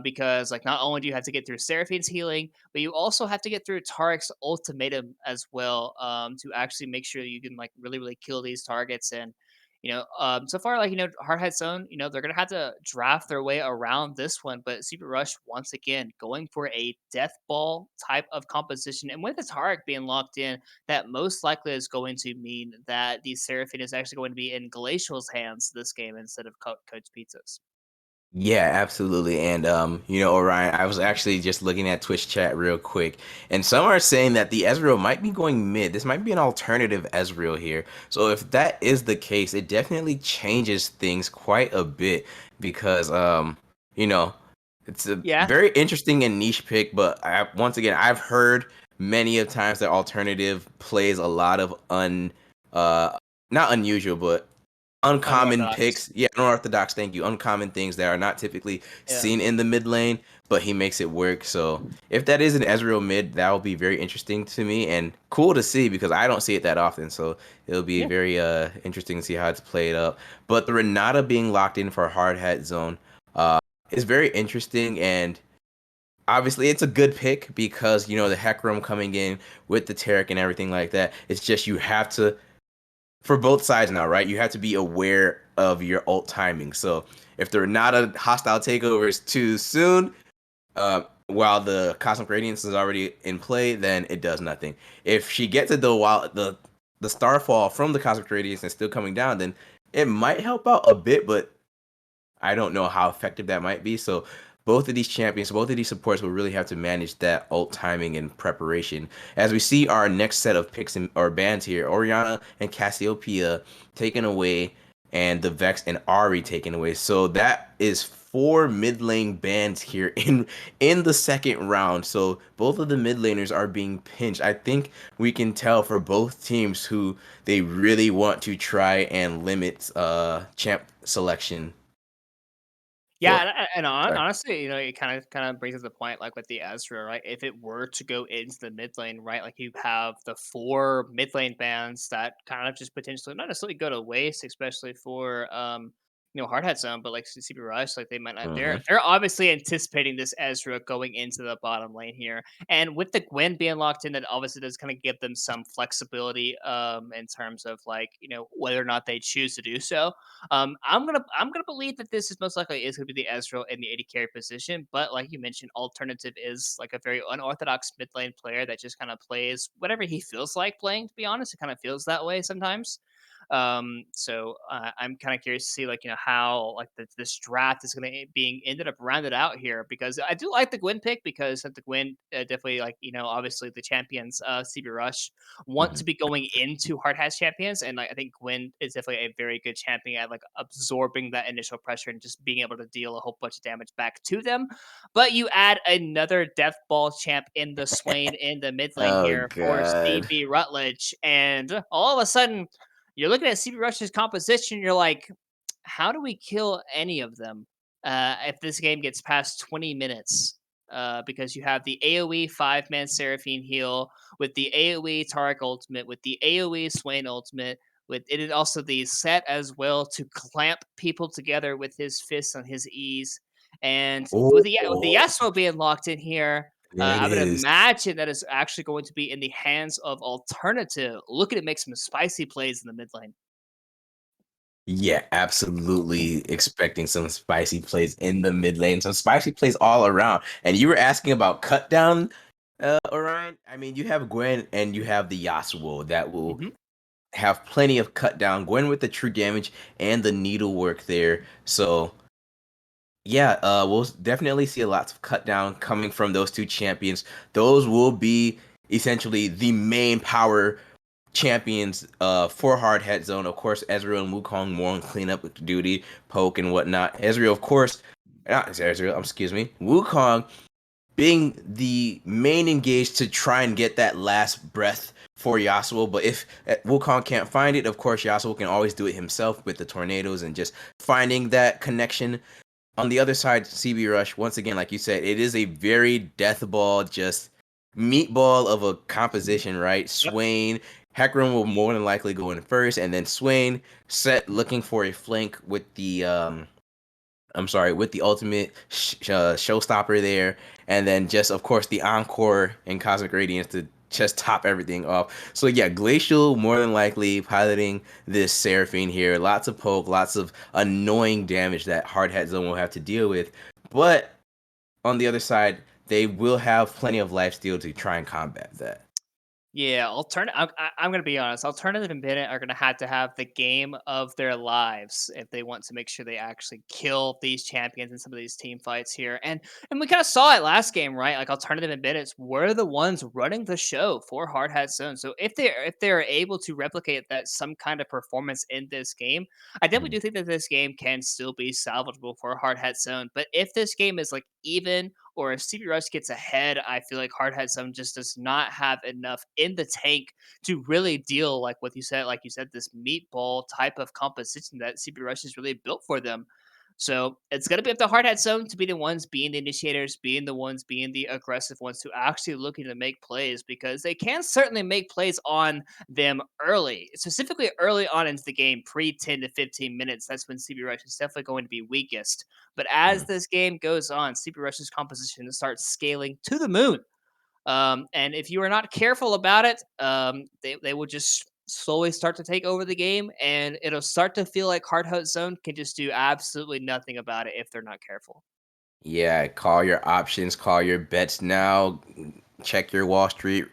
because like not only do you have to get through Seraphine's healing, but you also have to get through Tarek's ultimatum as well, to actually make sure you can like really, really kill these targets. And so far, like Hardhead Zone, they're gonna have to draft their way around this one. But Super Rush once again going for a death ball type of composition, and with the Tarek being locked in, that most likely is going to mean that the Seraphine is actually going to be in Glacial's hands this game instead of Coach Pizza's. Yeah, absolutely. And Orion, I was actually just looking at Twitch chat real quick, and some are saying that the Ezreal might be going mid. This might be an alternative Ezreal here. So if that is the case, it definitely changes things quite a bit because you know, it's a Yeah, very interesting and niche pick, but once again, I've heard many of times that alternative plays a lot of uh not unusual, but uncommon unorthodox. picks. Yeah, unorthodox. Thank you. Uncommon things that are not typically Yeah. seen in the mid lane, but he makes it work. So if that is an Ezreal mid, that will be very interesting to me and cool to see because I don't see it that often. So it'll be Yeah. very interesting to see how it's played up. But the Renata being locked in for a hard hat zone is very interesting and. Obviously, it's a good pick because the Hecarim coming in with the Taric and everything like that. It's just you have to for both sides now, right? You have to be aware of your ult timing. So if they're not a hostile takeover is too soon, while the Cosmic Radiance is already in play, then it does nothing. If she gets it though while the starfall from the Cosmic Radiance is still coming down, then it might help out a bit, but I don't know how effective that might be. So both of these champions, both of these supports will really have to manage that ult timing and preparation. As we see our next set of picks or bans here, Oriana and Cassiopeia taken away, and the Vex and Ari taken away. So that is 4 mid lane bans here in the second round. So both of the mid laners are being pinched. I think we can tell for both teams who they really want to try and limit champ selection Yeah, for. Sorry. honestly, it kind of brings up the point, like with the Ezra, right? If it were to go into the mid lane, right, like you have the 4 mid lane bans that kind of just potentially not necessarily go to waste, especially for Hardhead Zone, but like CCP Rush, like they might not. They're Hmm. they're obviously anticipating this Ezra going into the bottom lane here, and with the Gwen being locked in, that obviously does kind of give them some flexibility, in terms of like whether or not they choose to do so. I'm gonna believe that this is most likely is gonna be the Ezreal in the AD carry position, but like you mentioned, alternative is like a very unorthodox mid lane player that just kind of plays whatever he feels like playing. To be honest, it kind of feels that way sometimes. So I'm kind of curious to see like how like this draft is going to being ended up rounded out here, because I do like the Gwen pick, because the Gwen definitely like obviously the champions CB Rush want Hmm. to be going into hard hatch champions, and like I think Gwen is definitely a very good champion at like absorbing that initial pressure and just being able to deal a whole bunch of damage back to them. But you add another death ball champ in the Swain in the mid lane Oh here for god. CB Rutledge, and all of a sudden you're looking at CB Rush's composition. You're like, how do we kill any of them if this game gets past 20 minutes? Because you have the AoE 5-man Seraphine heal with the AoE Tarek ultimate, with the AoE Swain ultimate, with it is also the set as well to clamp people together with his fists on his E's. And with the Oh, Yasuo being locked in here, there it I would is. imagine that is actually going to be in the hands of alternative. Looking to make some spicy plays in the mid lane. Yeah, absolutely expecting some spicy plays in the mid lane, some spicy plays all around. And you were asking about cut down, Orion. I mean, you have Gwen and you have the Yasuo that will Mhm. have plenty of cut down. Gwen with the true damage and the needlework there. So yeah, we'll definitely see a lot of cut down coming from those two champions. Those will be essentially the main power champions for hard head zone. Of course, Ezreal and Wukong more on cleanup duty, poke and whatnot. Ezreal, of course, not Ezreal, excuse me. Wukong being the main engaged to try and get that last breath for Yasuo. But if Wukong can't find it, of course, Yasuo can always do it himself with the tornadoes and just finding that connection. On the other side, CB Rush, once again, like you said, it is a very death ball, just meatball of a composition, right? Yep. Swain, Hecarim will more than likely go in first, and then Swain set looking for a flank with the I'm sorry, with the ultimate showstopper there, and then just of course the encore and Cosmic Radiance to just top everything off. So yeah, Glacial more than likely piloting this Seraphine here. Lots of poke, lots of annoying damage that Hard Hat Zone will have to deal with. But on the other side, they will have plenty of lifesteal to try and combat that. Yeah, I'm gonna be honest. Alternative and Bennett are gonna have to have the game of their lives if they want to make sure they actually kill these champions in some of these team fights here. And we kind of saw it last game, right? Like Alternative and Bennett were the ones running the show for Hard Hat Zone. So if they're able to replicate that some kind of performance in this game, I definitely Mhm. do think that this game can still be salvageable for Hard Hat Zone. But if this game is like even, or if CB Rush gets ahead, I feel like Hard Hat Zone just does not have enough in the tank to really deal like what you said, this meatball type of composition that CB Rush is really built for them. So it's gonna be up to Hard Hat Zone to be the ones being the initiators, being the ones being the aggressive ones to actually looking to make plays, because they can certainly make plays on them early, specifically early on into the game, pre 10 to 15 minutes. That's when CB Rush is definitely going to be weakest. But as Mhm. this game goes on, CP Rush's composition starts scaling to the moon. And if you are not careful about it, they will just slowly start to take over the game, and it'll start to feel like Hard Hut Zone can just do absolutely nothing about it if they're not careful. Yeah, call your options, call your bets now. Check your Wall Street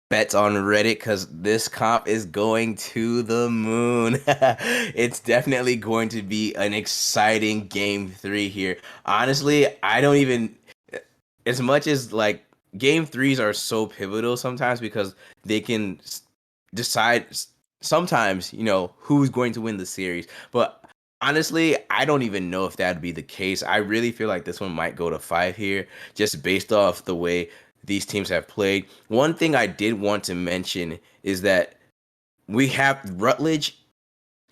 bets on Reddit because this comp is going to the moon. It's definitely going to be an exciting game three here. Honestly, I don't even, as much as like game threes are so pivotal sometimes because they can decide sometimes, who's going to win the series. But honestly, I don't even know if that'd be the case. I really feel like this one might go to 5 here, just based off the way these teams have played. One thing I did want to mention is that we have Rutledge.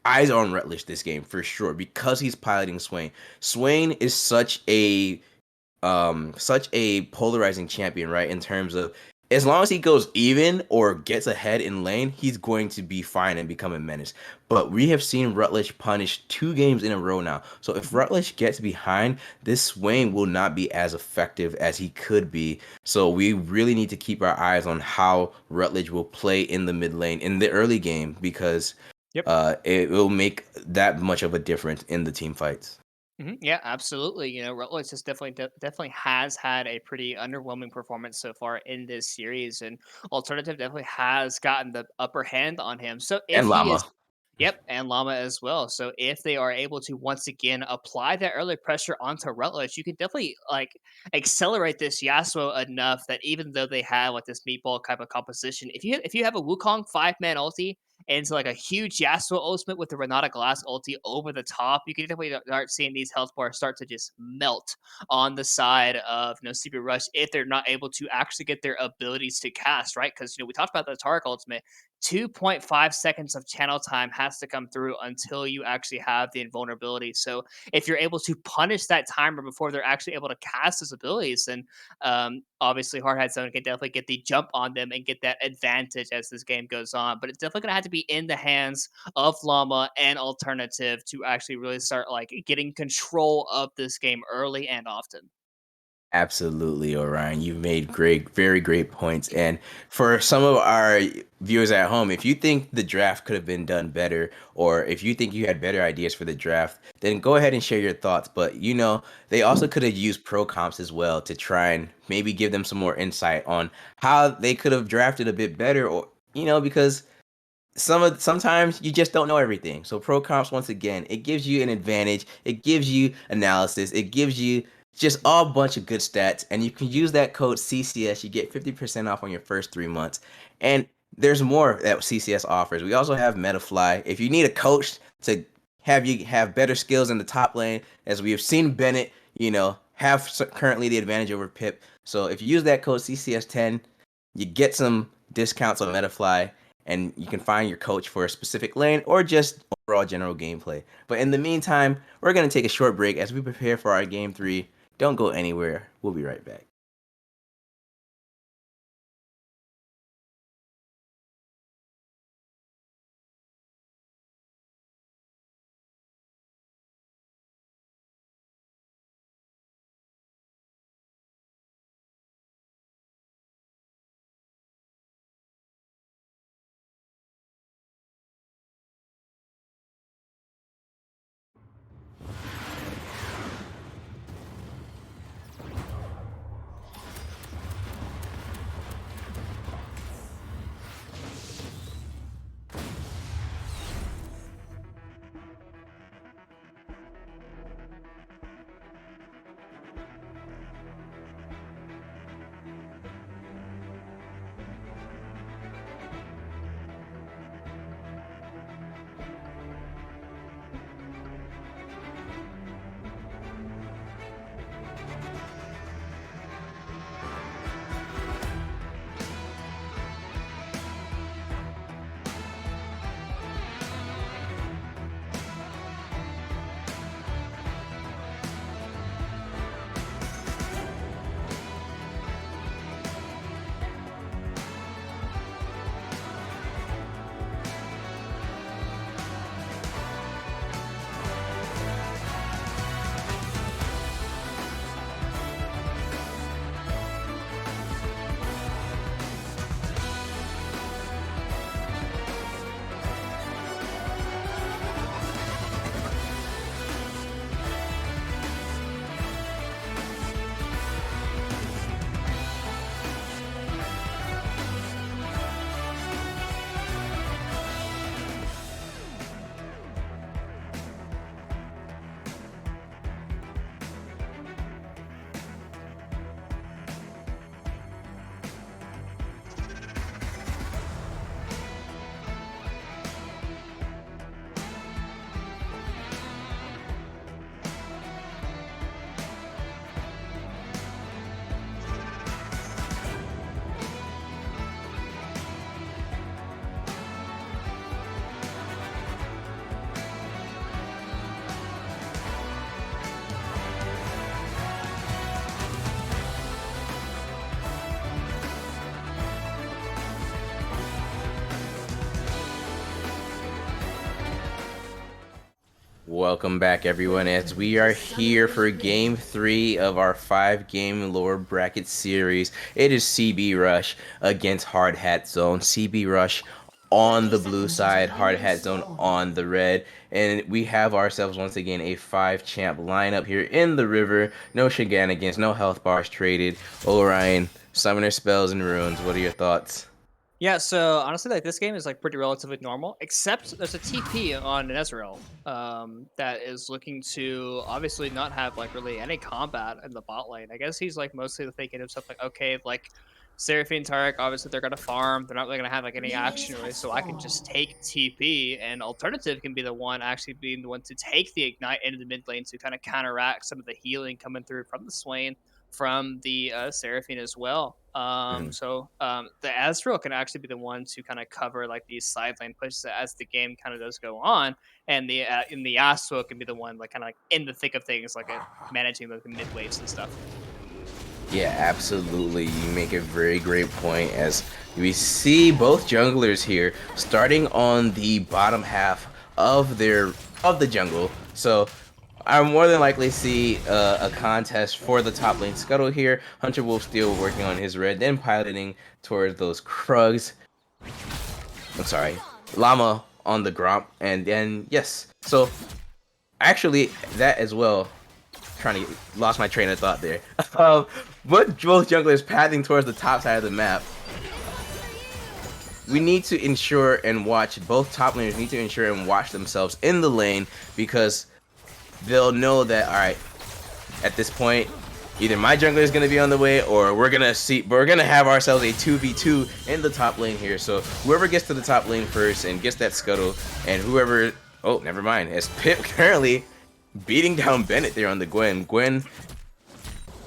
Eyes on Rutledge this game for sure because he's piloting Swain. Swain is such a polarizing champion, right? In terms of as long as he goes even or gets ahead in lane, he's going to be fine and become a menace. But we have seen Rutledge punish 2 games in a row now. So if Rutledge gets behind, this Swain will not be as effective as he could be. So we really need to keep our eyes on how Rutledge will play in the mid lane in the early game because Yep. it will make that much of a difference in the team fights. Yeah, absolutely. Rutledge has definitely has had a pretty underwhelming performance so far in this series, and Alternative definitely has gotten the upper hand on him. So if And he is, Llama. yep, and Llama as well. So if they are able to once again apply that early pressure onto Rutledge, you can definitely like accelerate this Yasuo enough that even though they have like this meatball type of composition, if you have a Wukong 5-man ulti into like a huge Yasuo ultimate with the Renata Glass ulti over the top, you can definitely start seeing these health bars start to just melt on the side of CP Rush if they're not able to actually get their abilities to cast, right? Because we talked about the Tarek ultimate. 2.5 seconds of channel time has to come through until you actually have the invulnerability. So if you're able to punish that timer before they're actually able to cast those abilities, then obviously Hardhead Zone can definitely get the jump on them and get that advantage as this game goes on. But it's definitely going to have to be in the hands of Llama and Alternative to actually really start like getting control of this game early and often. Absolutely, Orion. You've made great, very great points. And for some of our viewers at home, if you think the draft could have been done better, or if you think you had better ideas for the draft, then go ahead and share your thoughts. But they also could have used pro comps as well to try and maybe give them some more insight on how they could have drafted a bit better, or because sometimes you just don't know everything. So pro comps, once again, it gives you an advantage. It gives you analysis. It gives you just a bunch of good stats, and you can use that code CCS. You get 50% off on your first 3 months, and there's more that CCS offers. We also have MetaFly. If you need a coach to have you have better skills in the top lane, as we have seen Bennett, have currently the advantage over Pip. So if you use that code CCS10, you get some discounts on MetaFly, and you can find your coach for a specific lane or just overall general gameplay. But in the meantime, we're going to take a short break as we prepare for our game 3. Don't go anywhere. We'll be right back. Welcome back, everyone, as we are here for Game 3 of our 5-game lower bracket series. It is CB Rush against Hard Hat Zone. CB Rush on the blue side, Hard Hat Zone on the red. And we have ourselves, once again, a 5-champ lineup here in the river. No shenanigans, no health bars traded. Orion, Summoner Spells and Runes. What are your thoughts? Yeah, so honestly, like this game is like pretty relatively normal, except there's a TP on Nezreal that is looking to obviously not have like really any combat in the bot lane. I guess he's like mostly thinking of stuff like, okay, like Seraphine Tarek, obviously they're gonna farm, they're not really gonna have like any action really, so I can just take TP, and Alternative can be the one actually being the one to take the Ignite into the mid lane to kind of counteract some of the healing coming through from the Swain, from the Seraphine as well. The Azrael can actually be the one to kind of cover like these side lane pushes as the game kind of does go on, and the in the Yasuo can be the one like kind of like in the thick of things, like managing like the mid waves and stuff. Yeah, absolutely. You make a very great point as we see both junglers here starting on the bottom half of the jungle. So I more than likely see a contest for the top lane scuttle here. Hunter Wolf still working on his red, then piloting towards those Krugs. I'm sorry, Llama on the Gromp, and then yes. So actually, that as well. Lost my train of thought there. But both junglers pathing towards the top side of the map. We need to ensure and watch, both top laners need to ensure and watch themselves in the lane, because they'll know that, alright, at this point, either my jungler is going to be on the way, or we're gonna have ourselves a 2v2 in the top lane here. So whoever gets to the top lane first and gets that scuttle, and whoever, oh, never mind, as Pip currently beating down Bennett there on the Gwen. Gwen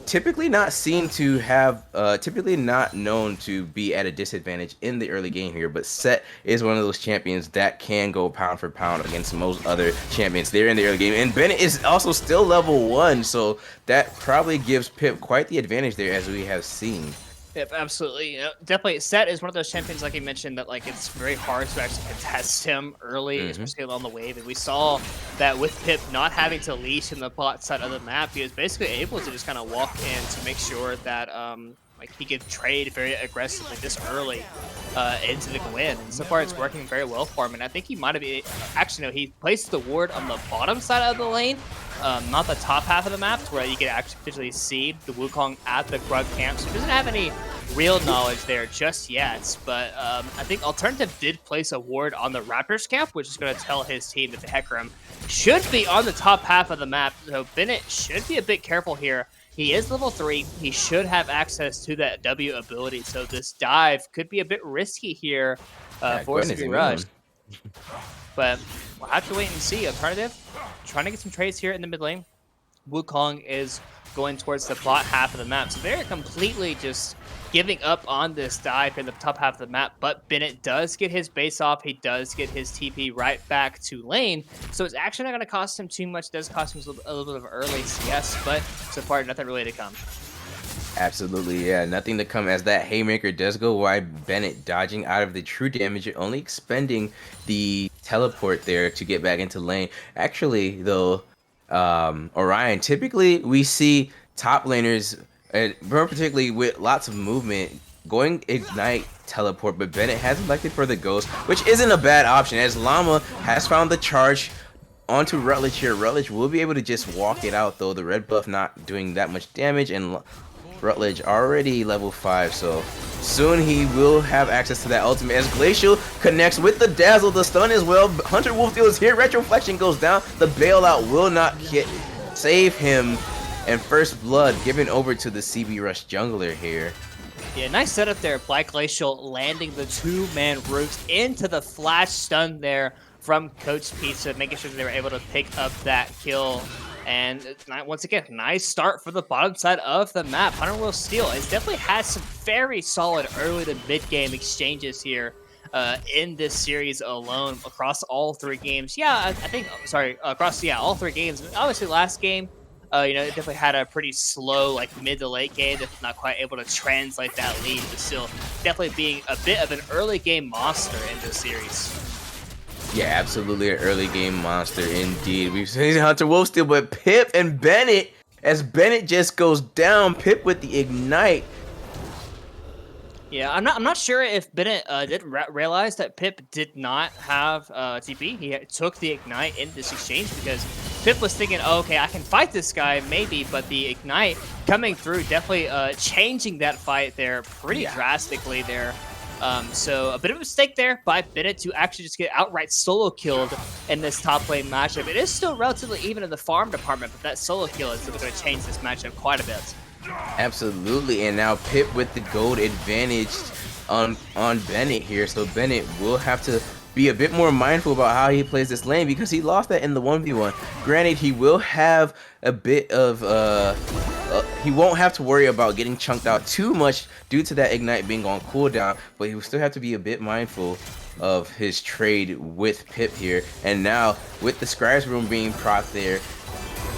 typically not seen to have, typically not known to be at a disadvantage in the early game here, but Set is one of those champions that can go pound for pound against most other champions there in the early game. And Bennett is also still level 1, so that probably gives Pip quite the advantage there, as we have seen. Yep, absolutely. You know, definitely, Set is one of those champions, like you mentioned, that like it's very hard to actually contest him early, especially on the wave. And we saw that with Pip not having to leash in the bot side of the map, he was basically able to just kind of walk in to make sure that like he could trade very aggressively this early into the Gwen. And so far, it's working very well for him. And I think he might have actually no, he placed the ward on the bottom side of the lane. Not the top half of the map, to where you can actually visually see the Wukong at the Krug camp. So he doesn't have any real knowledge there just yet. But I think Alternative did place a ward on the Raptors camp, which is going to tell his team that the Hecarim should be on the top half of the map. So Bennett should be a bit careful here. He is level 3. He should have access to that W ability. So this dive could be a bit risky here for CB Rush. But we'll have to wait and see. Alternative trying to get some trades here in the mid lane. Wukong is going towards the bot half of the map. So they're completely just giving up on this dive in the top half of the map. But Bennett does get his base off. He does get his TP right back to lane. So it's actually not going to cost him too much. It does cost him a little bit of early CS, but so far nothing really to come. Absolutely, yeah. Nothing to come, as that Haymaker does go wide. Bennett dodging out of the true damage, only expending the teleport there to get back into lane. Actually, though, Orion, typically we see top laners, more particularly with lots of movement, going Ignite teleport, but Bennett has elected for the Ghost, which isn't a bad option, as Llama has found the charge onto Rutledge here. Rutledge will be able to just walk it out, though. The red buff not doing that much damage, and Rutledge already level 5, so soon he will have access to that ultimate, as Glacial connects with the Dazzle, the stun as well. Hunter Wolf deals here, Retroflexion goes down, the bailout will not save him, and first blood given over to the CB Rush jungler here. Yeah, nice setup there. Black Glacial landing the 2-man roots into the flash stun there from Coach Pizza, making sure that they were able to pick up that kill. And once again, nice start for the bottom side of the map. Hunter Will Steel has definitely had some very solid early to mid-game exchanges here in this series alone across all 3 games. Yeah, I think, sorry, across, yeah, all 3 games. Obviously, last game, you know, it definitely had a pretty slow, like, mid to late game that's not quite able to translate that lead, but still definitely being a bit of an early game monster in this series. Yeah, absolutely an early game monster indeed. We've seen Hunter Wolf steal, but Pip and Bennett, as Bennett just goes down, Pip with the ignite. Yeah, I'm not sure if Bennett didn't realize that Pip did not have TP. He took the ignite in this exchange because Pip was thinking, oh, okay, I can fight this guy maybe, but the ignite coming through definitely changing that fight there pretty drastically there. So a bit of a mistake there by Bennett to actually just get outright solo killed in this top lane matchup. It is still relatively even in the farm department, but that solo kill is going to change this matchup quite a bit. Absolutely, and now Pip with the gold advantage on Bennett here, so Bennett will have to be a bit more mindful about how he plays this lane because he lost that in the 1v1. Granted, he will have a bit of he won't have to worry about getting chunked out too much due to that ignite being on cooldown, but he will still have to be a bit mindful of his trade with Pip here. And now with the Scribe's Room being proc there,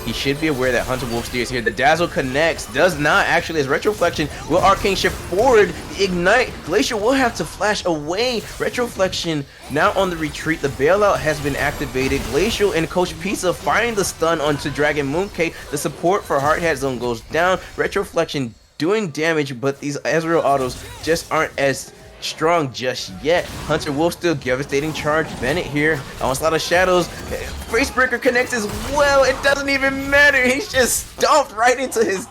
he should be aware that Hunter Wolf steers here. The Dazzle connects, does not actually, as Retroflexion will arcane shift forward. The Ignite, Glacial will have to flash away. Retroflexion now on the retreat. The bailout has been activated. Glacial and Coach Pizza find the stun onto Dragon Mooncake. The support for Hard Hat Zone goes down. Retroflexion doing damage, but these Ezreal autos just aren't as strong just yet. Hunter Wolf still devastating charge. Bennett here, Onslaught of Shadows. Facebreaker connects as well. It doesn't even matter. He's just stomped right into his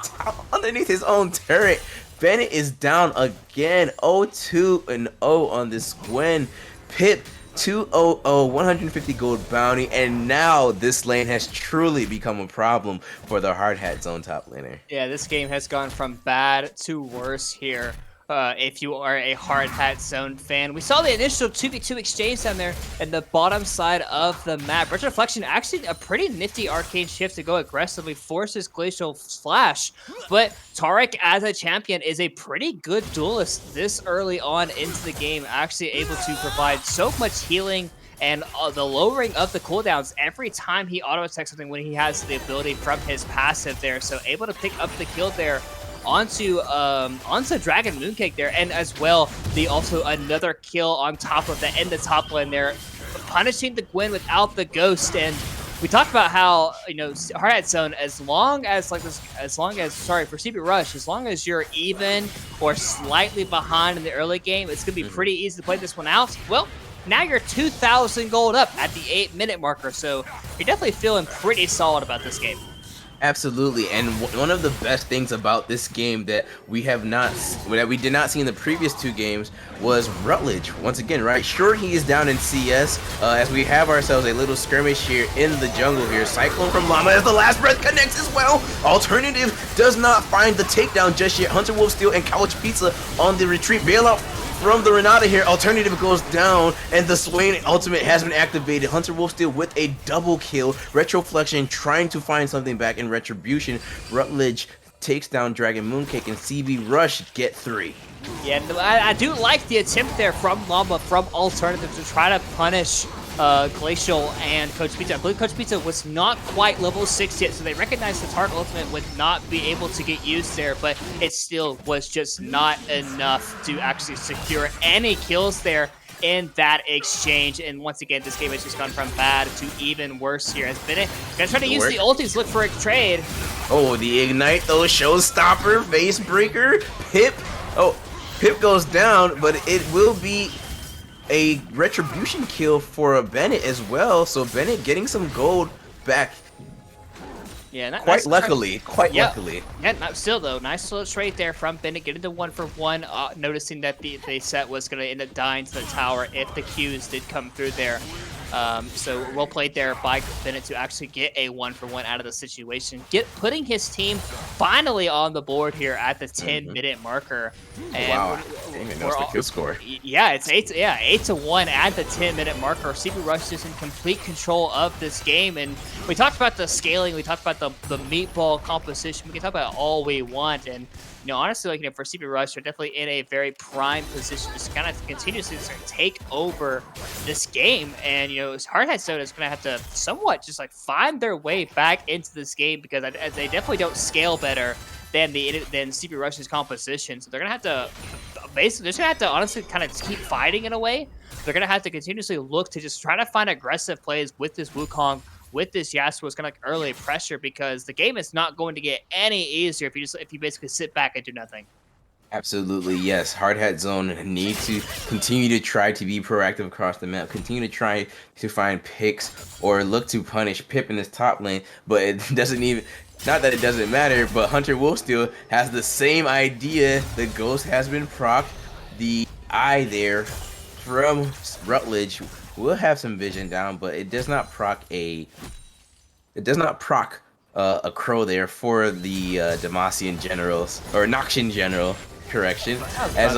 underneath his own turret. Bennett is down again. 0-2-0 on this Gwen. Pip 200, 150 gold bounty, and now this lane has truly become a problem for the Hard Hat Zone top laner. Yeah, this game has gone from bad to worse here. If you are a Hard Hat Zone fan. We saw the initial 2v2 exchange down there in the bottom side of the map. Retroflexion actually a pretty nifty arcane shift to go aggressively, forces Glacial Flash. But Taric as a champion is a pretty good duelist this early on into the game, actually able to provide so much healing and the lowering of the cooldowns every time he auto-attacks something when he has the ability from his passive there. So able to pick up the kill there onto Dragon Mooncake there, and as well the also another kill on top of that in the top lane there, punishing the Gwen without the ghost. And we talked about how, you know, Hard Hat Zone, as long as for CB Rush, as long as you're even or slightly behind in the early game, it's gonna be pretty easy to play this one out. Well, now you're 2,000 gold up at the 8-minute marker, so you're definitely feeling pretty solid about this game. Absolutely, and one of the best things about this game that we did not see in the previous two games was Rutledge. Once again, right? Sure, he is down in CS as we have ourselves a little skirmish here in the jungle here. Cyclone from Llama as the last breath connects as well. Alternative does not find the takedown just yet. Hunter Wolf Steel and Couch Pizza on the retreat. Bailout from the Renata here. Alternative goes down, and the Swain ultimate has been activated. Hunter Wolf Steel with a double kill. Retroflexion trying to find something back in Retribution. Rutledge takes down Dragon Mooncake, and CB Rush get 3. Yeah, I do like the attempt there from Llama, from Alternative, to try to punish Glacial and Coach Pizza. I believe Coach Pizza was not quite level 6 yet, so they recognized the target ultimate would not be able to get used there, but it still was just not enough to actually secure any kills there in that exchange. And once again, this game has just gone from bad to even worse here. As Bennett gonna try to use the ultis, look for a trade. Oh, the Ignite though, Showstopper, Facebreaker, Pip. Oh, Pip goes down, but it will be a Retribution kill for Bennett as well. So Bennett getting some gold back. Yeah, quite luckily. Yeah, still though, nice little trade there from Bennett, getting the 1-for-1, noticing that the set was going to end up dying to the tower if the Qs did come through there. So well played there by Bennett to actually get a 1-for-1 out of the situation, putting his team finally on the board here at the 10-minute marker. And wow, I didn't even notice the kill score. Yeah, it's 8-1 at the 10-minute marker. CB Rush is in complete control of this game, and we talked about the scaling, we talked about the meatball composition. We can talk about all we want, and you know, honestly, like, you know, for CB Rush, they're definitely in a very prime position to kind of continuously take over this game. And, you know, Hard Hat Zone is going to have to somewhat just like find their way back into this game, because they definitely don't scale better than CB Rush's composition. So they're going to have to basically, honestly kind of keep fighting in a way. they're going to have to continuously look to just try to find aggressive plays with this Wukong, with this Yasuo's kind of like early pressure, because the game is not going to get any easier if you basically sit back and do nothing. Absolutely, yes. Hard Hat Zone need to continue to try to be proactive across the map, continue to try to find picks or look to punish Pip in this top lane, but it doesn't even, not that it doesn't matter, but Hunter Wolfsteal has the same idea. The Ghost has been procced. The eye there from Rutledge will have some vision down, but it does not proc a crow there for the Demacian generals, or Noxian general, correction. As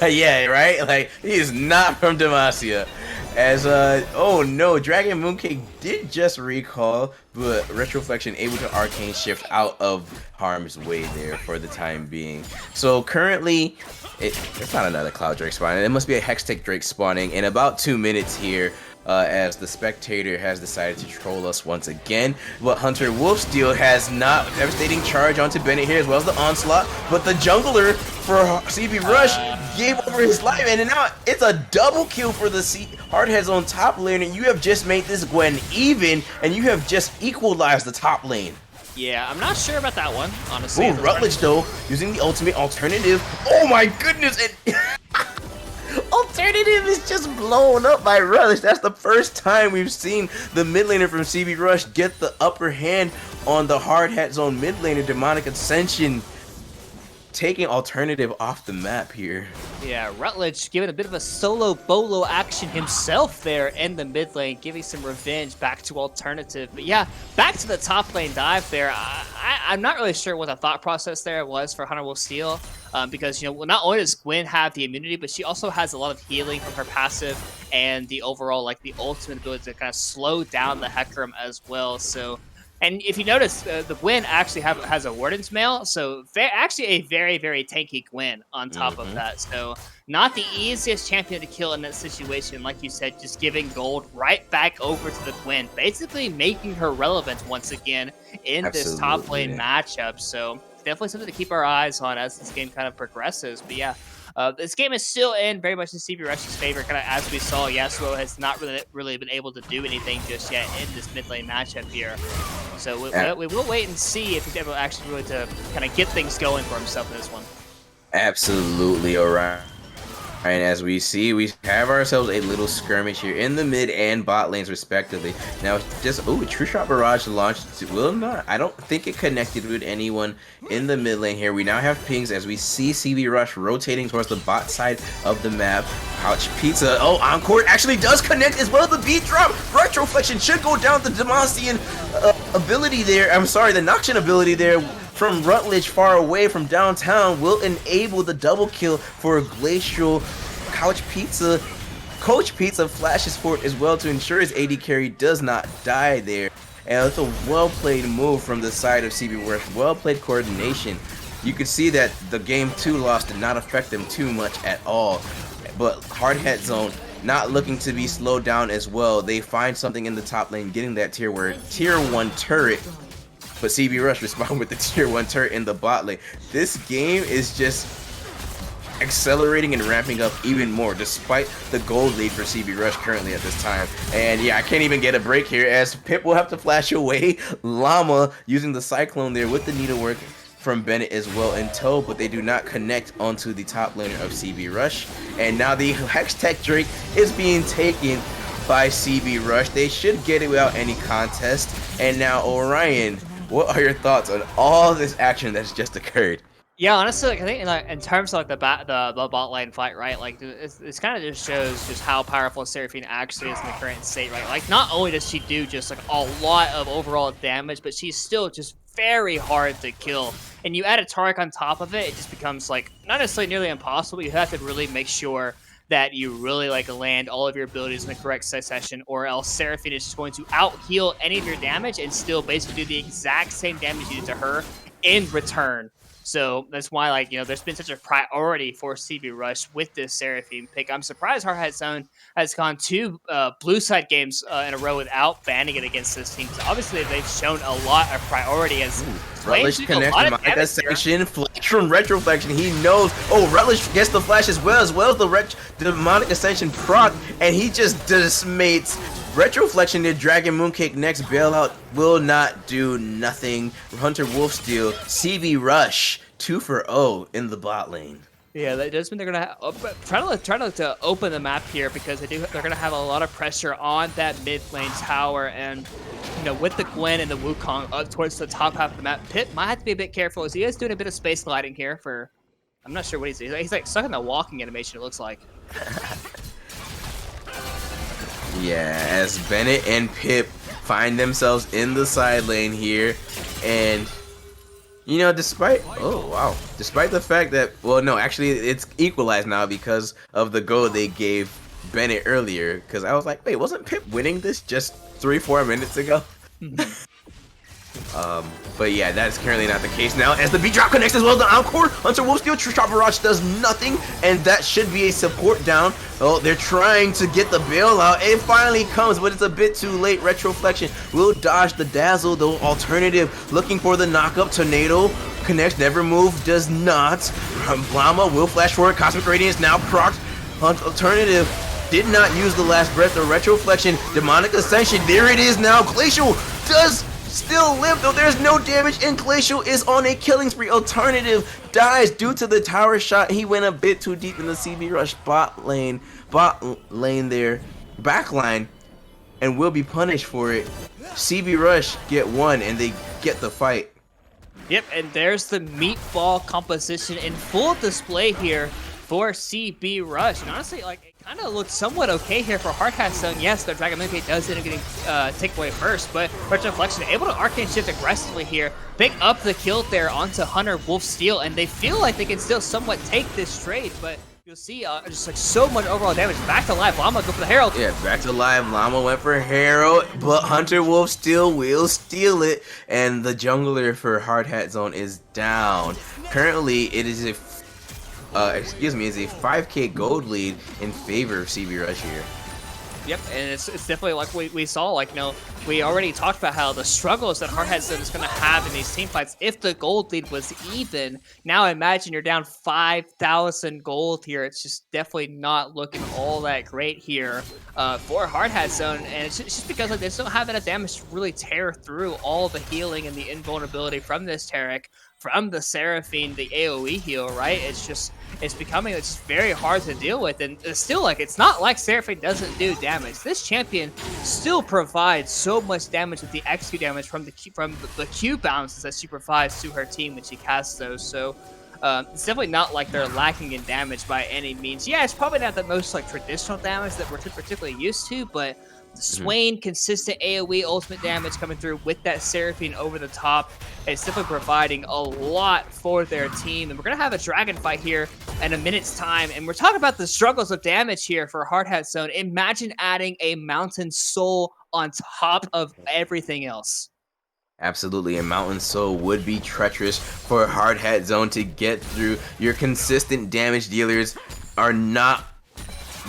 yeah, right? Like, he is not from Demacia. As oh no, Dragon Mooncake did just recall, but Retroflexion able to arcane shift out of harm's way there for the time being. So currently, it's not another Cloud Drake spawning. It must be a Hextech Drake spawning in about 2 minutes here. As the Spectator has decided to troll us once again, but Hunter Wolfsteal has not devastating charge onto Bennett here, as well as the onslaught, but the jungler for CB Rush gave over his life, and now it's a double kill for the Hardhead's on top lane, and you have just made this Gwen even, and you have just equalized the top lane. Yeah, I'm not sure about that one, honestly. Oh, Rutledge though, using the ultimate alternative. Oh my goodness, Alternative is just blown up by Rutledge. That's the first time we've seen the mid laner from CB Rush get the upper hand on the Hard Hat Zone mid laner, Demonic Ascension, taking Alternative off the map here. Yeah, Rutledge giving a bit of a solo bolo action himself there in the mid lane, giving some revenge back to Alternative. But yeah, back to the top lane dive there. I'm not really sure what the thought process there was for Hunter Wolfsteal, because, you know, not only does Gwen have the immunity, but she also has a lot of healing from her passive and the overall, like, the ultimate ability to kind of slow down the Hecarim as well. So, and if you notice, the Gwen actually has a Warden's Mail, so actually a very, very tanky Gwen on top of that. So not the easiest champion to kill in that situation. Like you said, just giving gold right back over to the Gwen, basically making her relevant once again in this top lane matchup. So definitely something to keep our eyes on as this game kind of progresses. But yeah, this game is still in very much in CB Rush's favor. Kind of as we saw, Yasuo has not really been able to do anything just yet in this mid lane matchup here. So we will wait and see if he's able actually really to kind of get things going for himself in this one. Absolutely, alright. And as we see, we have ourselves a little skirmish here in the mid and bot lanes respectively. Now, just, oh, True Shot Barrage launched. Will not, I don't think it connected with anyone in the mid lane here. We now have pings as we see CB Rush rotating towards the bot side of the map. Couch Pizza, oh, Encore actually does connect as well. The beat drop, Retroflexion should go down. The Demacian ability there, I'm sorry, the Noxian ability there from Rutledge far away from downtown will enable the double kill for Glacial. Couch Pizza, Coach Pizza flashes for it as well to ensure his AD carry does not die there. And it's a well-played move from the side of CB Rush, well-played coordination. You can see that the game 2 loss did not affect them too much at all. But Hard Hat Zone not looking to be slowed down as well. They find something in the top lane, getting that tier 1 turret. But CB Rush respond with the tier 1 turret in the bot lane. This game is just accelerating and ramping up even more, despite the gold lead for CB Rush currently at this time. And yeah, I can't even get a break here, as Pip will have to flash away. Llama using the Cyclone there with the needlework from Bennett as well in tow, but they do not connect onto the top laner of CB Rush. And now the Hextech Drake is being taken by CB Rush. They should get it without any contest. And now, Orion, what are your thoughts on all this action that's just occurred? Yeah, honestly, like, I think in terms of like the bot lane fight, right? Like it's kind of just shows just how powerful Seraphine actually is in the current state, right? Like not only does she do just like a lot of overall damage, but she's still just very hard to kill. And you add a Taric on top of it, it just becomes like not necessarily nearly impossible. You have to really make sure that you really like land all of your abilities in the correct succession, or else Seraphine is just going to out heal any of your damage and still basically do the exact same damage you did to her in return. So that's why, like, there's been such a priority for CB Rush with this Seraphine pick. I'm surprised Hardhead Zone has gone 2 blue side games in a row without banning it against this team. Because obviously they've shown a lot of priority as Rutledge a connects lot the of Monica damage here. section, flash from Retroflexion. He knows. Oh, Rutledge gets the flash as well as the Monica section proc, and he just dismates Retroflexion. The Dragon Mooncake next bailout will not do nothing. Hunter Wolfsteal, CB Rush, 2 for 0 in the bot lane. Yeah, that does mean they're gonna try to open the map here, because they're gonna have a lot of pressure on that mid lane tower, and with the Gwen and the Wukong up towards the top half of the map, Pip might have to be a bit careful as he is doing a bit of space gliding here. I'm not sure what he's doing. He's like stuck in the walking animation, it looks like. Yeah, as Bennett and Pip find themselves in the side lane here, and despite the fact that, well, no, actually it's equalized now because of the goal they gave Bennett earlier, because I was like, wait, wasn't Pip winning this just 3-4 minutes ago? But yeah, that is currently not the case now, as the beat drop connects as well as the encore. Hunter Wolfsteal, Trap Barrage does nothing, and that should be a support down. Oh, they're trying to get the bailout. It finally comes, but it's a bit too late. Retroflexion will dodge the dazzle, though. Alternative looking for the knockup. Tornado connects, never move, does not. Blama will flash forward. Cosmic Radiance now procs. Alternative did not use the last breath of Retroflexion. Demonic Ascension, there it is now. Glacial does still live, though there's no damage, and Glacial is on a killing spree. Alternative dies due to the tower shot. He went a bit too deep in the CB Rush bot lane there, backline, and will be punished for it. CB Rush get 1, and they get the fight. Yep, and there's the meatball composition in full display here for CB Rush. And honestly, like, it kind of looked somewhat okay here for Hardhat Zone. Yes, the Dragon Mooncake does end up getting takeaway first, but Retroflexion able to arcane shift aggressively here, pick up the kill there onto Hunter Wolfsteal, and they feel like they can still somewhat take this trade, but you'll see just like so much overall damage. Back to live, Llama go for the Herald. Yeah, back to live. Llama went for Herald, but Hunter Wolfsteal will steal it, and the jungler for Hardhat Zone is down. Currently, it is a is a 5k gold lead in favor of CB Rush here. Yep, and it's definitely like we saw, like, we already talked about how the struggles that Hardhead Zone is going to have in these team fights if the gold lead was even. Now imagine you're down 5,000 gold here. It's just definitely not looking all that great here for Hardhead Zone, and it's just because, like, they just don't have enough damage to really tear through all the healing and the invulnerability from this Taric, from the Seraphine, the AoE heal, right? It's becoming just very hard to deal with, and it's still, like, it's not like Seraphine doesn't do damage. This champion still provides so much damage with the XQ damage from the Q bounces that she provides to her team when she casts those. So it's definitely not like they're lacking in damage by any means. Yeah, it's probably not the most, like, traditional damage that we're particularly used to, but the Swain, consistent AoE ultimate damage coming through with that Seraphine over the top. It's definitely providing a lot for their team. And we're going to have a dragon fight here in a minute's time. And we're talking about the struggles of damage here for Hardhat Zone. Imagine adding a Mountain Soul on top of everything else. Absolutely, and Mountain Soul would be treacherous for Hardhat Zone to get through. Your consistent damage dealers are not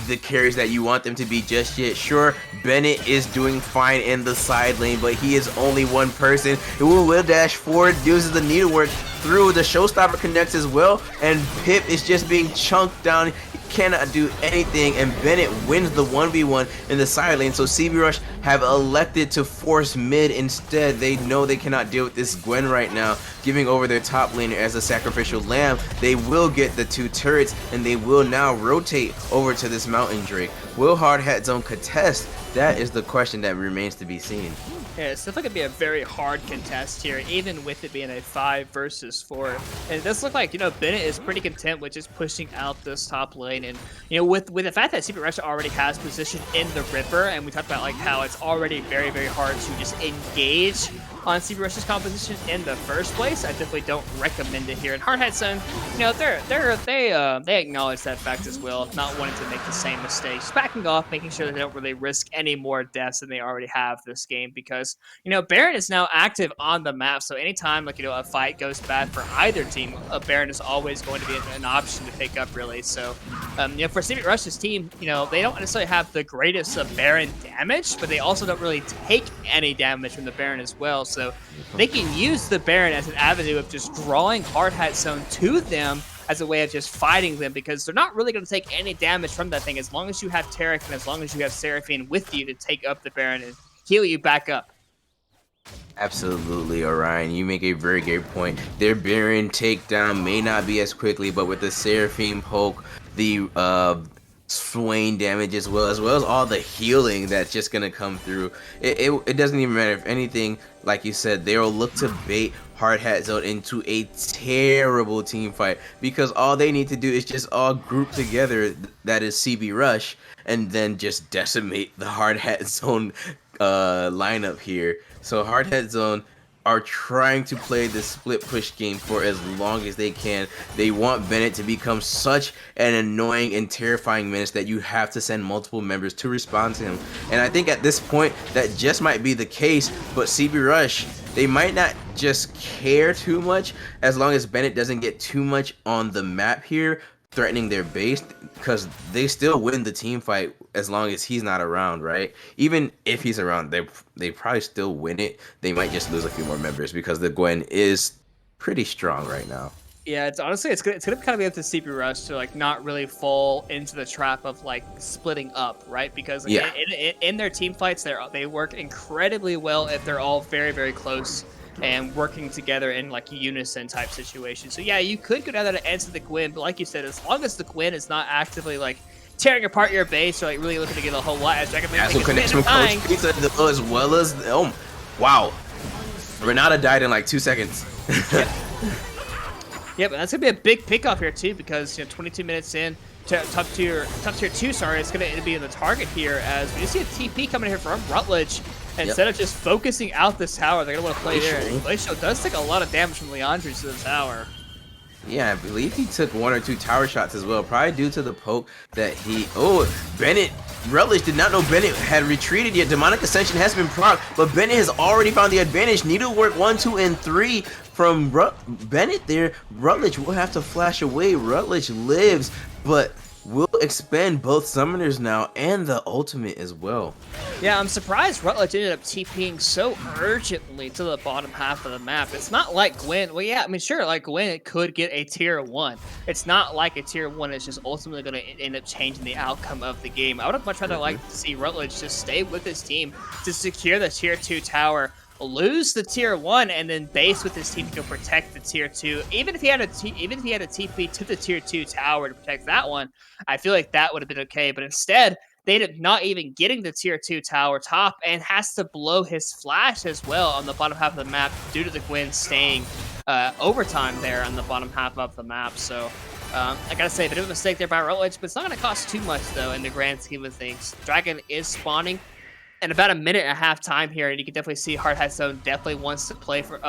the carries that you want them to be just yet. Sure, Bennett is doing fine in the side lane, but he is only one person who will dash forward, uses the needlework through. The showstopper connects as well, and Pip is just being chunked down. Cannot do anything, and Bennett wins the 1v1 in the side lane. So CB Rush have elected to force mid instead. They know they cannot deal with this Gwen right now, giving over their top laner as a sacrificial lamb. They will get the 2 turrets, and they will now rotate over to this Mountain Drake. Will Hardhat Zone contest? That is the question that remains to be seen. Yeah, it's definitely going to be a very hard contest here, even with it being a 5 versus 4. And it does look like, Bennett is pretty content with just pushing out this top lane. And, with the fact that CB Rush already has position in the Ripper, and we talked about, like, how it's already very, very hard to just engage on CB Rush's composition in the first place. I definitely don't recommend it here. And Hardhead Sun, you know, they acknowledge that fact as well, not wanting to make the same mistakes, backing off, making sure that they don't really risk any more deaths than they already have this game, because you know Baron is now active on the map. So anytime like a fight goes bad for either team, a Baron is always going to be an option to pick up, really. So you know, for CB Rush's team, you know, they don't necessarily have the greatest Baron damage, but they also don't really take any damage from the Baron as well. So they can use the Baron as an avenue of just drawing Hard Hat Zone to them as a way of just fighting them, because they're not really going to take any damage from that thing as long as you have Tarek and as long as you have Seraphine with you to take up the Baron and heal you back up. Absolutely, Orion. You make a very great point. Their Baron takedown may not be as quickly, but with the Seraphine poke, the Swain damage as well as all the healing that's just gonna come through, it doesn't even matter. If anything, like you said, they'll look to bait Hard Hat Zone into a terrible team fight, because all they need to do is just all group together, that is CB Rush, and then just decimate the Hard Hat Zone lineup here. So Hard Hat Zone are trying to play this split push game for as long as they can. They want Bennett to become such an annoying and terrifying menace that you have to send multiple members to respond to him. And I think at this point that just might be the case, but CB Rush, they might not just care too much as long as Bennett doesn't get too much on the map here, threatening their base, because they still win the team fight as long as he's not around, right? Even if he's around, they probably still win it. They might just lose a few more members because the Gwen is pretty strong right now. Yeah, it's honestly it's gonna kind of be up to CP Rush to like not really fall into the trap of like splitting up, right? Because like, in their team fights, they work incredibly well if they're all very, very close and working together in like unison type situation. So yeah, you could go down there to answer the Gwen, but like you said, as long as the Gwen is not actively like tearing apart your base or like really looking to get a whole lot, as Dragon connection Coach Pizza as well as wow, Renata died in like 2 seconds. Yep, and that's gonna be a big pickoff here too, because you know 22 minutes in. Top tier 2, sorry, it's going to be in the target here, as we just see a TP coming here from Rutledge. Instead of just focusing out this tower, they're going to want to play there. And Glacial does take a lot of damage from Leandre to the tower. Yeah, I believe he took 1 or 2 tower shots as well, probably due to the poke that he... Oh, Bennett, Rutledge did not know Bennett had retreated yet. Demonic Ascension has been proc, but Bennett has already found the advantage. Needlework 1, 2, and 3 from Bennett there. Rutledge will have to flash away. Rutledge lives, but will expend both summoners now and the ultimate as well. Yeah, I'm surprised Rutledge ended up TPing so urgently to the bottom half of the map. It's not like Gwen. Well, yeah, I mean, sure, like Gwen could get a tier 1. It's not like a tier 1 is just ultimately going to end up changing the outcome of the game. I would have much rather liked to see Rutledge just stay with his team to secure the tier 2 tower, lose the tier 1, and then base with his team to go protect the tier 2. Even if he had a TP to the tier 2 tower to protect that one, I feel like that would have been okay. But instead, they ended up not even getting the tier 2 tower top, and has to blow his flash as well on the bottom half of the map due to the Gwen staying overtime there on the bottom half of the map. So I gotta say, a bit of a mistake there by Rutledge, but it's not gonna cost too much though in the grand scheme of things. Dragon is spawning in about a minute and a half time here, and you can definitely see Hard Hat Zone definitely wants to play for,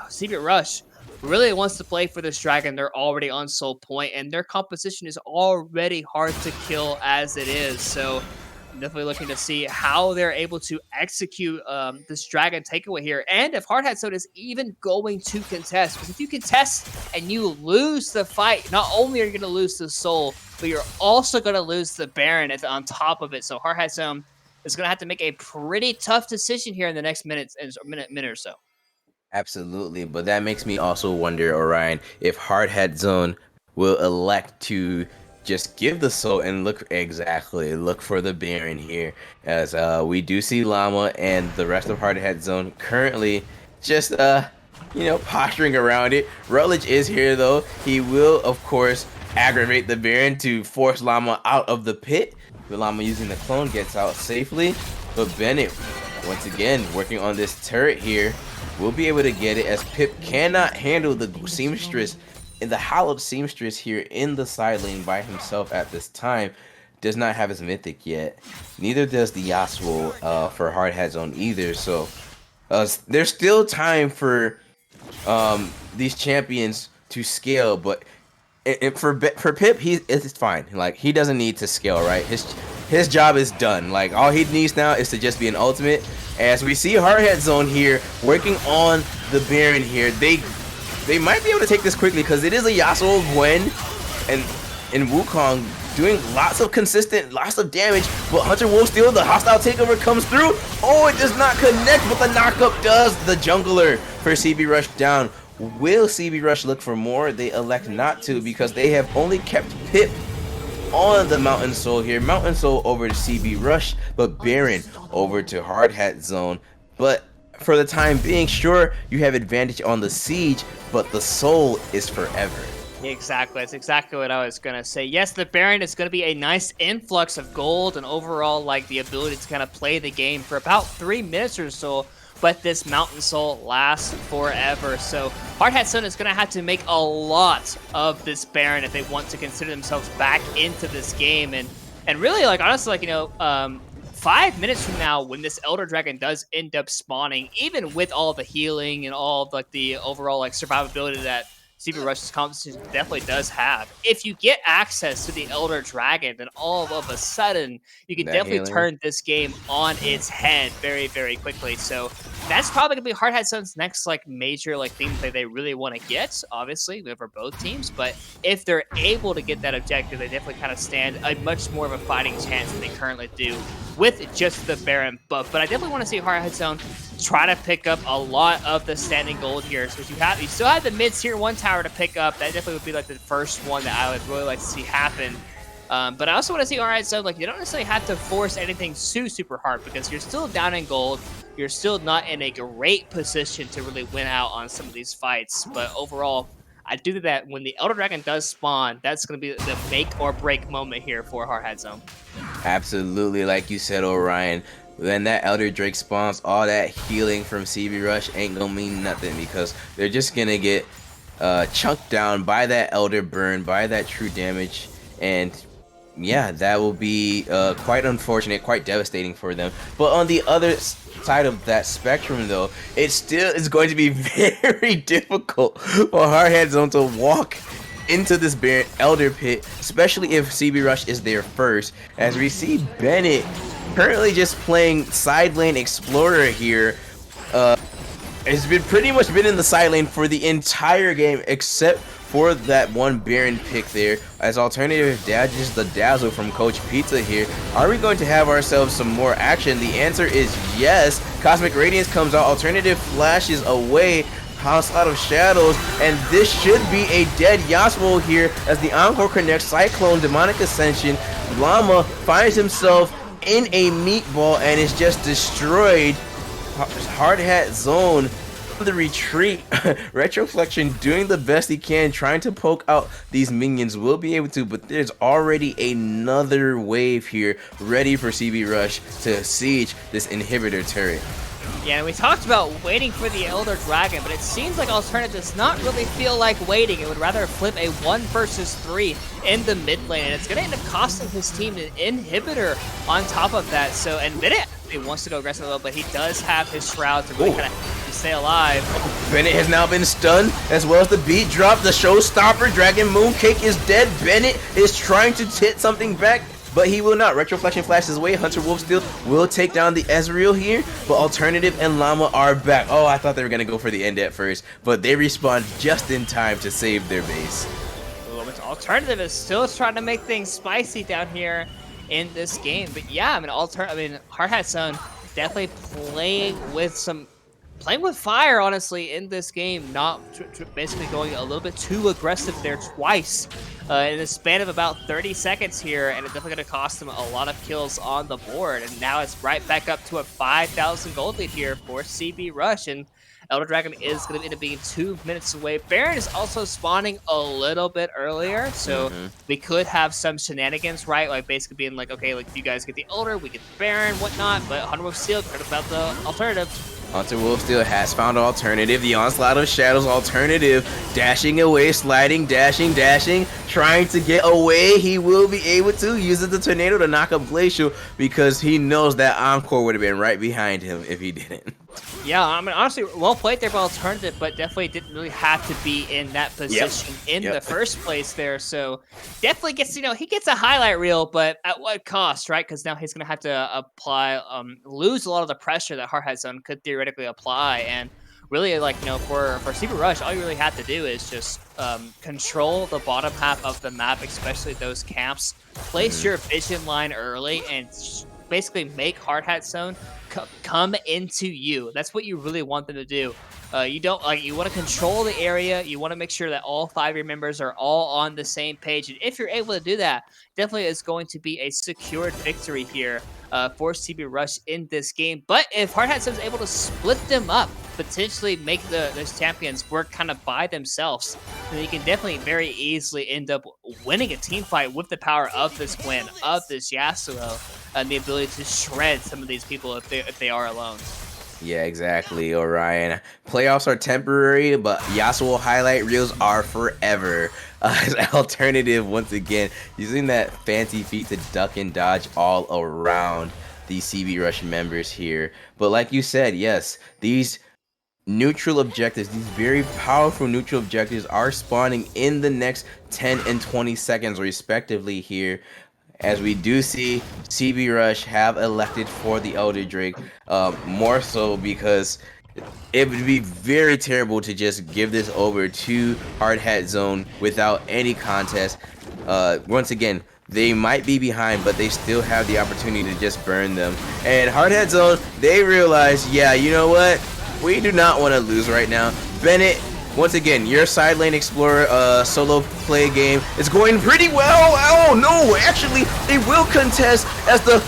Secret Rush really wants to play for this Dragon. They're already on Soul Point, and their composition is already hard to kill as it is. So I'm definitely looking to see how they're able to execute this Dragon takeaway here, and if Hard Hat Zone is even going to contest. Because if you contest and you lose the fight, not only are you going to lose the Soul, but you're also going to lose the Baron on top of it. So Hard Hat Zone is going to have to make a pretty tough decision here in the next minute or so. Absolutely, but that makes me also wonder, Orion, if Hard Hat Zone will elect to just give the soul and look for the Baron here, as we do see Llama and the rest of Hard Hat Zone currently just posturing around it. Rutledge is here though. He will of course aggravate the Baron to force Llama out of the pit. Llama using the clone gets out safely, but Bennett once again working on this turret here will be able to get it, as Pip cannot handle the Seamstress and the hallowed Seamstress here in the side lane by himself at this time. Does not have his mythic yet. Neither does the Yasuo for Hard Hat Zone either. So There's still time for these champions to scale, but for Pip, it's fine. Like, he doesn't need to scale, right? His job is done. Like, all he needs now is to just be an ultimate. As we see Hardhead Zone here working on the Baron here, they might be able to take this quickly because it is a Yasuo Gwen and Wukong doing lots of damage, but Hunter Wolfsteal, the hostile takeover comes through. Oh, it does not connect, but the knockup does. The jungler for CB Rush down. Will CB Rush look for more? They elect not to because they have only kept Pip on the Mountain Soul here. Mountain Soul over to CB Rush, but Baron over to Hard Hat Zone. But for the time being, sure, you have advantage on the siege, but the soul is forever. Exactly, that's exactly what I was gonna say. Yes, the Baron is gonna be a nice influx of gold and overall like the ability to kind of play the game for about 3 minutes or so, but this Mountain Soul lasts forever. So Hard Hat Sun is gonna have to make a lot of this Baron if they want to consider themselves back into this game. And really, like, honestly, like, you know, 5 minutes from now, when this Elder Dragon does end up spawning, even with all the healing and all of, like, the overall like survivability that CB Rush's competition definitely does have, if you get access to the Elder Dragon, then all of a sudden you can definitely turn this game on its head very, very quickly. So that's probably gonna be Hard Hat Sun's next like major like thing that they really want to get, obviously, for both teams. But if they're able to get that objective, they definitely kind of stand a much more of a fighting chance than they currently do with just the Baron buff. But I definitely want to see Hard Hat Sun try to pick up a lot of the standing gold here. So you still have the mid tier 1 tower to pick up. That definitely would be like the first one that I would really like to see happen. But I also want to see, alright, so like you don't necessarily have to force anything super hard because you're still down in gold. You're still not in a great position to really win out on some of these fights. But overall, I do think that when the Elder Dragon does spawn, that's going to be the make or break moment here for Hard Hat Zone. Absolutely, like you said, Orion. When that Elder Drake spawns, all that healing from CB Rush ain't gonna mean nothing because they're just gonna get chunked down by that Elder Burn, by that true damage, and yeah, that will be quite unfortunate, quite devastating for them. But on the other side of that spectrum, though, it still is going to be very difficult for Hardhead Zone to walk into this Elder Pit, especially if CB Rush is there first, as we see Bennett currently just playing side lane explorer here. It's been pretty much been in the side lane for the entire game except for that one Baron pick there. As alternative dodges the dazzle from Coach Pizza here. Are we going to have ourselves some more action? The answer is yes. Cosmic Radiance comes out, alternative flashes away, House out of Shadows, and this should be a dead Yasuo here as the Encore connects. Cyclone, Demonic Ascension, Llama finds himself in a meatball and is just destroyed. Hard Hat Zone, the retreat. Retroflexion doing the best he can, trying to poke out these minions. Will be able to, but there's already another wave here ready for CB Rush to siege this inhibitor turret. Yeah, we talked about waiting for the Elder Dragon, but it seems like Alternative does not really feel like waiting. It would rather flip a 1 versus 3 in the mid lane, and it's going to end up costing his team an inhibitor on top of that. So, and Bennett wants to go aggressive a little, but he does have his Shroud to really kind of stay alive. Bennett has now been stunned, as well as the beat drop. The showstopper, Dragon Mooncake is dead. Bennett is trying to hit something back, but he will not. Retroflexion flashes away. Hunter Wolfsteal will take down the Ezreal here, but Alternative and Llama are back. Oh, I thought they were going to go for the end at first, but they respawn just in time to save their base. Alternative is still trying to make things spicy down here in this game. But yeah, I mean, Hard Hat Sun definitely playing with fire, honestly, in this game. Not basically going a little bit too aggressive there twice in the span of about 30 seconds here, and it's definitely going to cost them a lot of kills on the board. And now it's right back up to a 5,000 gold lead here for CB Rush, and Elder Dragon is going to end up being 2 minutes away. Baron is also spawning a little bit earlier, so we could have some shenanigans, right? Like basically being like, okay, like if you guys get the Elder, we get the Baron, whatnot. But Hunter Wolfsteal heard about the alternative. Hunter Wolfsteal has found alternative. The Onslaught of Shadows alternative. Dashing away, sliding, dashing, trying to get away. He will be able to use the tornado to knock up Glacial because he knows that Encore would have been right behind him if he didn't. Yeah, I mean, honestly, well played there by Alternative, but definitely didn't really have to be in that position in the first place there. So definitely gets, he gets a highlight reel, but at what cost, right? Because now he's going to have to apply, lose a lot of the pressure that Hardhead Zone could theoretically apply. And really, like, for CB Rush, all you really have to do is just control the bottom half of the map, especially those camps. Place your vision line early and basically make Hard Hat Zone come into you. That's what you really want them to do. You don't you want to control the area. You want to make sure that all 5 of your members are all on the same page. And if you're able to do that, definitely is going to be a secured victory here for CB Rush in this game. But if Hard Hat Zone is able to split them up, potentially make those champions work kind of by themselves, then you can definitely very easily end up winning a team fight with the power of this Gwen, of this Yasuo, and the ability to shred some of these people if they are alone. Yeah, exactly, Orion. Playoffs are temporary, but Yasuo highlight reels are forever. As Alternative, once again, using that fancy feat to duck and dodge all around the CB Rush members here. But like you said, yes, these neutral objectives, these very powerful neutral objectives are spawning in the next 10 and 20 seconds respectively here, as we do see CB Rush have elected for the Elder Drake, more so because it would be very terrible to just give this over to Hard Hat Zone without any contest. Once again, they might be behind, but they still have the opportunity to just burn them. And Hard Hat Zone, they realize, yeah, you know what? We do not want to lose right now. Bennett, once again, your side lane explorer solo play game is going pretty well. Oh no, actually, they will contest as the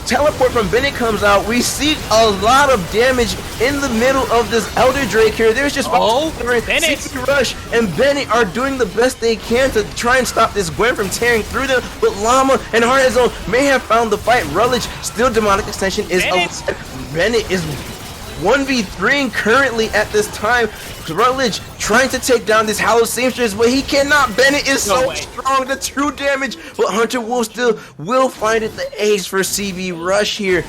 teleport from Bennett comes out. We see a lot of damage in the middle of this Elder Drake here. There's just Bennett, CB Rush and Bennett are doing the best they can to try and stop this Gwen from tearing through them. But Llama and Hard Hat Zone may have found the fight. Rutledge, still demonic extension, is Bennett is 1v3 currently at this time. Rutledge trying to take down this Hallowed Seamstress, but he cannot. Bennett is so strong, the true damage, but Hunter Wolf still will find it the ace for CB Rush here.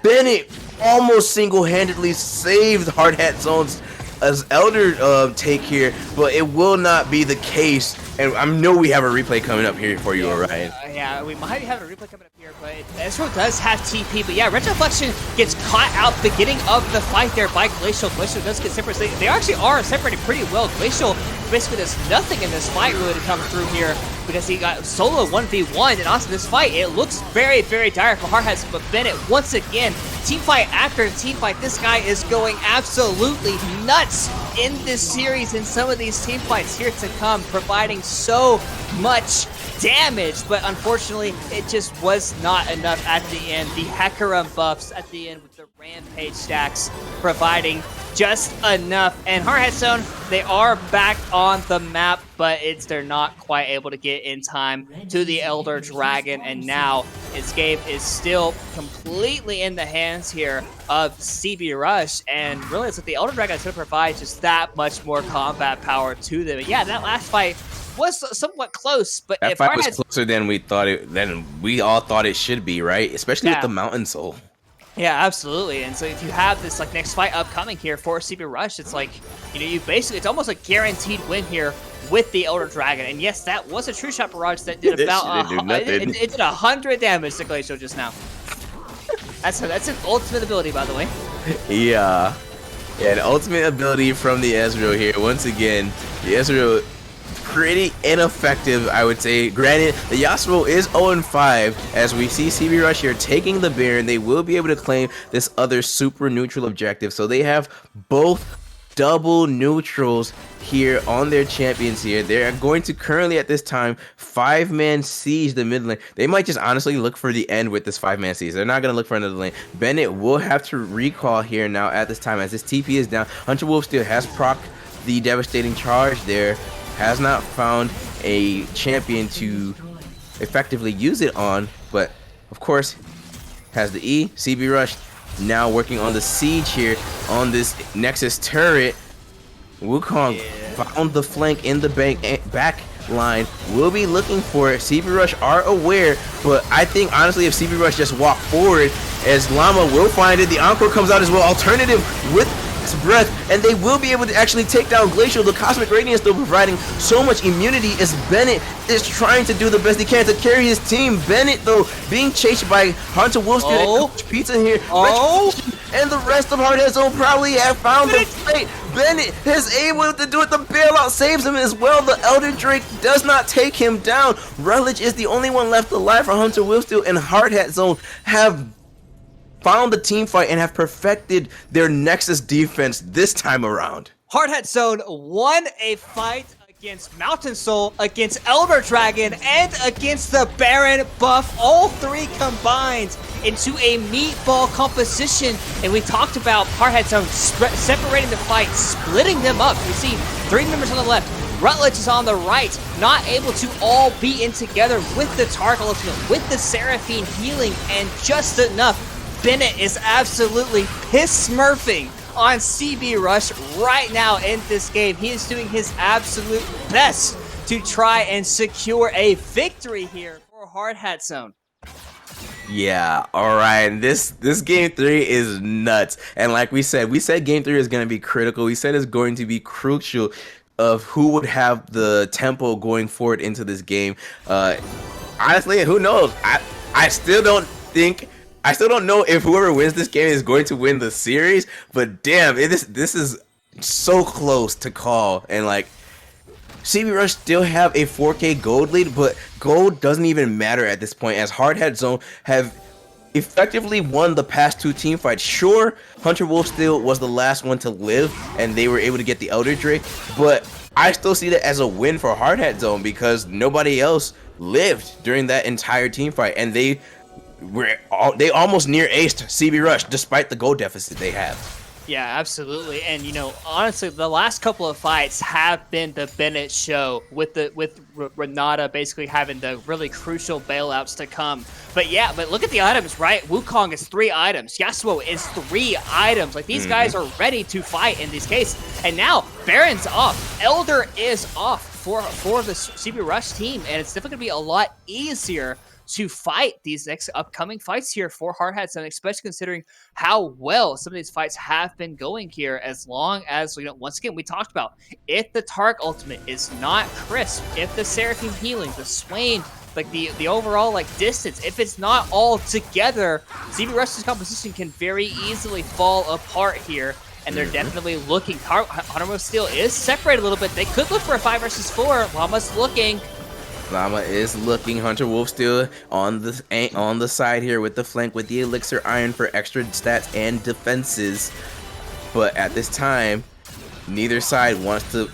Bennett almost single-handedly saved Hard Hat Zone's as Elder take here, but it will not be the case. And I know we have a replay coming up here for you, Orion. Yeah, we might have a replay coming up here, but Ezreal does have TP. But yeah, Retroflexion gets caught out beginning of the fight there by Glacial. Glacial does get separated. They actually are separated pretty well. Glacial basically does nothing in this fight really to come through here, because he got solo 1v1, and also this fight, it looks very, very dire for Hardhead. But Bennett, once again, team fight after team fight, this guy is going absolutely nuts in this series, and some of these team fights here to come, providing so much damage, but unfortunately, it just was not enough at the end. The Hecarim buffs at the end with the Rampage stacks providing just enough. And Hardhead Zone, they are back on the map, but they're not quite able to get in time to the Elder Dragon, and now its game is still completely in the hands here of CB Rush, and really it's what the Elder Dragon is going to provide just that much more combat power to them. And yeah, that last fight was somewhat close, but that fight was closer than we all thought it should be, right? Especially with the Mountain Soul. Yeah, absolutely. And so if you have this next fight upcoming here for CB Rush, it's like, you basically, it's almost a guaranteed win here with the Elder Dragon. And yes, that was a true shot barrage that did about it did 100 damage to Glacial just now. That's an ultimate ability, by the way. Yeah, an ultimate ability from the Ezreal here. Once again, the Ezreal pretty ineffective, I would say. Granted, the Yasuo is 0-5, as we see CB Rush here taking the Baron. They will be able to claim this other super neutral objective, so they have both double neutrals here on their champions here. They're going to currently at this time 5-man siege the mid lane. They might just honestly look for the end with this 5-man siege. They're not going to look for another lane. Bennett will have to recall here now at this time, as this TP is down. Hunter Wolf still has proc the devastating charge there. Has not found a champion to effectively use it on, but of course has the E. CB Rush now working on the siege here on this Nexus turret. Wukong found the flank in the back line will be looking for it. CB Rush are aware, but I think honestly if CB Rush just walk forward, as Llama will find it, the Encore comes out as well. Alternative with breath, and they will be able to actually take down Glacial. The Cosmic Radiance still providing so much immunity as Bennett is trying to do the best he can to carry his team. Bennett though being chased by Hunter Wolfskin and Coach Pizza here. And the rest of Hardhead Zone probably have found the fate. Bennett is able to do it. The bailout saves him as well. The Elder Drake does not take him down. Rutledge is the only one left alive for Hunter Wolfsteel, and Hardhead Zone have found the team fight and have perfected their Nexus defense this time around. Hardhead Zone won a fight against Mountain Soul, against Elder Dragon, and against the Baron buff, all three combined into a meatball composition. And we talked about Hardhead Zone separating the fight, splitting them up. You see 3 members on the left, Rutledge is on the right, not able to all be in together with the Tark Ultimate, with the Seraphine healing, and just enough. Bennett is absolutely piss-smurfing on CB Rush right now in this game. He is doing his absolute best to try and secure a victory here for Hardhead Zone. Yeah, alright. This game 3 is nuts. And like we said game 3 is going to be critical. We said it's going to be crucial of who would have the tempo going forward into this game. Honestly, who knows? I still don't know if whoever wins this game is going to win the series, but damn, this is so close to call. And like, CB Rush still have a 4K gold lead, but gold doesn't even matter at this point, as Hardhead Zone have effectively won the past 2 team fights. Sure, Hunter Wolfsteel was the last one to live, and they were able to get the Elder Drake, but I still see that as a win for Hardhead Zone because nobody else lived during that entire team fight, and they almost near aced CB Rush despite the gold deficit they have. Yeah, absolutely. And you know, honestly, the last couple of fights have been the Bennett show, with Renata basically having the really crucial bailouts to come. But yeah, but look at the items, right? Wukong is 3 items. Yasuo is 3 items. Like, these guys are ready to fight in this case. And now Baron's off. Elder is off for the CB Rush team, and it's definitely gonna be a lot easier to fight these next upcoming fights here for Hardhead Zone, especially considering how well some of these fights have been going here. As long as, you know, once again, we talked about, if the Tark Ultimate is not crisp, if the Seraphine healing, the Swain, like the overall like distance, if it's not all together, CB Rush's composition can very easily fall apart here. And they're definitely looking. Hunter Steel is separated a little bit. They could look for a 5 versus 4. Llama's looking. Llama is looking. Hunter Wolfsteel on the side here with the flank with the Elixir Iron for extra stats and defenses. But at this time, neither side wants to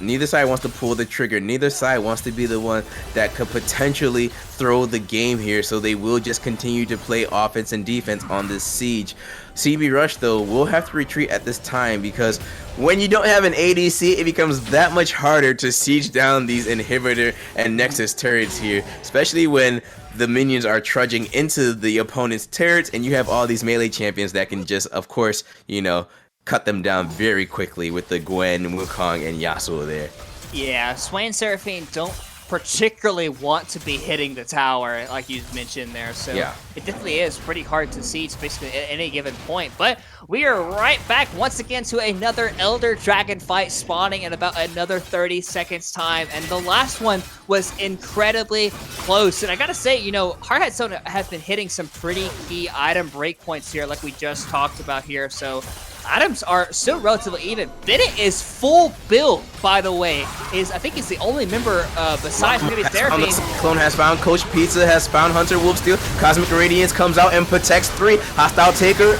pull the trigger. Neither side wants to be the one that could potentially throw the game here. So they will just continue to play offense and defense on this siege. CB Rush though will have to retreat at this time, because when you don't have an ADC, it becomes that much harder to siege down these inhibitor and Nexus turrets here, especially when the minions are trudging into the opponent's turrets and you have all these melee champions that can just, of course, you know, cut them down very quickly with the Gwen, Wukong, and Yasuo there. Yeah, Swain and Seraphine don't particularly want to be hitting the tower, like you mentioned there. So yeah, it definitely is pretty hard to siege basically at any given point. But we are right back once again to another Elder Dragon fight spawning in about another 30 seconds time. And the last one was incredibly close. And I gotta say, you know, Hardhead Zone has been hitting some pretty key item breakpoints here, like we just talked about here. So items are still relatively even. Bennett is full build, by the way. I think he's the only member besides maybe Therapy. Clone has found Coach Pizza, has found Hunter Wolfsteel. Cosmic Radiance comes out and protects 3. Hostile Taker,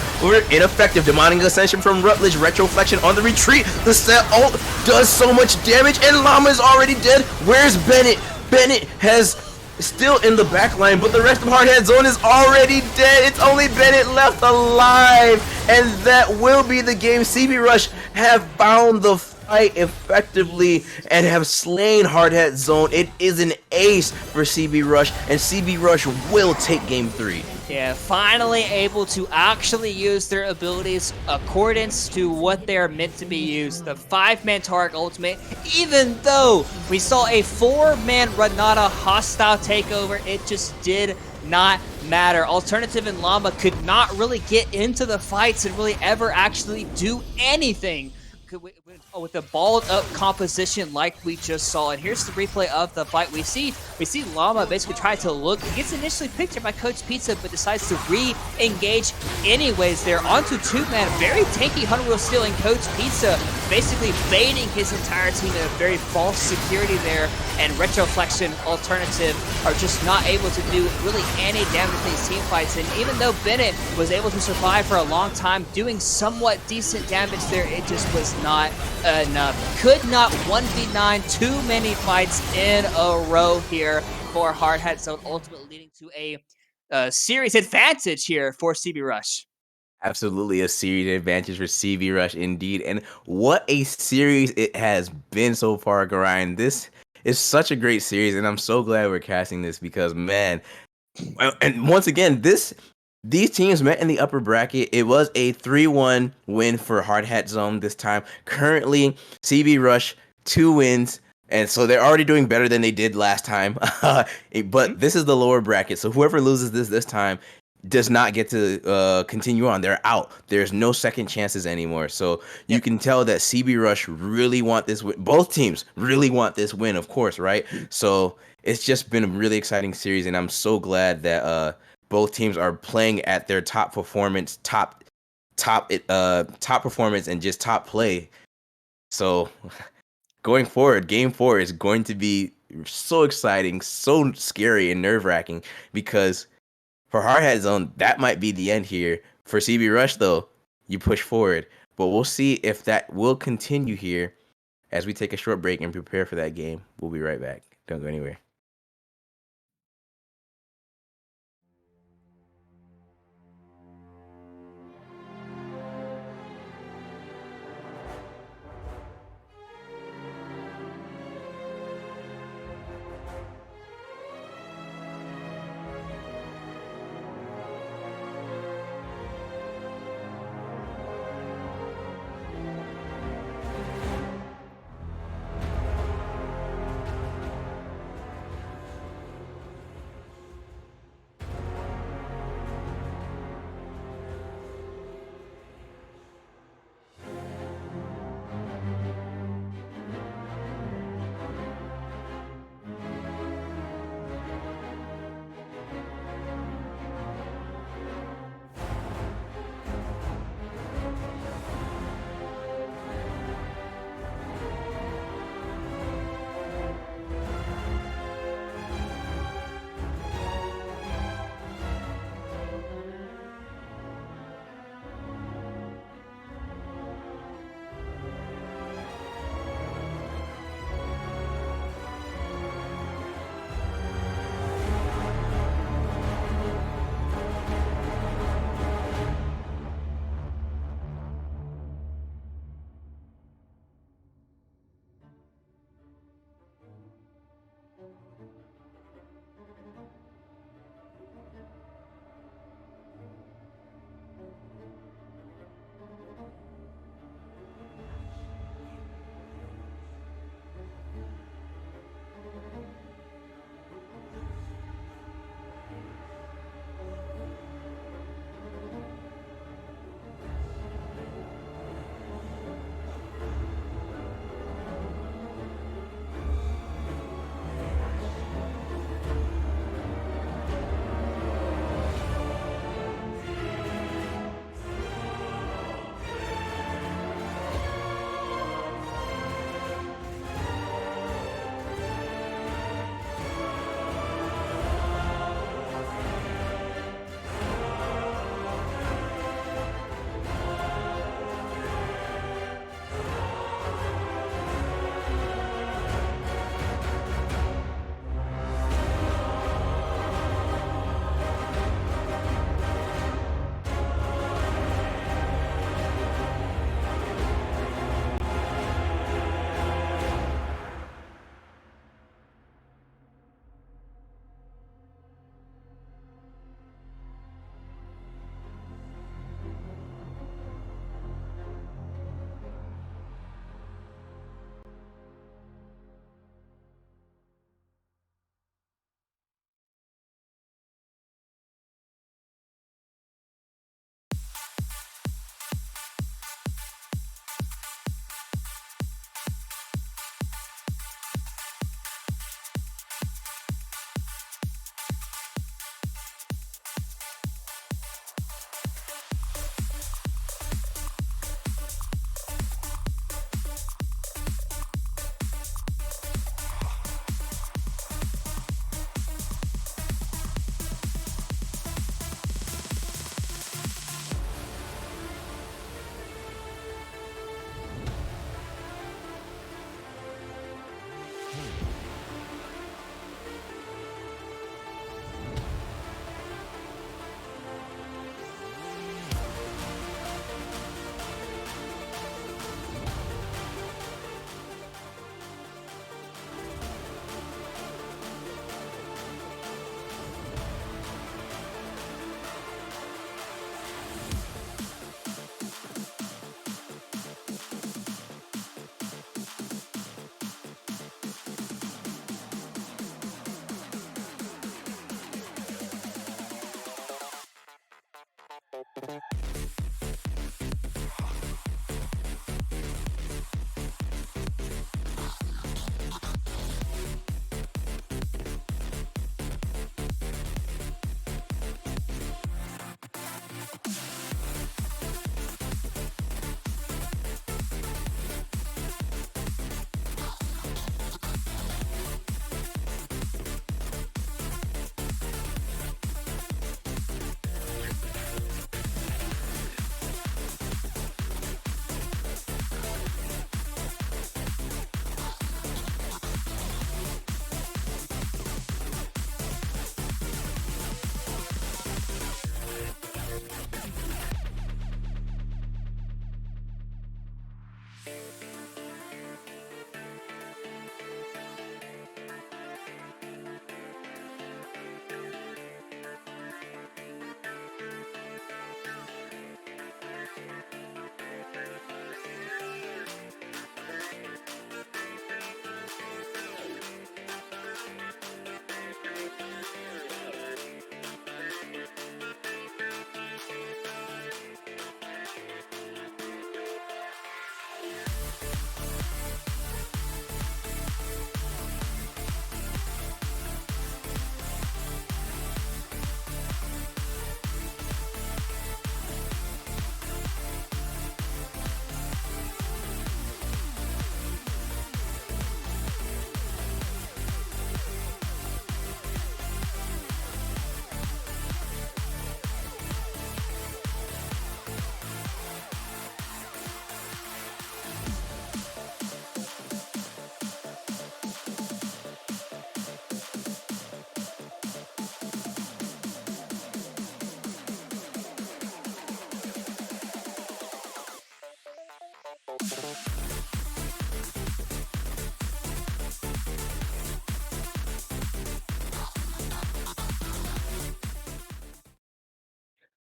ineffective. Demonic Ascension from Rutledge. Retroflexion on the retreat. The set ult does so much damage, and Llama is already dead. Where's Bennett? Bennett has still in the back line, but the rest of Hardhead Zone is already dead. It's only Bennett left alive, and that will be the game. CB Rush have found the fight effectively and have slain Hard Hat Zone. It is an ace for CB Rush, and CB Rush will take game 3. Yeah, finally able to actually use their abilities accordance to what they're meant to be used. The 5-man Tark ultimate, even though we saw a 4-man Renata hostile takeover, it just did not matter. Alternative and Llama could not really get into the fights and really ever actually do anything with the balled up composition like we just saw. And here's the replay of the fight. We see Llama basically try to look. He gets initially picked up by Coach Pizza, but decides to re-engage anyways. They're onto 2-man, very tanky 100 wheel stealing. Coach Pizza basically baiting his entire team in a very false security there, and Retroflexion Alternative are just not able to do really any damage in these team fights. And even though Bennett was able to survive for a long time, doing somewhat decent damage there, it just was not enough. Could not 1v9 too many fights in a row here for Hard Hat Zone, ultimately leading to a series advantage here for CB Rush. Absolutely a series advantage for CB Rush indeed. And what a series it has been so far, Garion. This is such a great series, and I'm so glad we're casting this because, man, and once again, these teams met in the upper bracket. It was a 3-1 win for Hard Hat Zone this time. Currently, CB Rush, 2 wins. And so they're already doing better than they did last time. But this is the lower bracket. So whoever loses this time does not get to continue on. They're out. There's no second chances anymore. So you can tell that CB Rush really want this win. Both teams really want this win, of course, right? So it's just been a really exciting series, and I'm so glad that both teams are playing at their top performance, top performance, and just top play. So going forward, game 4 is going to be so exciting, so scary, and nerve-wracking because for Hard Hat Zone, that might be the end here. For CB Rush, though, you push forward. But we'll see if that will continue here as we take a short break and prepare for that game. We'll be right back. Don't go anywhere.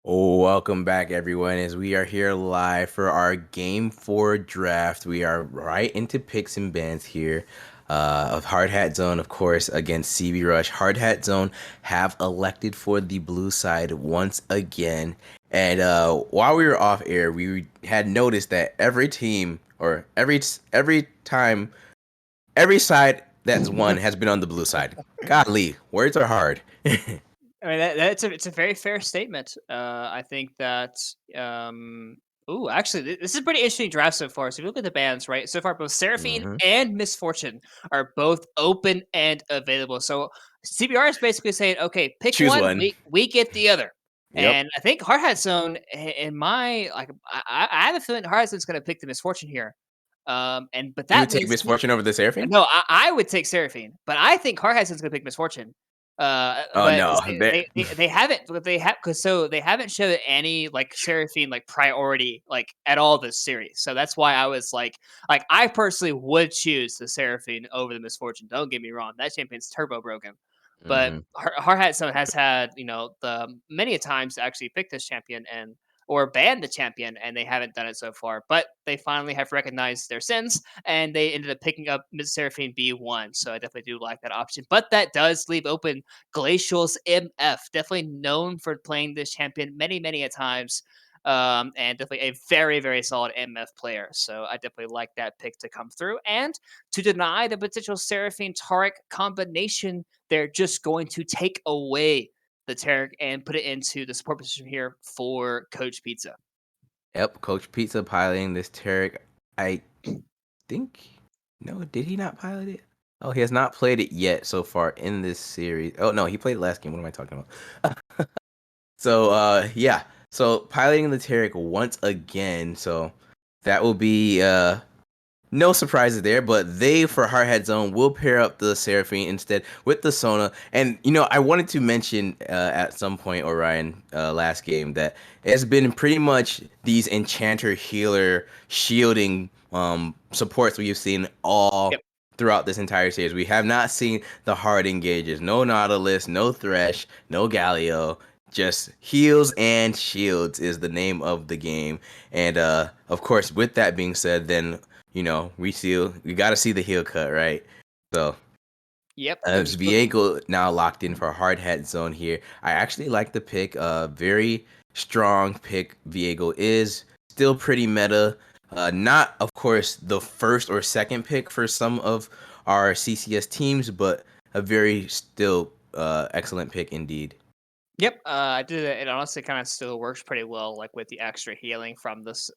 Welcome back, everyone, as we are here live for our Game 4 draft. We are right into picks and bans here of Hard Hat Zone, of course, against CB Rush. Hard Hat Zone have elected for the blue side once again. And while we were off air, we had noticed that every team, or every time, every side that's won has been on the blue side. Golly, words are hard. I mean, it's a very fair statement. I think that actually, this is a pretty interesting draft so far. So if you look at the bands, right? So far, both Seraphine Mhm. and Misfortune are both open and available. So CBR is basically saying, okay, pick Choose one, one. we get the other. Yep. And I think Hard Hat Zone, in my like, I have a feeling Hard Hat Zone's going to pick the Misfortune here. But You that would take means Misfortune over the Seraphine? no, I would take Seraphine, but I think Hard Hat Zone's going to pick Misfortune. Oh But no, see, they haven't, but they have, because so they haven't showed any like Seraphine like priority like at all this series. So that's why I was like I personally would choose the Seraphine over the Misfortune. Don't get me wrong, that champion's turbo broken. But Mhm. Hard Hat Zone has had the many a times to actually pick this champion and or ban the champion, and they haven't done it so far. But they finally have recognized their sins, and they ended up picking up Mid Seraphine B1. So I definitely do like that option. But that does leave open Glacial's MF, definitely known for playing this champion many, many a times. And definitely a very, very solid MF player. So I definitely like that pick to come through. And to deny the potential Seraphine Tarek combination, they're just going to take away the Tarek and put it into the support position here for Coach Pizza. Yep, Coach Pizza piloting this Tarek. I think no, did he not pilot it? Oh, he has not played it yet so far in this series. Oh no, he played it last game. What am I talking about? So yeah. So piloting the Tarek once again. So that will be no surprises there, but they for Hardhead Zone will pair up the Seraphine instead with the Sona. And I wanted to mention at some point, Orion, last game that it's been pretty much these Enchanter healer shielding supports we've seen all Yep. throughout this entire series. We have not seen the hard engages, no Nautilus, no Thresh, no Galio. Just heals and shields is the name of the game. And of course, with that being said, then we got to see the heel cut, right? So Yep. as Viego now locked in for hard hat zone here, I actually like the pick. Very strong pick. Viego is still pretty meta. Not, of course, the first or second pick for some of our CCS teams, but a very still excellent pick indeed. Yep, I did it. It honestly kind of still works pretty well, like with the extra healing from the Sun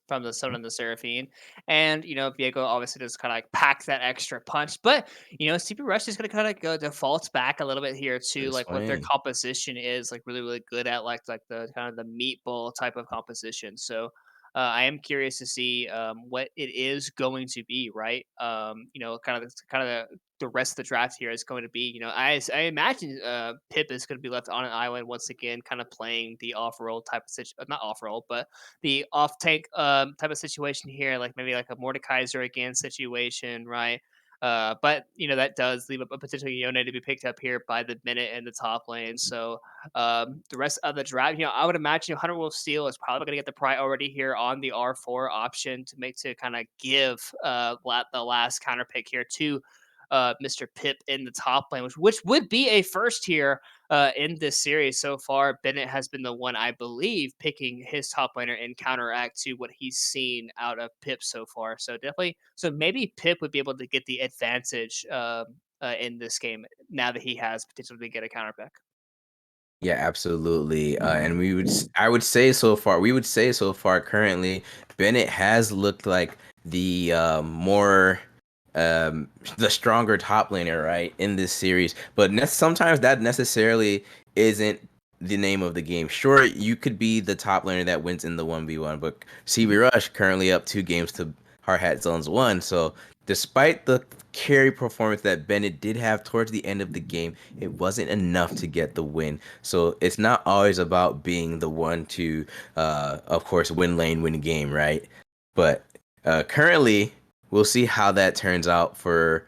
and the Seraphine, and Viego obviously just kind of like pack that extra punch. But CP Rush is gonna kind of go defaults back a little bit here to Good like what their swing. composition is like really good at like the kind of the meatball type of composition. So. I am curious to see what it is going to be, right? Kind of the rest of the draft here is going to be. I imagine Pip is going to be left on an island once again, kind of playing the off-roll type of situation, not off-roll, but the off-tank type of situation here, like maybe like a Mordekaiser again situation, right? But that does leave a potential Yone to be picked up here by the minute in the top lane. So the rest of the draft, I would imagine Hunter Wolf Steel is probably going to get the priority here on the R4 option to kind of give the last counter pick here to Mr. Pip in the top lane, which would be a first here in this series so far. Bennett has been the one, I believe, picking his top laner in counteract to what he's seen out of Pip so far. So definitely, so maybe Pip would be able to get the advantage in this game now that he has potentially to get a counter pick. Yeah, absolutely. And I would say so far, we would say so far currently, Bennett has looked like the the stronger top laner, right, in this series. But sometimes that necessarily isn't the name of the game. Sure, you could be the top laner that wins in the 1v1, but CB Rush currently up 2 games to Hard Hat Zones 1. So despite the carry performance that Bennett did have towards the end of the game, it wasn't enough to get the win. So it's not always about being the one to, of course, win lane, win game, right? But currently, we'll see how that turns out for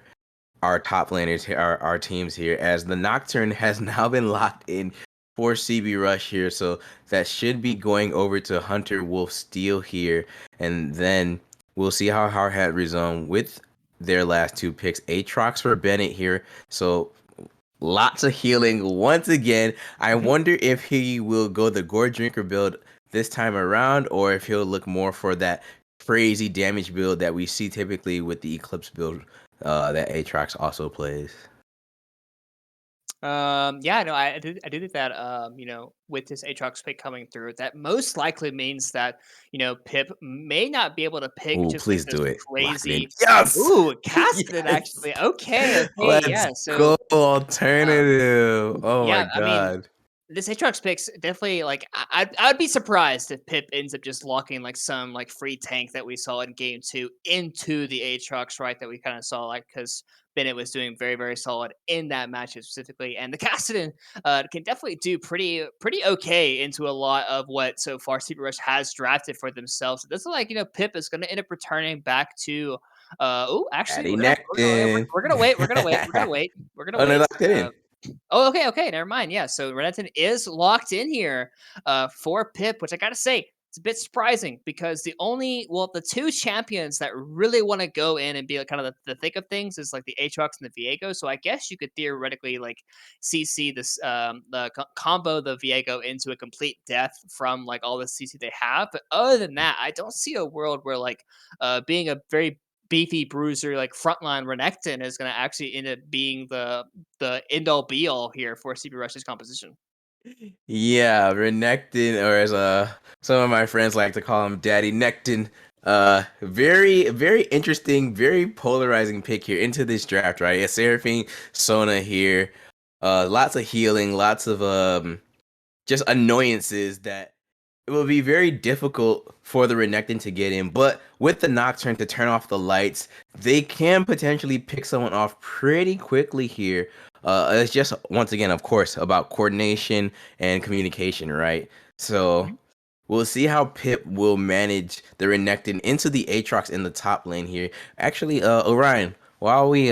our top laners here, our teams here, as the Nocturne has now been locked in for CB Rush here. So that should be going over to Hunter Wolf Steel here. And then we'll see how Hard Hat rezone with their last 2 picks. Aatrox for Bennett here. So lots of healing once again. I Mhm. wonder if he will go the Gore Drinker build this time around, or if he'll look more for that crazy damage build that we see typically with the Eclipse build that Aatrox also plays. Yeah, no, I do think that with this Aatrox pick coming through, that most likely means that Pip may not be able to pick Oh, just like please this do it. Lock it in. crazy. Yes! Ooh, Cassidy Yes! actually. Okay, Let's yeah. So go um, alternative. Oh my yeah, I mean, god. this Aatrox picks definitely like I'd be surprised if Pip ends up just locking like some like free tank that we saw in game two into the Aatrox, right? That we kind of saw like because Bennett was doing very solid in that matchup specifically, and the Cassidy can definitely do pretty okay into a lot of what so far Super Rush has drafted for themselves. It doesn't look like Pip is going to end up returning back to. Oh, actually, Daddy Nectin. we're gonna wait. We're gonna wait. We're gonna wait. We're gonna Oh, no, wait. locked it in. Oh, okay, never mind. Yeah, so Renekton is locked in here for Pip, which I gotta say, it's a bit surprising because the 2 champions that really want to go in and be like kind of the thick of things is like the Aatrox and the Viego. So I guess you could theoretically like CC this combo the Viego into a complete death from like all the CC they have. But other than that, I don't see a world where like being a very beefy bruiser like frontline Renekton is going to actually end up being the end all be all here for CB Rush's composition. Yeah, Renekton, or as some of my friends like to call him, Daddy Nectin. Very interesting, very polarizing pick here into this draft, right? Yeah, Seraphine, Sona here. Lots of healing, lots of just annoyances that it will be very difficult for the Renekton to get in, but with the Nocturne to turn off the lights, they can potentially pick someone off pretty quickly here. It's just, once again, of course, about coordination and communication, right? So Mhm. we'll see how Pip will manage the Renekton into the Aatrox in the top lane here. Actually, Orion, while we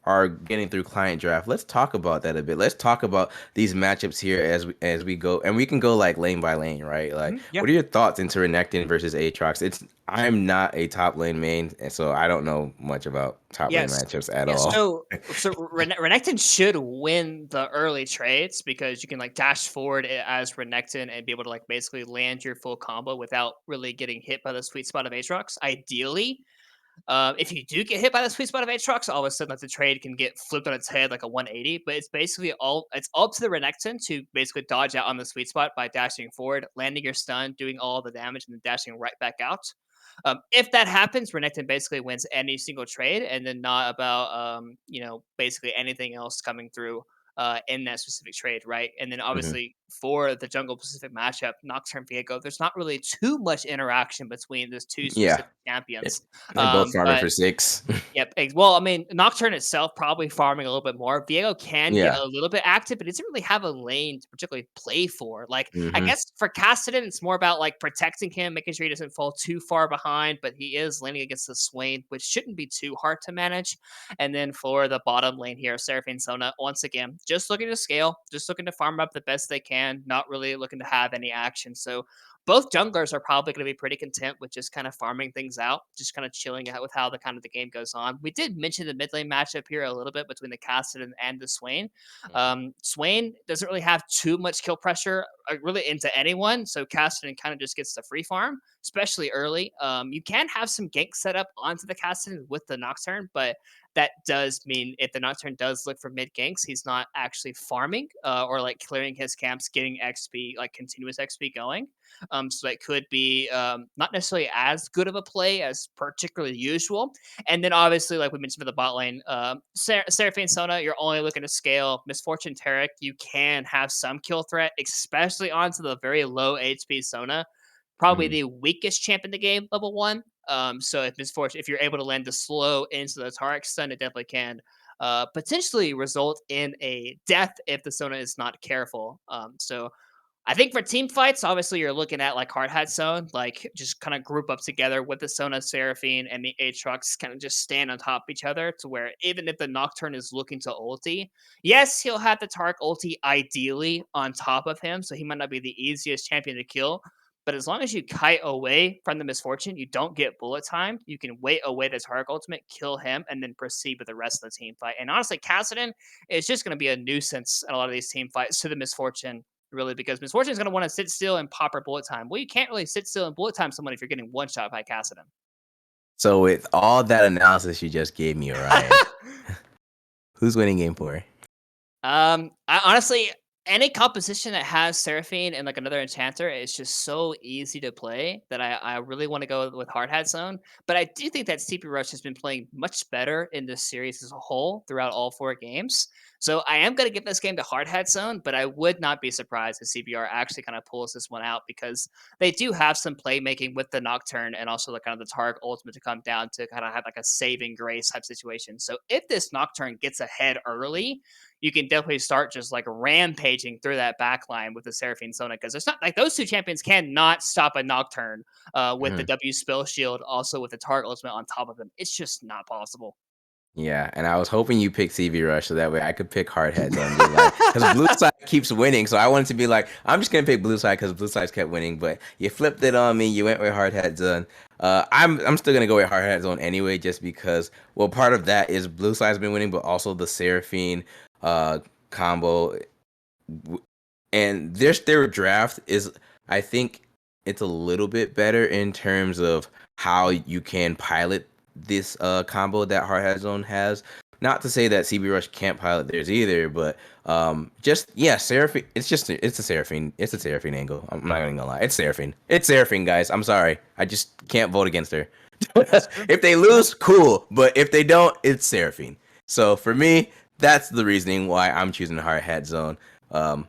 are getting through client draft, let's talk about that a bit. Let's talk about these matchups here as we go, and we can go like lane by lane, right? Like, Yeah. what are your thoughts into Renekton versus Aatrox? I'm not a top lane main, and so I don't know much about top lane Yes. matchups at Yeah, all. Renekton should win the early trades because you can like dash forward as Renekton and be able to like basically land your full combo without really getting hit by the sweet spot of Aatrox. Ideally, if you do get hit by the sweet spot of Aatrox, all of a sudden like the trade can get flipped on its head like a 180. But it's basically it's up to the Renekton to basically dodge out on the sweet spot by dashing forward, landing your stun, doing all the damage, and then dashing right back out. If that happens, Renekton basically wins any single trade, and then not about basically anything else coming through in that specific trade, right? And then Mhm. obviously for the jungle specific matchup, Nocturne Viego, there's not really too much interaction between those two Yeah, specific champions. they're both farming But for 6. Yep. Well, I mean, Nocturne itself probably farming a little bit more. Viego can get Yeah. a little bit active, but he doesn't really have a lane to particularly play for. Like, I Hmm. guess for Cassidy, it's more about like protecting him, making sure he doesn't fall too far behind, but he is laning against the Swain, which shouldn't be too hard to manage. And then for the bottom lane here, Seraphine Sona, once again, just looking to scale, just looking to farm up the best they can, not really looking to have any action. So both junglers are probably going to be pretty content with just kind of farming things out, just kind of chilling out with how the kind of the game goes on. We did mention the mid lane matchup here a little bit between the Cassidy and the Swain. Swain doesn't really have too much kill pressure really into anyone, so Cassidy kind of just gets the free farm, especially early. You can have some gank set up onto the Cassidy with the Nocturne, but that does mean if the Nocturne does look for mid ganks, he's not actually farming or like clearing his camps, getting XP, like continuous XP going. So that could be not necessarily as good of a play as particularly usual. And then obviously, like we mentioned for the bot lane, Seraphine Sona, you're only looking to scale. Misfortune Tarek, you can have some kill threat, especially onto the very low HP Sona. Probably Hmm. the weakest champ in the game, level 1. So if you're able to land the slow into the Tarek stun, it definitely can potentially result in a death if the Sona is not careful. So I think for team fights, obviously you're looking at like Hard Hat Zone, like just kind of group up together with the Sona Seraphine and the Aatrox, kind of just stand on top of each other to where even if the Nocturne is looking to ulti, yes, he'll have the Tark ulti ideally on top of him, so he might not be the easiest champion to kill. But as long as you kite away from the Misfortune, you don't get bullet time. You can wait away the Tark ultimate, kill him, and then proceed with the rest of the team fight. And honestly, Kassadin is just going to be a nuisance in a lot of these team fights to the Misfortune really, because Misfortune is going to want to sit still and pop her bullet time. Well, you can't really sit still and bullet time someone if you're getting one shot by Cassidy. So with all that analysis you just gave me, Orion, who's winning game 4? I honestly, any composition that has Seraphine and like another enchanter is just so easy to play that I really want to go with Hard Hat Zone. But I do think that CP Rush has been playing much better in this series as a whole throughout all 4 games. So I am going to give this game to Hard Hat Zone, but I would not be surprised if CBR actually kind of pulls this one out because they do have some playmaking with the Nocturne and also the kind of the Targ ultimate to come down to kind of have like a saving grace type situation. So if this Nocturne gets ahead early, you can definitely start just like rampaging through that backline with the Seraphine Sona because it's not like those two champions cannot stop a Nocturne with the W spell shield, also with the Target ultimate on top of them. It's just not possible. Yeah, and I was hoping you picked CV Rush so that way I could pick Hard Hat Zone. Be like, because Blue Side keeps winning, so I wanted to be like, I'm just gonna pick Blue Side because Blue Side's kept winning. But you flipped it on me. You went with Hard Hat Zone. I'm still gonna go with Hard Hat Zone anyway, just because. Well, part of that is Blue Side's been winning, but also the Seraphine combo and their draft is, I think it's a little bit better in terms of how you can pilot this combo that Hard Hat Zone has. Not to say that CB Rush can't pilot theirs either, but just yeah, Seraphine. It's a Seraphine angle. I'm not even gonna lie, it's Seraphine. It's Seraphine, guys. I'm sorry, I just can't vote against her. That's true. If they lose, cool, but if they don't, it's Seraphine. So for me, that's the reasoning why I'm choosing Hard Hat Zone. Um,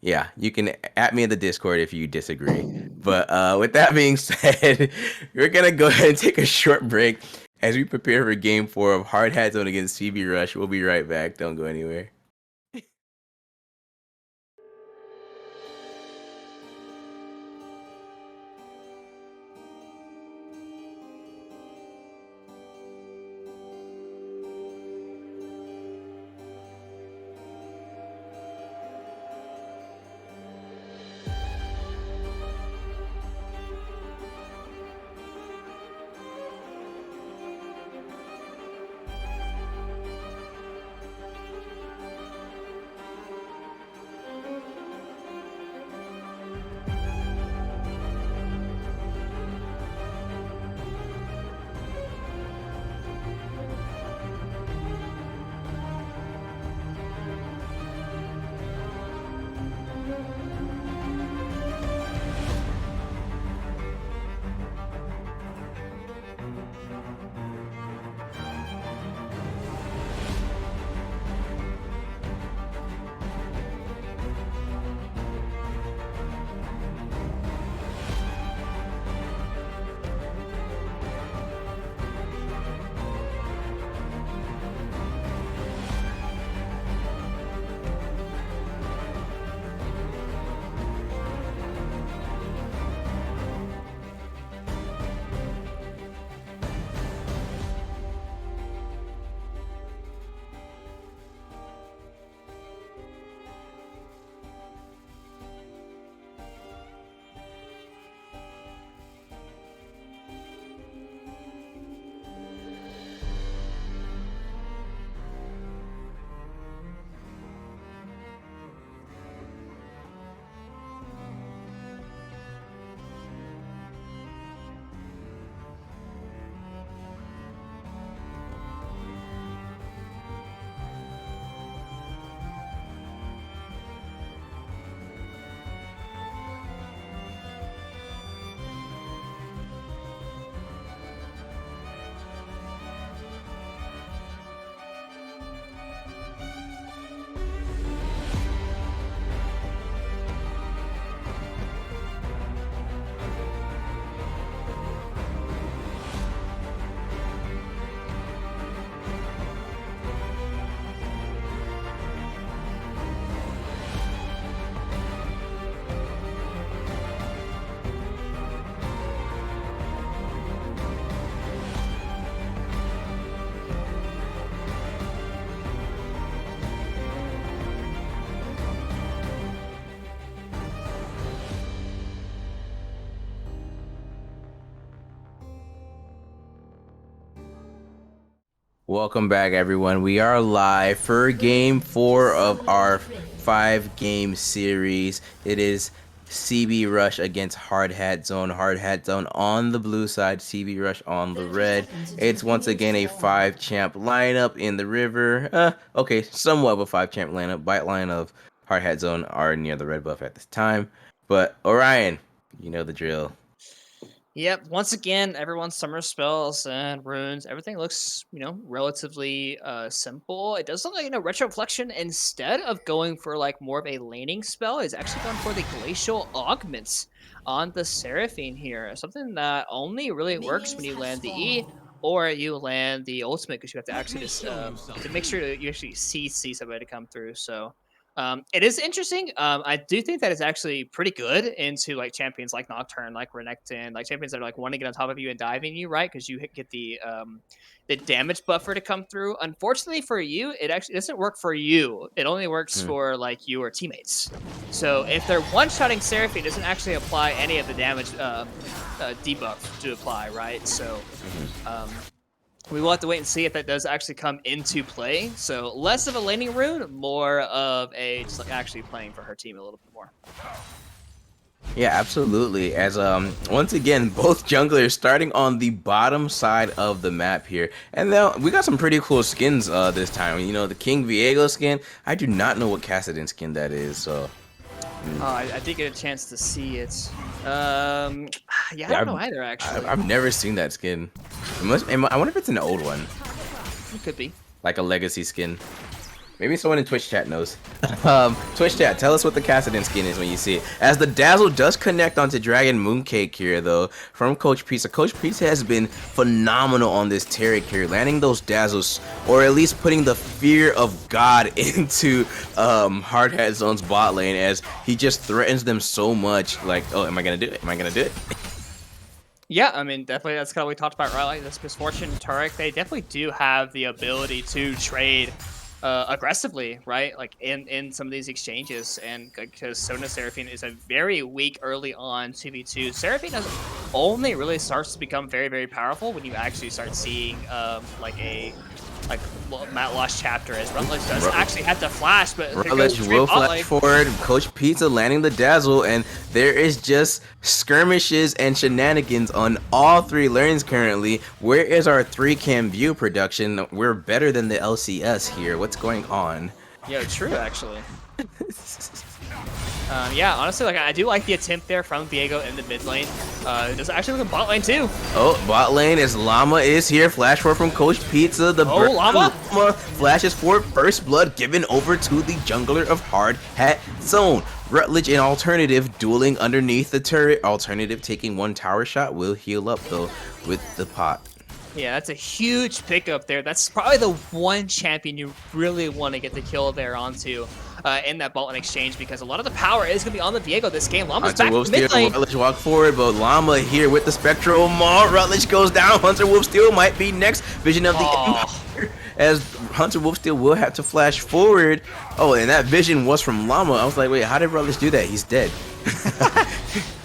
Yeah, you can at me in the Discord if you disagree. But with that being said, we're gonna go ahead and take a short break as we prepare for Game 4 of Hard Hat Zone against CB Rush. We'll be right back. Don't go anywhere. Welcome back, everyone. We are live for Game 4 of our 5-game series. It is CB Rush against Hard Hat Zone. Hard Hat Zone on the blue side, CB Rush on the red. It's once again a 5-champ lineup in the river. Okay, somewhat of a 5-champ lineup. Bite line of Hard Hat Zone are near the red buff at this time. But Orion, you know the drill. Yep. Once again, everyone's summer spells and runes. Everything looks, relatively simple. It does look like, retroflexion, instead of going for like more of a laning spell, is actually going for the glacial augments on the Seraphine here. Something that only really works when you land the E or you land the ultimate, because you have to actually just to make sure that you actually see somebody to come through. So it is interesting. I do think that it's actually pretty good into like champions like Nocturne, like Renekton, like champions that are like want to get on top of you and diving you, right? Because you get the damage buffer to come through. Unfortunately for you, it actually doesn't work for you. It only works for like your teammates. So if they're one-shotting Seraphine, it doesn't actually apply any of the damage debuff to apply, right? So. We will have to wait and see if that does actually come into play. So less of a laning rune, more of a just like actually playing for her team a little bit more. Yeah, absolutely. As once again, both junglers starting on the bottom side of the map here. And now we got some pretty cool skins this time. You know, the King Viego skin. I do not know what Kassadin skin that is, so I did get a chance to see it. Yeah, I don't know either, actually. I've never seen that skin. I wonder if it's an old one, It could be. like a legacy skin. Maybe someone in Twitch chat knows. Twitch chat, tell us what the Kassadin skin is when you see it. As the Dazzle does connect onto Dragon Mooncake here, though, from Coach Pizza. Coach Pizza has been phenomenal on this Taric here, landing those Dazzles, or at least putting the fear of God into Hard Hat Zone's bot lane, as he just threatens them so much. Like, oh, am I gonna do it? Am I gonna do it? Yeah, I mean, definitely that's kind of what we talked about, right? Like this Misfortune Turek, they definitely do have the ability to trade aggressively, right? Like in some of these exchanges, and because Sona Seraphine is a very weak early on 2v2. Seraphine only really starts to become very, very powerful when you actually start seeing like Matt Lost chapter, as Rutledge does actually have to flash, but Rutledge will flash forward. Coach Pizza landing the Dazzle, and there is just skirmishes and shenanigans on all 3 lanes currently. Where is our 3-cam view production? We're better than the LCS here. What's going on? Yeah, true, actually. Yeah, honestly, like I do like the attempt there from Viego in the mid lane. Does actually look at bot lane too. Oh, bot lane is Llama is here. Flash forward from Coach Pizza. The Llama flashes for first blood, given over to the jungler of Hard Hat Zone. Rutledge in alternative dueling underneath the turret. Alternative taking 1 tower shot will heal up though with the pot. Yeah, that's a huge pickup there. That's probably the one champion you really want to get the kill there onto in that bot lane exchange, because a lot of the power is going to be on the Viego this game. Llama's back to mid lane. Rutledge walk forward, but Llama here with the Spectral Maul. Rutledge goes down. Hunter Wolfsteal might be next. Vision of the Empire, as Hunter Wolfsteal will have to flash forward. Oh, and that vision was from Llama. I was like, wait, how did Rutledge do that? He's dead.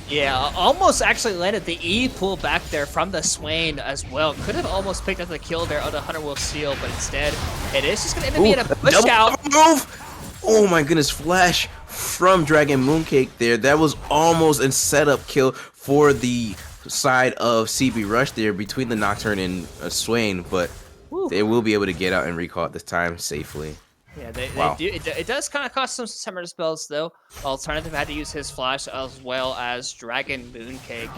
Yeah, almost actually landed the E pull back there from the Swain as well. Could have almost picked up the kill there on the Hunter Wolf Steel, but instead it is just going to end up being a push out. Move! Oh my goodness, flash from Dragon Mooncake there. That was almost a setup kill for the side of CB Rush there between the Nocturne and Swain, but they will be able to get out and recall it this time safely. Yeah, they do. It does kind of cost some summoner spells though. Alternative had to use his flash as well as Dragon Mooncake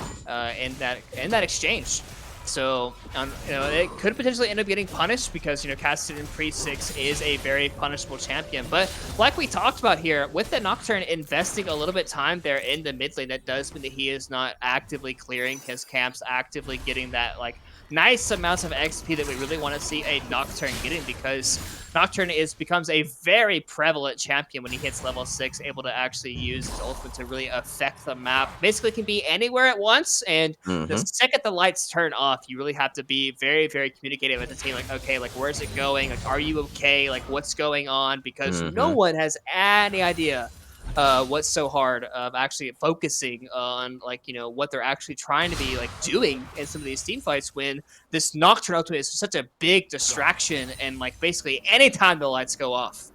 in that exchange. So you know, it could potentially end up getting punished because, you know, Kassadin Pre-6 is a very punishable champion. But like we talked about here, with the Nocturne investing a little bit time there in the mid lane, that does mean that he is not actively clearing his camps, actively getting that like nice amounts of XP that we really want to see a Nocturne getting, because Nocturne becomes a very prevalent champion when he hits level 6, able to actually use his ultimate to really affect the map. Basically can be anywhere at once, and the second the lights turn off, you really have to be very, very communicative with the team, like, okay, like, where's it going? Like, are you okay? Like, what's going on? Because no one has any idea what's so hard of actually focusing on, like, you know, what they're actually trying to be like doing in some of these team fights, when this Nocturne ultimate is such a big distraction, and like basically anytime the lights go off.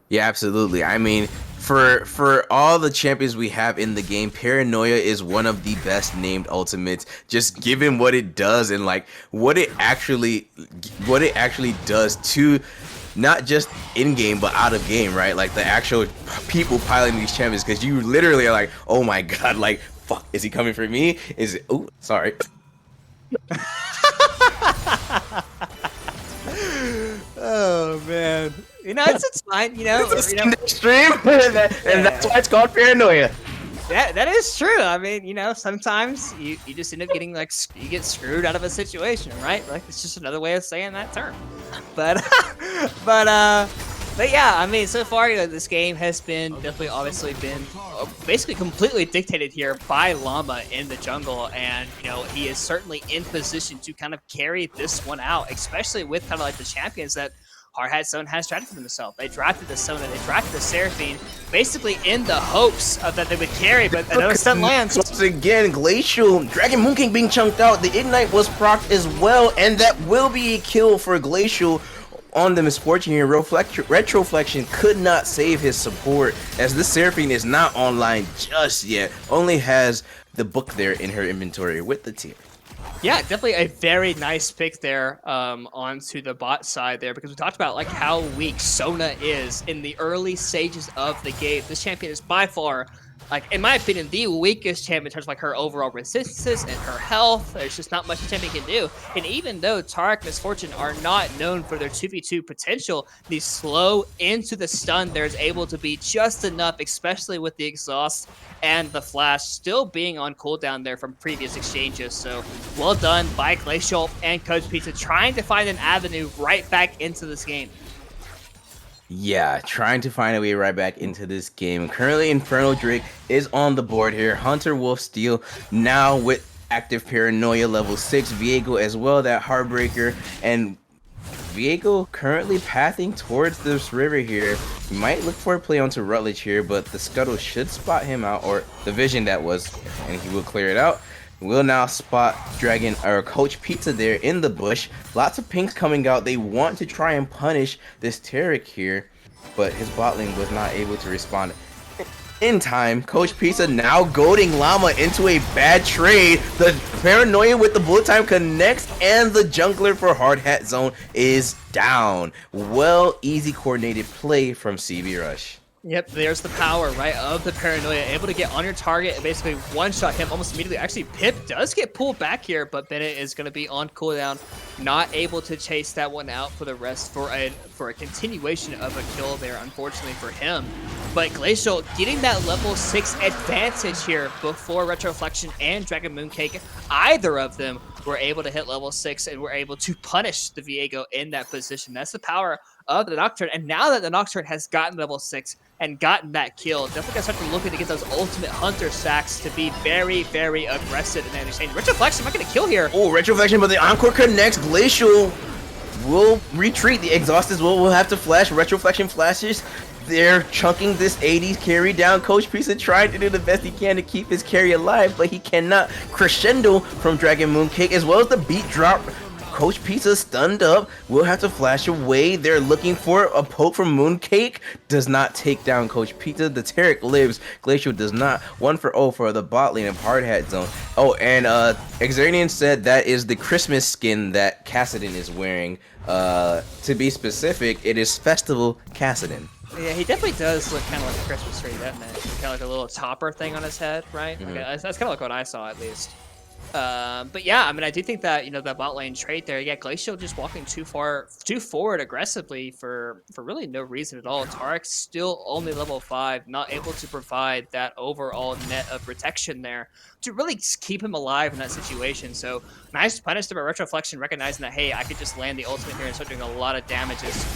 Yeah, absolutely. I mean, for all the champions we have in the game, Paranoia is one of the best named ultimates, just given what it does and like what it actually does to not just in game but out of game, right? Like the actual people piloting these champions, because you literally are like, oh my god, like, fuck, is he coming for me? Is it? Oh, sorry. Oh man, you know, it's fine, you know. It's extreme, and that's why it's called Paranoia. That is true. I mean, you know, sometimes you just end up getting like, you get screwed out of a situation, right? Like, it's just another way of saying that term. But but yeah, I mean, so far, you know, this game has been definitely obviously been basically completely dictated here by Llama in the jungle, and you know, he is certainly in position to kind of carry this one out, especially with kind of like the champions that Hard Hat Zone has drafted for themselves. They drafted the Sona, they drafted the Seraphine, basically in the hopes of that they would carry, but another stun lands. Once again, Glacial, Dragon Mooncake being chunked out, the Ignite was procced as well, and that will be a kill for Glacial on the Misfortune here. Retroflexion could not save his support, as this Seraphine is not online just yet, only has the book there in her inventory with the tier. Yeah, definitely a very nice pick there onto the bot side there, because we talked about like how weak Sona is in the early stages of the game. This champion is by far like, in my opinion, the weakest champion in terms of like her overall resistance and her health. There's just not much the champion can do. And even though Taric and Misfortune are not known for their 2v2 potential, the slow into the stun there's able to be just enough, especially with the exhaust and the flash still being on cooldown there from previous exchanges. So well done by Glacial and Coach Pizza trying to find an avenue right back into this game. Yeah, trying to find a way right back into this game. Currently, Inferno Drake is on the board here. Hunter Wolf Steel now with active Paranoia level 6. Viego as well, that Heartbreaker. And Viego currently pathing towards this river here. He might look for a play onto Rutledge here, but the Scuttle should spot him out, or the Vision that was, and he will clear it out. Will now spot Dragon or Coach Pizza there in the bush. Lots of pinks coming out. They want to try and punish this Taric here, but his bot lane was not able to respond in time. Coach Pizza now goading Llama into a bad trade. The Paranoia with the bullet time connects, and the jungler for Hard Hat Zone is down. Well, easy coordinated play from CB Rush. Yep, there's the power, right, of the Paranoia. Able to get on your target and basically one-shot him almost immediately. Actually, Pip does get pulled back here, but Bennett is going to be on cooldown. Not able to chase that one out for the rest for a continuation of a kill there, unfortunately for him. But Glacial getting that level 6 advantage here before Retroflexion and Dragon Mooncake. Either of them were able to hit level 6 and were able to punish the Viego in that position. That's the power of the Nocturne. And now that the Nocturne has gotten level 6 and gotten that kill, definitely gotta start to looking to get those ultimate hunter stacks to be very, very aggressive in that exchange. Retroflexion might get a kill here. Oh, Retroflexion, but the Encore connects. Glacial will retreat. The exhaust as well will have to flash. Retroflexion flashes. They're chunking this 80s carry down. Coach Pizza trying to do the best he can to keep his carry alive, but he cannot. Crescendo from Dragon Mooncake as well as the beat drop. Coach Pizza stunned up, will have to flash away. They're looking for a poke from Mooncake. Does not take down Coach Pizza. The Taric lives. Glacial does not. 1-0 for the bot lane of Hard Hat Zone. Oh, and Xernian said that is the Christmas skin that Cassidon is wearing. To be specific, it is Festival Cassidon. Yeah, he definitely does look kind of like a Christmas tree, doesn't it? Kind of like a little topper thing on his head, right? Mm-hmm. Like, that's kind of like what I saw, at least. But yeah, I mean, I do think that, you know, that bot lane trade there, yeah, Glacial just walking too forward aggressively for really no reason at all. Tarek still only level 5, not able to provide that overall net of protection there to really keep him alive in that situation. So nice punish there by Retroflexion, recognizing that, hey, I could just land the ultimate here and start doing a lot of damage as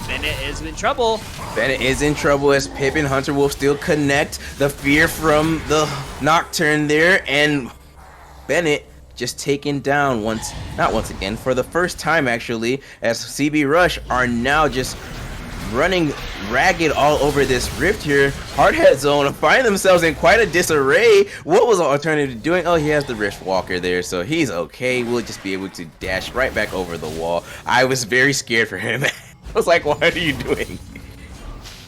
Bennett is in trouble. Bennett is in trouble as Pip and Hunter Wolf still connect. The fear from the Nocturne there, and Bennett just taken down not once again, for the first time actually, as CB Rush are now just running ragged all over this rift here. Hard Hat Zone find themselves in quite a disarray. What was Alternative doing? Oh, he has the Rift Walker there, so he's okay. We'll just be able to dash right back over the wall. I was very scared for him. I was like, what are you doing?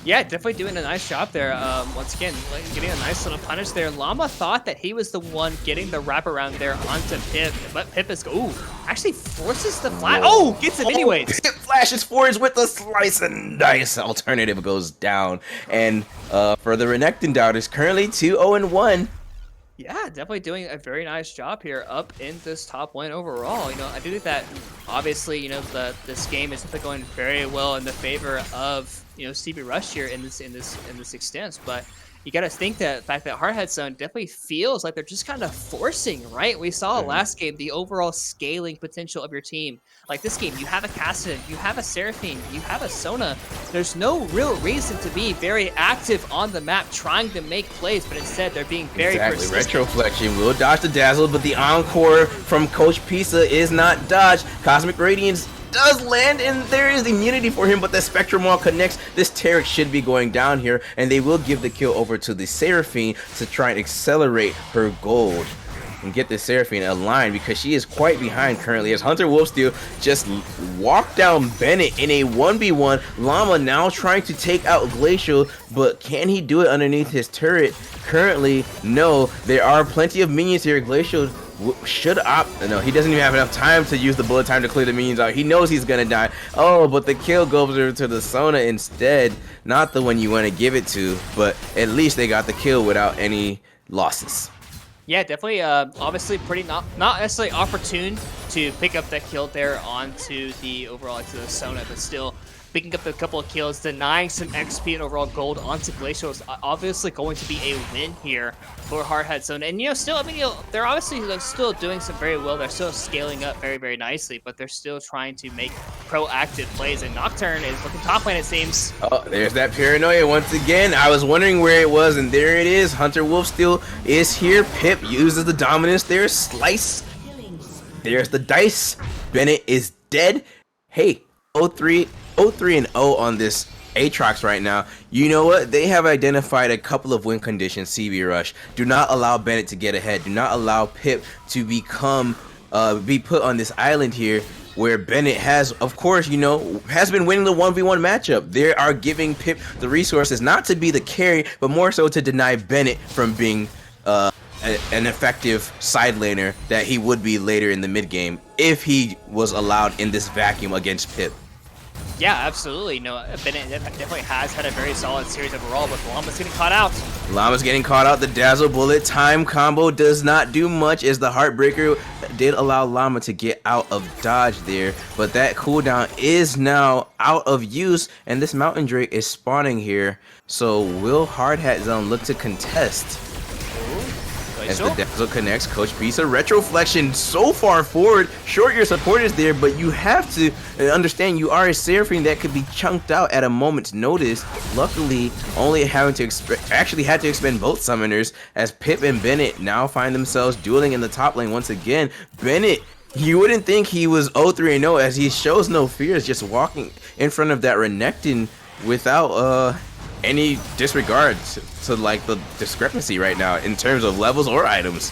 Yeah, definitely doing a nice job there. Once again, getting a nice little punish there. Llama thought that he was the one getting the wraparound there onto Pip, but Pip is, ooh, actually forces the flash. Oh, gets it anyways. Pip flashes forwards with the slice and dice. Alternative goes down. And for the Renekton Doubters, currently 2-0-1. Yeah, definitely doing a very nice job here up in this top lane overall. You know, I do think that obviously, you know, this game is definitely going very well in the favor of, you know, CB Rush here in this extent, but you got to think that the fact that Hard Hat Zone definitely feels like they're just kind of forcing, right? We saw last game the overall scaling potential of your team. Like this game, you have a Cassidon, you have a Seraphine, you have a Sona. There's no real reason to be very active on the map trying to make plays, but instead they're being very persistent. Retroflexion will dodge the dazzle, but the Encore from Coach Pizza is not dodged. Cosmic Radiance does land, and there is immunity for him, but the Spectrum Wall connects. This Taric should be going down here, and they will give the kill over to the Seraphine to try and accelerate her gold and get the Seraphine aligned, because she is quite behind currently, as Hunter Wolfsteel just walked down Bennett in a 1v1. Llama now trying to take out Glacial, but can he do it underneath his turret? Currently, no. There are plenty of minions here. Glacial should opt. No, he doesn't even have enough time to use the bullet time to clear the minions out. He knows he's gonna die. Oh, but the kill goes over to the Sona instead. Not the one you want to give it to, but at least they got the kill without any losses. Yeah, definitely. Obviously, pretty not necessarily opportune to pick up that kill there onto the overall to the Sona, but still picking up a couple of kills, denying some XP and overall gold onto Glacial is obviously going to be a win here for Hardhead Zone. And still, I mean, they're obviously still doing some very well. They're still scaling up very, very nicely, but they're still trying to make proactive plays. And Nocturne is looking top lane, it seems. Oh, there's that paranoia once again. I was wondering where it was, and there it is. Hunter Wolf still is here. Pip uses the dominance there. Slice. There's the dice. Bennett is dead. Hey, 0-3 and 0 on this Aatrox right now. You know what? They have identified a couple of win conditions. CB Rush. Do not allow Bennett to get ahead. Do not allow Pip to be put on this island here where Bennett has, of course, has been winning the 1v1 matchup. They are giving Pip the resources not to be the carry, but more so to deny Bennett from being an effective side laner that he would be later in the mid game if he was allowed in this vacuum against Pip. Yeah, absolutely. No, Bennett definitely has had a very solid series overall, but Llama's getting caught out. Llama's getting caught out. The Dazzle Bullet time combo does not do much as the Heartbreaker did allow Llama to get out of dodge there, but that cooldown is now out of use, and this Mountain Drake is spawning here. So will Hardhat Zone look to contest? As the Dazzle connects, Coach Bisa retroflexion so far forward. Short your support is there, but you have to understand you are a Seraphine that could be chunked out at a moment's notice. Luckily, only having to actually had to expend both summoners as Pip and Bennett now find themselves dueling in the top lane once again. Bennett, you wouldn't think he was 0-3 and 0 as he shows no fears, just walking in front of that Renekton without any disregard to like the discrepancy right now in terms of levels or items.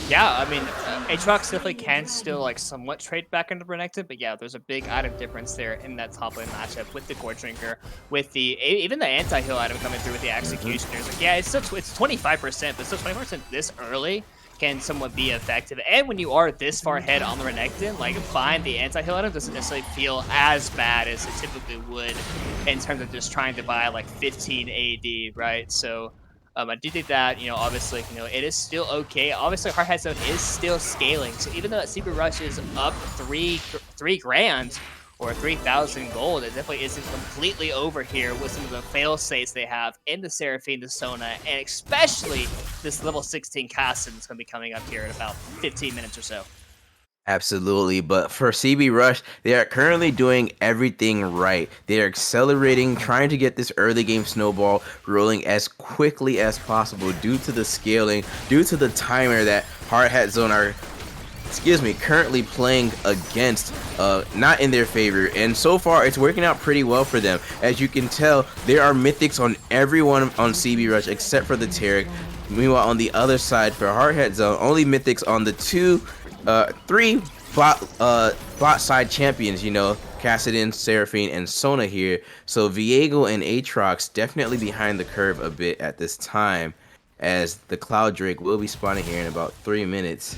Yeah, I mean, Aatrox definitely can still like somewhat trade back into Renekton, but yeah, there's a big item difference there in that top lane matchup with the Core Drinker, with the even the anti-heal item coming through with the Executioners. Like, yeah, it's 25%, but still 25% this early can somewhat be effective. And when you are this far ahead on the Renekton, like buying the anti-heal item doesn't necessarily feel as bad as it typically would in terms of just trying to buy like 15 AD, right? So I do think that, obviously, it is still okay. Obviously, Hardhat Zone is still scaling. So even though that CB Rush is up three grand or 3,000 gold, it definitely isn't completely over here with some of the fail safes they have in the Seraphine, the Sona, and especially this level 16 Cassin that's going to be coming up here in about 15 minutes or so. Absolutely, but for CB Rush, they are currently doing everything right. They are accelerating, trying to get this early game snowball rolling as quickly as possible due to the scaling, due to the timer that Hardhat Zone are currently playing against, not in their favor, and so far it's working out pretty well for them. As you can tell, there are mythics on everyone on CB Rush except for the Taric. Meanwhile, on the other side for Hardhat Zone, only mythics on the three bot side champions, Kassadin, Seraphine, and Sona here. So Viego and Aatrox definitely behind the curve a bit at this time, as the Cloud Drake will be spawning here in about 3 minutes.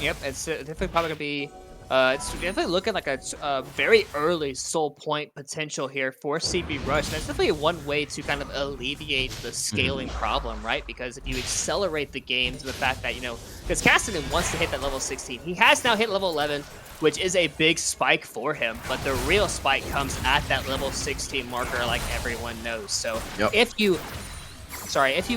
Yep, it's definitely probably going to be, it's definitely looking like a very early soul point potential here for CB Rush. And that's definitely one way to kind of alleviate the scaling problem, right? Because if you accelerate the game to the fact that, because Kassadin wants to hit that level 16. He has now hit level 11, which is a big spike for him. But the real spike comes at that level 16 marker, like everyone knows. So if you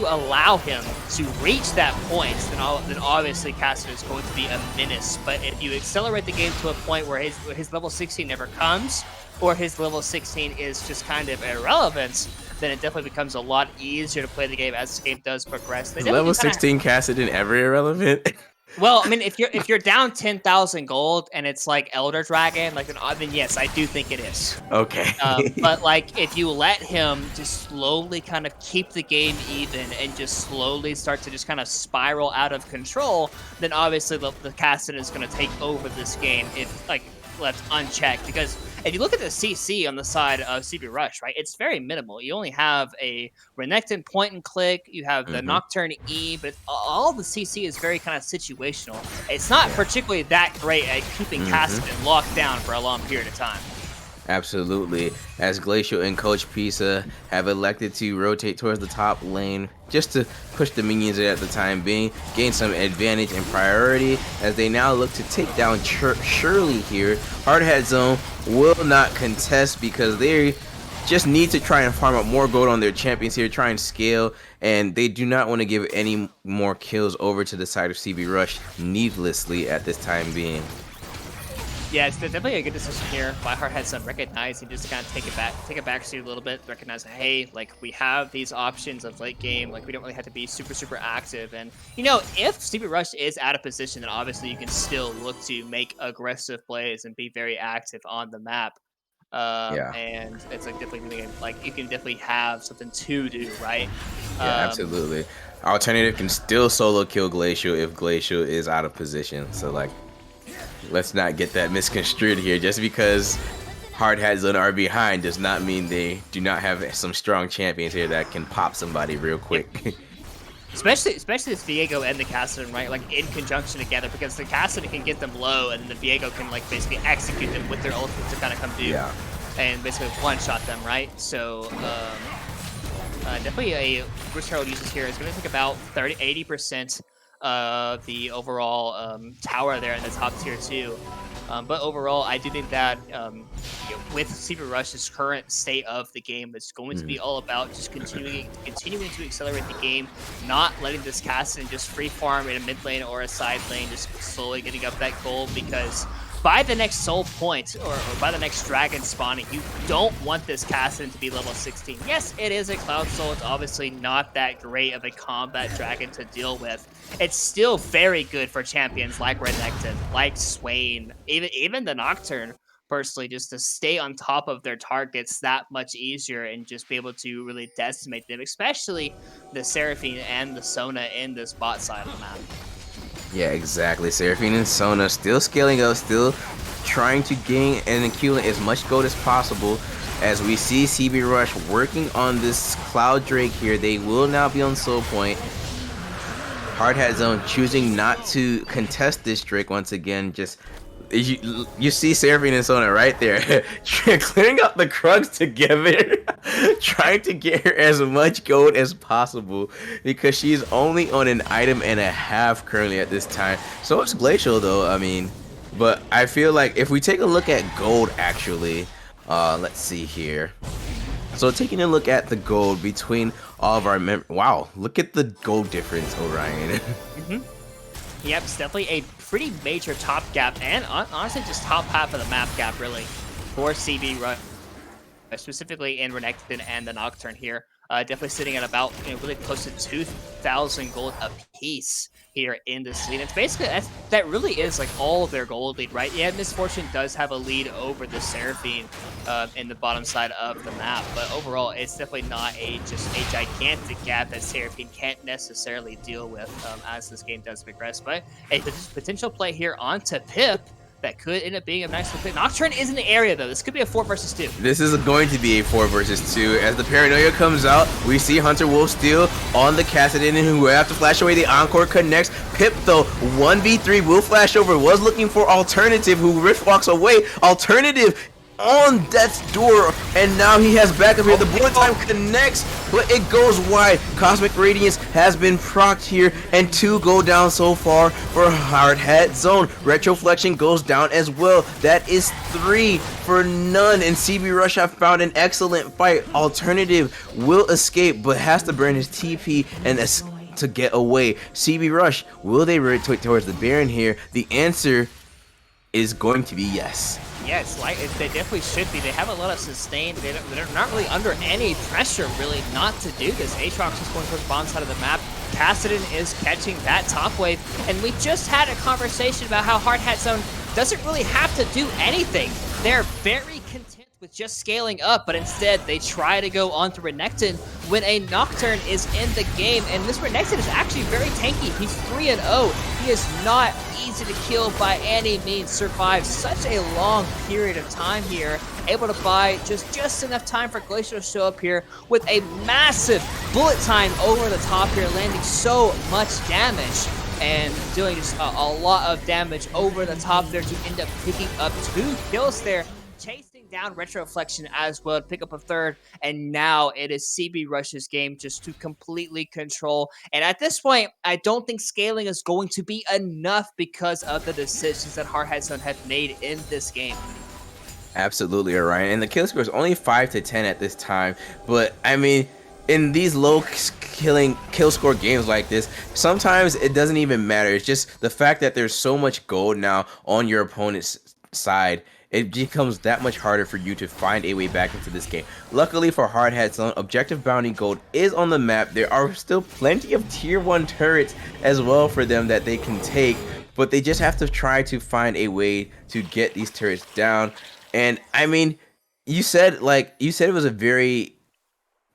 allow him to reach that point, then obviously Cassadin is going to be a menace. But if you accelerate the game to a point where his level 16 never comes, or his level 16 is just kind of irrelevant, then it definitely becomes a lot easier to play the game as the game does progress. Is level 16 Kassadin ever irrelevant? Well, I mean, if you're down 10,000 gold and it's like Elder Dragon, then yes, I do think it is. Okay. But like, if you let him just slowly kind of keep the game even and just slowly start to just kind of spiral out of control, then obviously the Kassadin is going to take over this game if like left unchecked. Because if you look at the CC on the side of CB Rush, right, it's very minimal. You only have a Renekton point and click, you have the Hmm. Nocturne E, but all the CC is very kind of situational. It's not Yeah. particularly that great at keeping Hmm. Cassidy locked down for a long period of time. Absolutely. As Glacial and Coach Pisa have elected to rotate towards the top lane just to push the minions there at the time being, gain some advantage and priority as they now look to take down Shirley here. Hardhead Zone will not contest because they just need to try and farm up more gold on their champions here, try and scale, and they do not want to give any more kills over to the side of CB Rush needlessly at this time being. Yeah, it's definitely a good decision here by Hardhead recognizing just to kind of take a back seat a little bit, recognizing, hey, like we have these options of late game, like we don't really have to be super active. And if CB Rush is out of position, then obviously you can still look to make aggressive plays and be very active on the map. Yeah. And it's like definitely like you can definitely have something to do, right? Yeah, Um, absolutely. Alternative can still solo kill Glacial if Glacial is out of position. So like, let's not get that misconstrued here. Just because Hard Hat Zone are behind does not mean they do not have some strong champions here that can pop somebody real quick. Especially this Viego and the Kassadin, right? Like in conjunction together, because the Kassadin can get them low, and then the Viego can like basically execute them with their ultimate to kind of come do, Yeah. and basically one-shot them, right? So definitely a Bruce Herald uses here is going to take about 80% of the overall tower there in the top tier 2. But overall, I do think that with CB Rush's current state of the game, it's going to be all about just continuing to accelerate the game, not letting this Kassadin just free farm in a mid lane or a side lane, just slowly getting up that gold, because by the next soul point or by the next dragon spawning, you don't want this Kassadin to be level 16. Yes, it is a Cloud Soul. It's obviously not that great of a combat dragon to deal with. It's still very good for champions like Renekton, like Swain, even the Nocturne, personally, just to stay on top of their targets that much easier and just be able to really decimate them, especially the Seraphine and the Sona in this bot side of the map. Yeah, exactly. Seraphine and Sona still scaling up, still trying to gain and accumulate as much gold as possible. As we see CB Rush working on this Cloud Drake here, they will now be on Soul Point. Hard Hat Zone choosing not to contest this Drake once again. Just you see Seraphine and Sona right there, clearing up the Krugs together, trying to get her as much gold as possible because she's only on an item and a half currently at this time. So it's Glacial though. I mean, but I feel like if we take a look at gold actually, let's see here. So taking a look at the gold between all of our wow, look at the gold difference, Orion. Yep, it's definitely a pretty major top gap, and honestly just top half of the map gap, really, for CB Rush, specifically in Renekton and the Nocturne here. Definitely sitting at about really close to 2,000 gold a piece here in this lead. It's basically that really is like all of their gold lead, right? Yeah, Misfortune does have a lead over the Seraphine in the bottom side of the map, but overall, it's definitely not just a gigantic gap that Seraphine can't necessarily deal with as this game does progress. But a potential play here onto Pip that could end up being a nice little play. Nocturne is in the area, though. This could be a 4 versus 2. This is going to be a 4 versus 2. As the Paranoia comes out, we see Hunter Wolf Steel on the Kassadin, who will have to flash away. The Encore connects. Pip, though, 1v3 will flash over. Was looking for Alternative, who Rift walks away. Alternative on death's door, and now he has backup here. The bullet time connects, but it goes wide. Cosmic Radiance has been procced here, and 2 go down so far for Hard Hat Zone. Retroflexion goes down as well. That is 3 for none, and CB Rush have found an excellent fight. Alternative will escape, but has to burn his TP and to get away. CB Rush, will they rotate towards the Baron here? The answer is going to be yes. Yeah, they definitely should be. They have a lot of sustain. They're not really under any pressure, really, not to do this. Aatrox is going towards the bottom side of the map. Kassadin is catching that top wave. And we just had a conversation about how Hard Hat Zone doesn't really have to do anything. They're very content with just scaling up, but instead they try to go onto Renekton when a Nocturne is in the game. And this Renekton is actually very tanky. He's 3-0. He is not easy to kill by any means. Survived such a long period of time here able to buy just enough time for Glacier to show up here with a massive bullet time over the top here, landing so much damage and doing just a lot of damage over the top there to end up picking up 2 kills there, chasing down Retroflexion as well to pick up a 3rd, and now it is CB Rush's game just to completely control. And at this point, I don't think scaling is going to be enough because of the decisions that Hardhat Zone have made in this game. Absolutely, Orion. And the kill score is only 5 to 10 at this time. But I mean, in these low kill score games like this, sometimes it doesn't even matter. It's just the fact that there's so much gold now on your opponent's side. It becomes that much harder for you to find a way back into this game. Luckily for Hardhat Zone, Objective Bounty Gold is on the map. There are still plenty of tier 1 turrets as well for them that they can take, but they just have to try to find a way to get these turrets down. And I mean, you said it was a very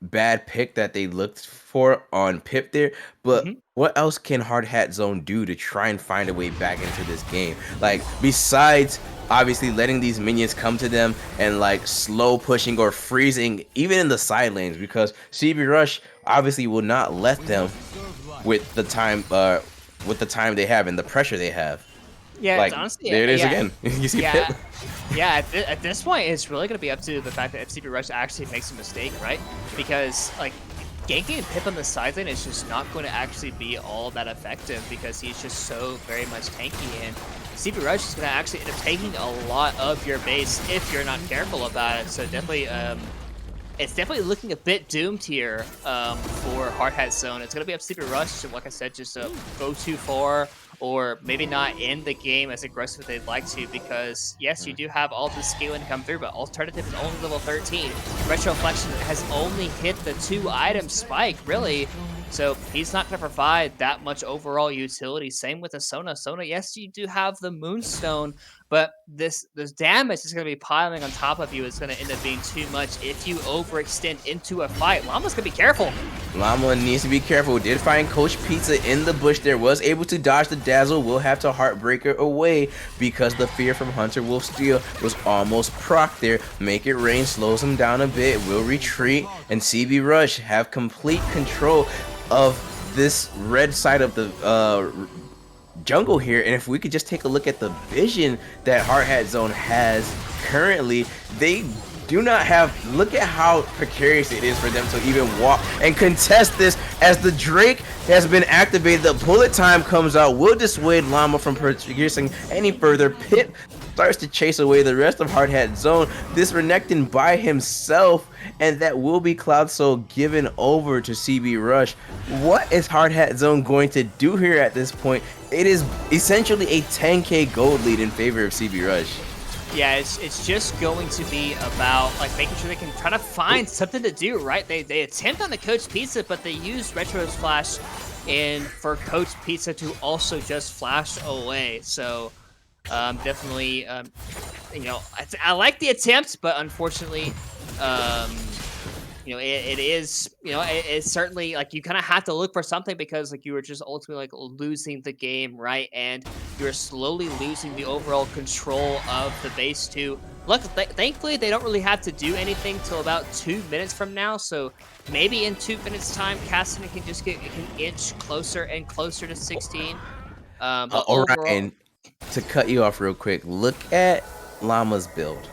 bad pick that they looked for on Pip there, but what else can Hardhat Zone do to try and find a way back into this game? Like, besides obviously letting these minions come to them and like slow pushing or freezing even in the side lanes, because CB Rush obviously will not let them with the time they have and the pressure they have. Yeah, like, honestly, there it is again. You see Pip? Yeah, at this point, it's really going to be up to the fact that if CB Rush actually makes a mistake, right? Because, like, ganking Pip on the side lane is just not going to actually be all that effective because he's just so very much tanky, and CB Rush is going to actually end up taking a lot of your base if you're not careful about it. So definitely, it's definitely looking a bit doomed here for Hardhat Zone. It's going to be up to CB Rush, like I said, just go too far, or maybe not end the game as aggressive as they'd like to, because yes, you do have all the scaling to come through, but Alternative is only level 13. Retroflexion has only hit the 2-item spike, really, so he's not going to provide that much overall utility. Same with the Sona. Sona, yes, you do have the Moonstone, but this damage is going to be piling on top of you. It's going to end up being too much if you overextend into a fight. Llama's going to be careful. Llama needs to be careful. Did find Coach Pizza in the bush there. Was able to dodge the dazzle. Will have to Heartbreaker away because the fear from Hunter Wolf Steel was almost proc there. Make it rain slows him down a bit. Will retreat, and CB Rush have complete control of this red side of the jungle here. And if we could just take a look at the vision that Hardhat Zone has currently, they do not have, look at how precarious it is for them to even walk and contest this, as the Drake has been activated. The bullet time comes out, will dissuade Llama from progressing any further. Pip starts to chase away the rest of Hardhat Zone. This Renekton by himself, and that will be Cloud Soul given over to CB Rush. What is Hardhat Zone going to do here at this point? It is essentially a 10k gold lead in favor of CB Rush. Yeah, it's just going to be about like making sure they can try to find something to do, right? They attempt on the Coach Pizza, but they use Retro's Flash and for Coach Pizza to also just flash away. So definitely, you know, I like the attempt, but unfortunately, you know, it is, you know, it's certainly like you kind of have to look for something, because like you were just ultimately like losing the game, right? And you're slowly losing the overall control of the base too. Look, thankfully they don't really have to do anything till about 2 minutes from now. So maybe in 2 minutes time, Cassidy can just get an inch closer and closer to 16. But All right, overall, and to cut you off real quick, look at Llama's build.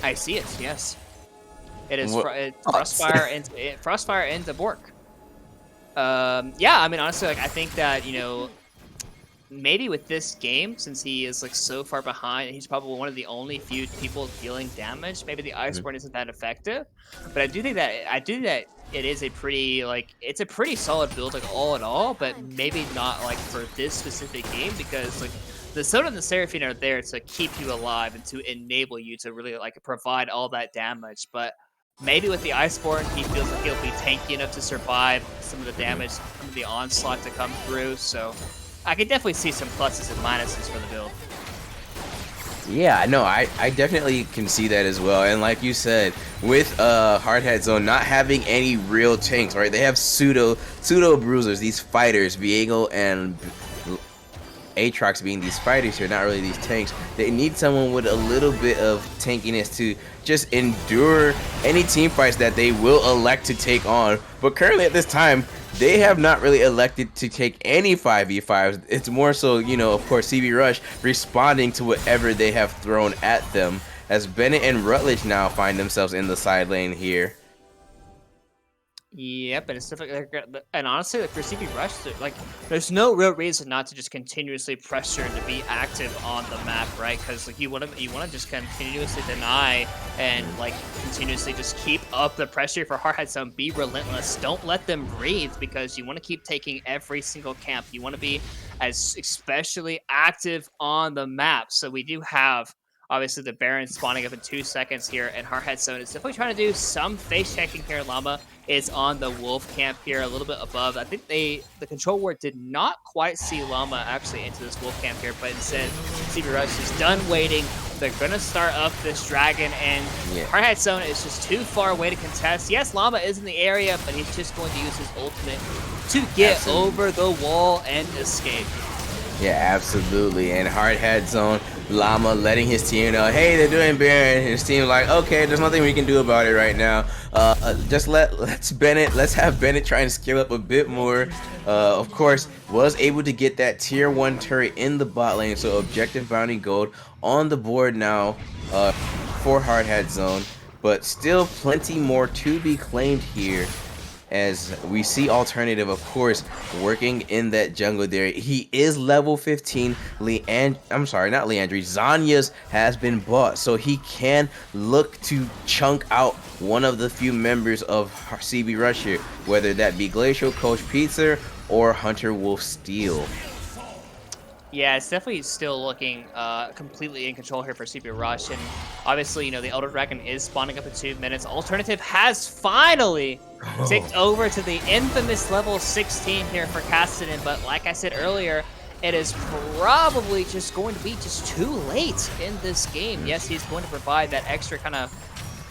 I see it. Yes. It is What? Frostfire into Bork. Yeah, I mean, honestly, like I think that, you know, maybe with this game, since he is like so far behind, he's probably one of the only few people dealing damage. Maybe the Iceborne isn't that effective, but I do think that it is a pretty it's a pretty solid build, like all in all. But maybe not like for this specific game, because like the Soda and the Seraphine are there to keep you alive and to enable you to really like provide all that damage, but maybe with the Iceborne, he feels like he'll be tanky enough to survive some of the damage, some of the onslaught to come through. So I could definitely see some pluses and minuses for the build. Yeah, no, I definitely can see that as well. And like you said, with Hardhat Zone not having any real tanks, right? They have pseudo bruisers, these fighters, Viego and Aatrox being these fighters here, not really these tanks. They need someone with a little bit of tankiness to just endure any team fights that they will elect to take on. But currently at this time, they have not really elected to take any 5v5s. It's more so, you know, of course, CB Rush responding to whatever they have thrown at them, as Bennett and Rutledge now find themselves in the side lane here. Yep, and it's definitely and honestly, like for CB Rush, like there's no real reason not to just continuously pressure and to be active on the map, right? Because like you want to just continuously deny and like continuously just keep up the pressure for Hardhead Zone. Be relentless. Don't let them breathe, because you want to keep taking every single camp. You want to be as especially active on the map. So we do have obviously the Baron spawning up in 2 seconds here, and Hardhead Zone is definitely trying to do some face checking here. Llama is on the Wolf camp here, a little bit above. I think the control ward did not quite see Llama actually into this Wolf camp here, but instead CB Rush is done waiting. They're gonna start up this dragon, and Hardhead Zone is just too far away to contest. Yes, Llama is in the area, but he's just going to use his ultimate to get over the wall and escape. Yeah, absolutely. And Hardhead Zone, Llama letting his team know, hey, they're doing Baron. His team like, okay, there's nothing we can do about it right now. Let's have Bennett try and scale up a bit more. Of course, was able to get that tier 1 turret in the bot lane, so objective bounty gold on the board now for Hardhead Zone, but still plenty more to be claimed here, as we see Alternative, of course, working in that jungle there. He is level 15. I'm sorry, not Leandri. Zanya's has been bought, so he can look to chunk out one of the few members of CB Rush here, whether that be Glacial Coach Pizza or Hunter Wolf Steel. Yeah, it's definitely still looking completely in control here for CB Rush, and obviously, you know, the Elder Dragon is spawning up in 2 minutes. Alternative has finally ticked over to the infamous level 16 here for Cassidy, but like I said earlier, it is probably just going to be just too late in this game. Yes, he's going to provide that extra kind of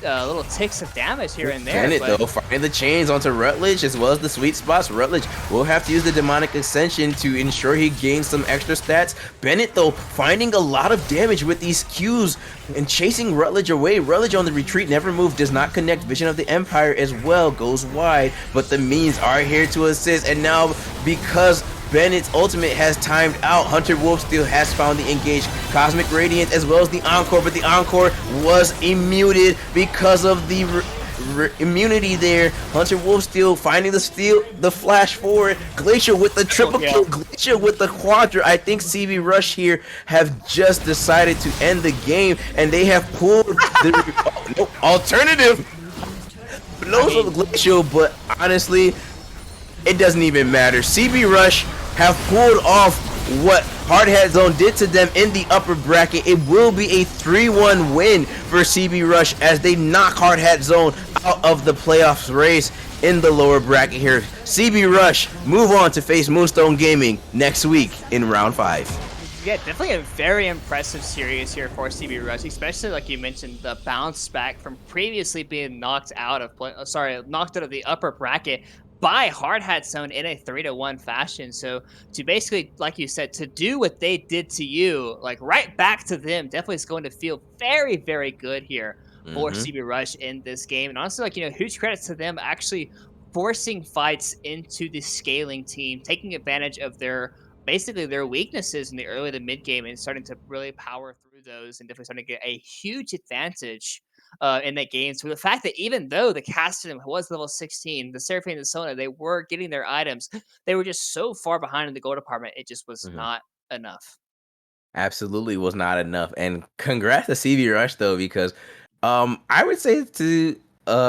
little ticks of damage here and there. Bennett, though, finding the chains onto Rutledge as well as the sweet spots. Rutledge will have to use the Demonic Ascension to ensure he gains some extra stats. Bennett, though, finding a lot of damage with these Qs and chasing Rutledge away. Rutledge on the retreat, never move, does not connect. Vision of the Empire as well goes wide, but the minions are here to assist. And now, because Bennett's ultimate has timed out, Hunter Wolf still has found the engaged Cosmic Radiance as well as the Encore, but the Encore was immuted because of the immunity there. Hunter Wolf still finding the flash forward. Glacier with the triple kill, Glacier with the quadra. I think CB Rush here have just decided to end the game, and they have pulled the Alternative blows of Glacier, but honestly, it doesn't even matter. CB Rush have pulled off what Hardhead Zone did to them in the upper bracket. It will be a 3-1 win for CB Rush as they knock Hardhead Zone out of the playoffs race in the lower bracket here. CB Rush move on to face Moonstone Gaming next week in round 5. Yeah, definitely a very impressive series here for CB Rush, especially like you mentioned, the bounce back from previously being knocked out of the upper bracket by Hardhead Zone in a 3-1 fashion. So to basically, like you said, to do what they did to you, like right back to them, definitely is going to feel very, very good here for CB Rush in this game. And honestly, like, you know, huge credits to them actually forcing fights into the scaling team, taking advantage of basically their weaknesses in the early to mid game and starting to really power through those, and definitely starting to get a huge advantage in that game. So the fact that even though the Castellan was level 16, the Seraphine and the Sona, they were getting their items, they were just so far behind in the gold department, it just was not enough. Absolutely was not enough. And congrats to CB Rush, though, because I would say to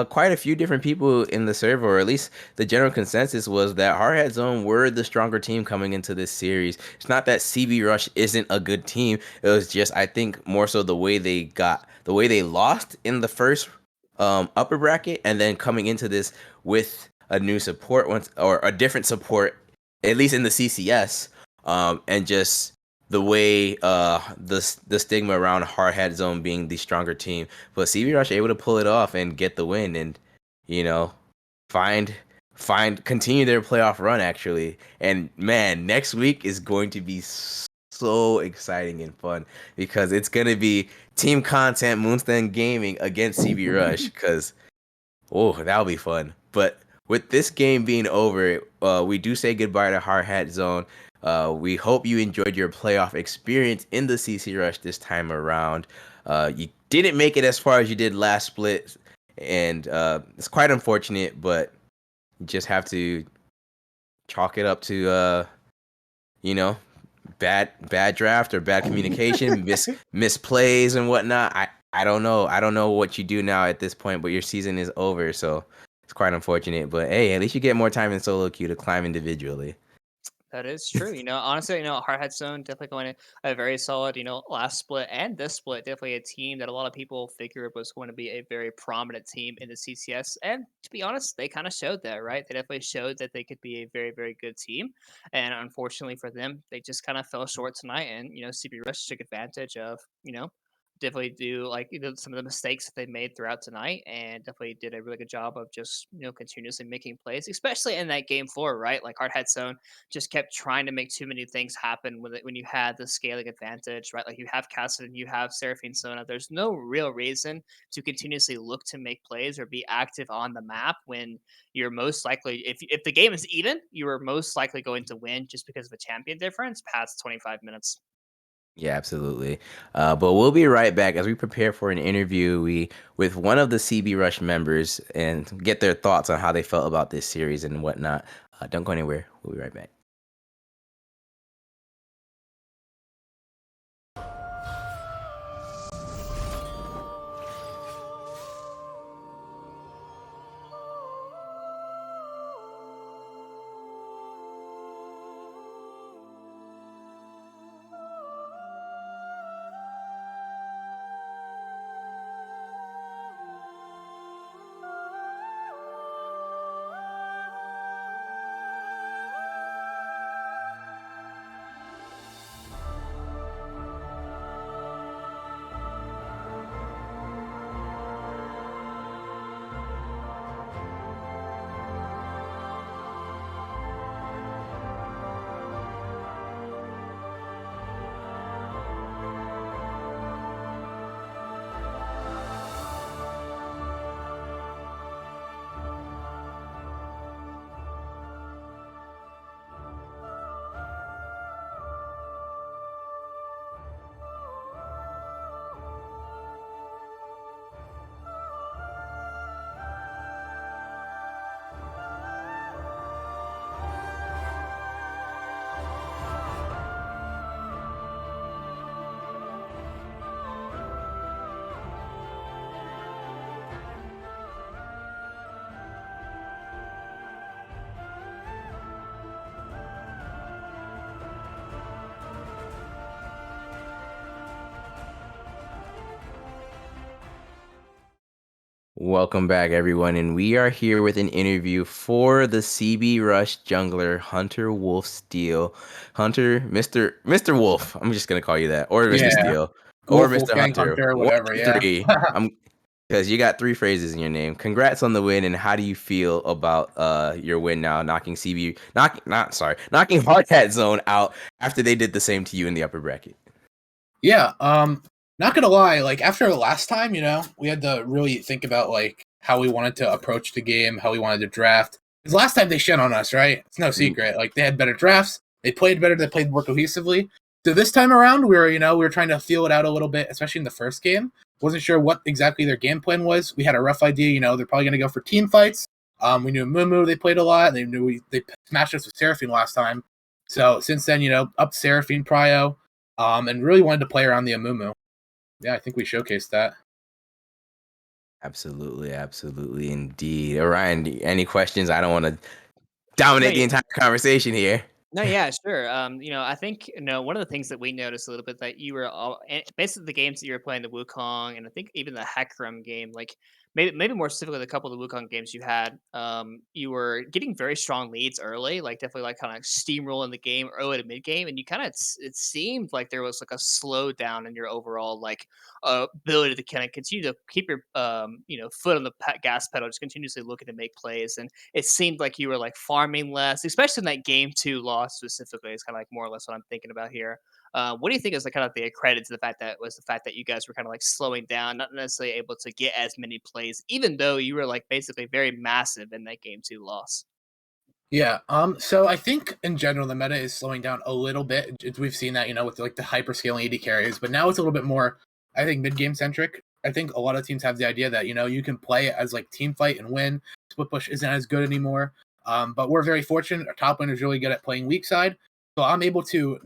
quite a few different people in the server, or at least the general consensus was that Hardhead Zone were the stronger team coming into this series. It's not that CB Rush isn't a good team. It was just, I think, more so the way they lost in the first upper bracket, and then coming into this with a new support or a different support, at least in the CCS, and just the way the stigma around Hardhead Zone being the stronger team. But CB Rush able to pull it off and get the win, and you know, continue their playoff run actually. And man, next week is going to be so exciting and fun because it's gonna be team content Moonstone Gaming against CB Rush because oh, that'll be fun. But with this game being over, we do say goodbye to Hard Hat Zone. We hope you enjoyed your playoff experience in the CC Rush this time around. You didn't make it as far as you did last split, and it's quite unfortunate, but you just have to chalk it up to you know, bad draft or bad communication, misplays and whatnot. I don't know. I don't know what you do now at this point, but your season is over, so it's quite unfortunate. But hey, at least you get more time in solo queue to climb individually. That is true. Honestly, Hardhead Zone definitely going to a very solid, last split and this split. Definitely a team that a lot of people figured was going to be a very prominent team in the CCS. And to be honest, they kind of showed that, right? They definitely showed that they could be a very, very good team. And unfortunately for them, they just kind of fell short tonight. And, CB Rush took advantage of, definitely do like some of the mistakes that they made throughout tonight and definitely did a really good job of just continuously making plays, especially in that game 4, right? Like Hardhead Zone just kept trying to make too many things happen when you had the scaling advantage, right? Like you have Cassidy, you have Seraphine Sona. There's no real reason to continuously look to make plays or be active on the map when you're most likely, if the game is even, you are most likely going to win just because of a champion difference past 25 minutes. Yeah, absolutely. But we'll be right back as we prepare for an interview with one of the CB Rush members and get their thoughts on how they felt about this series and whatnot. Don't go anywhere. We'll be right back. Welcome back, everyone, and we are here with an interview for the CB Rush jungler, Hunter Wolf Steel. Hunter, Mr. Wolf, I'm just gonna call you that, or Mr. Yeah, Steel, or Wolf, Mr. Wolfgang Hunter. Hunter, One, whatever. two, Yeah. three. I'm because you got 3 phrases in your name. Congrats on the win, and how do you feel about your win now, knocking knocking Hard Hat Zone out after they did the same to you in the upper bracket? Yeah. Not gonna lie, like after the last time, we had to really think about like how we wanted to approach the game, how we wanted to draft. Because last time they shit on us, right? It's no secret. Like they had better drafts, they played better, they played more cohesively. So this time around, we were trying to feel it out a little bit, especially in the first game. Wasn't sure what exactly their game plan was. We had a rough idea, they're probably gonna go for team fights. We knew Mumu they played a lot. They knew they smashed us with Seraphine last time. So since then, up Seraphine Prio, and really wanted to play around the Amumu. Yeah, I think we showcased that. Absolutely, absolutely, indeed. Orion, any questions? I don't want to No, dominate the entire conversation here. No, yeah, sure. I think one of the things that we noticed a little bit that you were all basically the games that you were playing, the Wukong, and I think even the Hecarim game, like maybe more specifically the couple of the Wukong games you had, you were getting very strong leads early, like definitely like kind of steamrolling the game early to mid game, and you kind of it seemed like there was like a slowdown in your overall like ability to kind of continue to keep your foot on the gas pedal, just continuously looking to make plays, and it seemed like you were like farming less, especially in that game 2 loss specifically. It's kind of like more or less what I'm thinking about here. What do you think is the kind of the credit to the fact that was the fact that you guys were kind of like slowing down, not necessarily able to get as many plays, even though you were like basically very massive in that game 2 loss? Yeah. So I think in general the meta is slowing down a little bit. We've seen that, with like the hyper scaling AD carries, but now it's a little bit more, I think, mid game centric. I think a lot of teams have the idea that you can play it as like team fight and win. Split push isn't as good anymore. But we're very fortunate. Our top lane is really good at playing weak side, so I'm able to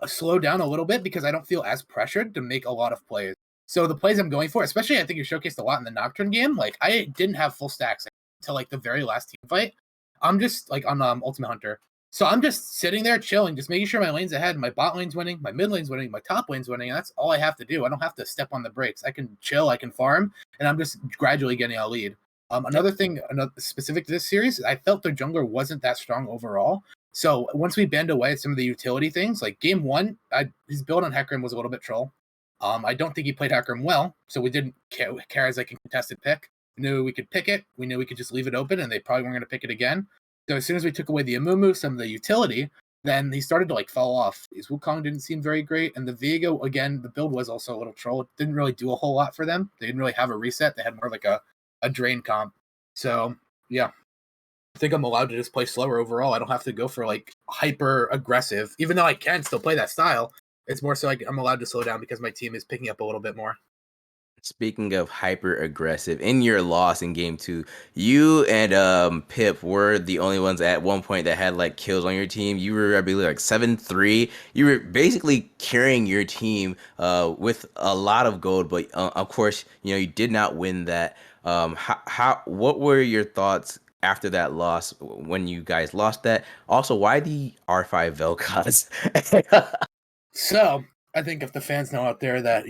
slow down a little bit because I don't feel as pressured to make a lot of plays. So the plays I'm going for, especially I think you showcased a lot in the Nocturne game. Like I didn't have full stacks until like the very last team fight. I'm just like on Ultimate Hunter. So I'm just sitting there chilling, just making sure my lane's ahead, my bot lane's winning, my mid lane's winning, my top lane's winning, and that's all I have to do. I don't have to step on the brakes. I can chill, I can farm, and I'm just gradually getting a lead. Another thing, another specific to this series, I felt their jungler wasn't that strong overall. So once we banned away some of the utility things, like game one, his build on Hecarim was a little bit troll. I don't think he played Hecarim well, so we didn't care as like a contested pick. We knew we could pick it. We knew we could just leave it open, and they probably weren't going to pick it again. So as soon as we took away the Amumu, some of the utility, then he started to like fall off. His Wukong didn't seem very great, and the Viego again, the build was also a little troll. It didn't really do a whole lot for them. They didn't really have a reset. They had more like a drain comp. So yeah, I think I'm allowed to just play slower overall. I don't have to go for like hyper aggressive, even though I can still play that style. It's more so like I'm allowed to slow down because my team is picking up a little bit more. Speaking of hyper aggressive, in your loss in game 2, you and Pip were the only ones at one point that had like kills on your team. You were, I believe, like 7-3. You were basically carrying your team with a lot of gold, but of course, you did not win that. What were your thoughts after that loss when you guys lost that? Also, why the R5 Vel'Koz? So I think if the fans know out there that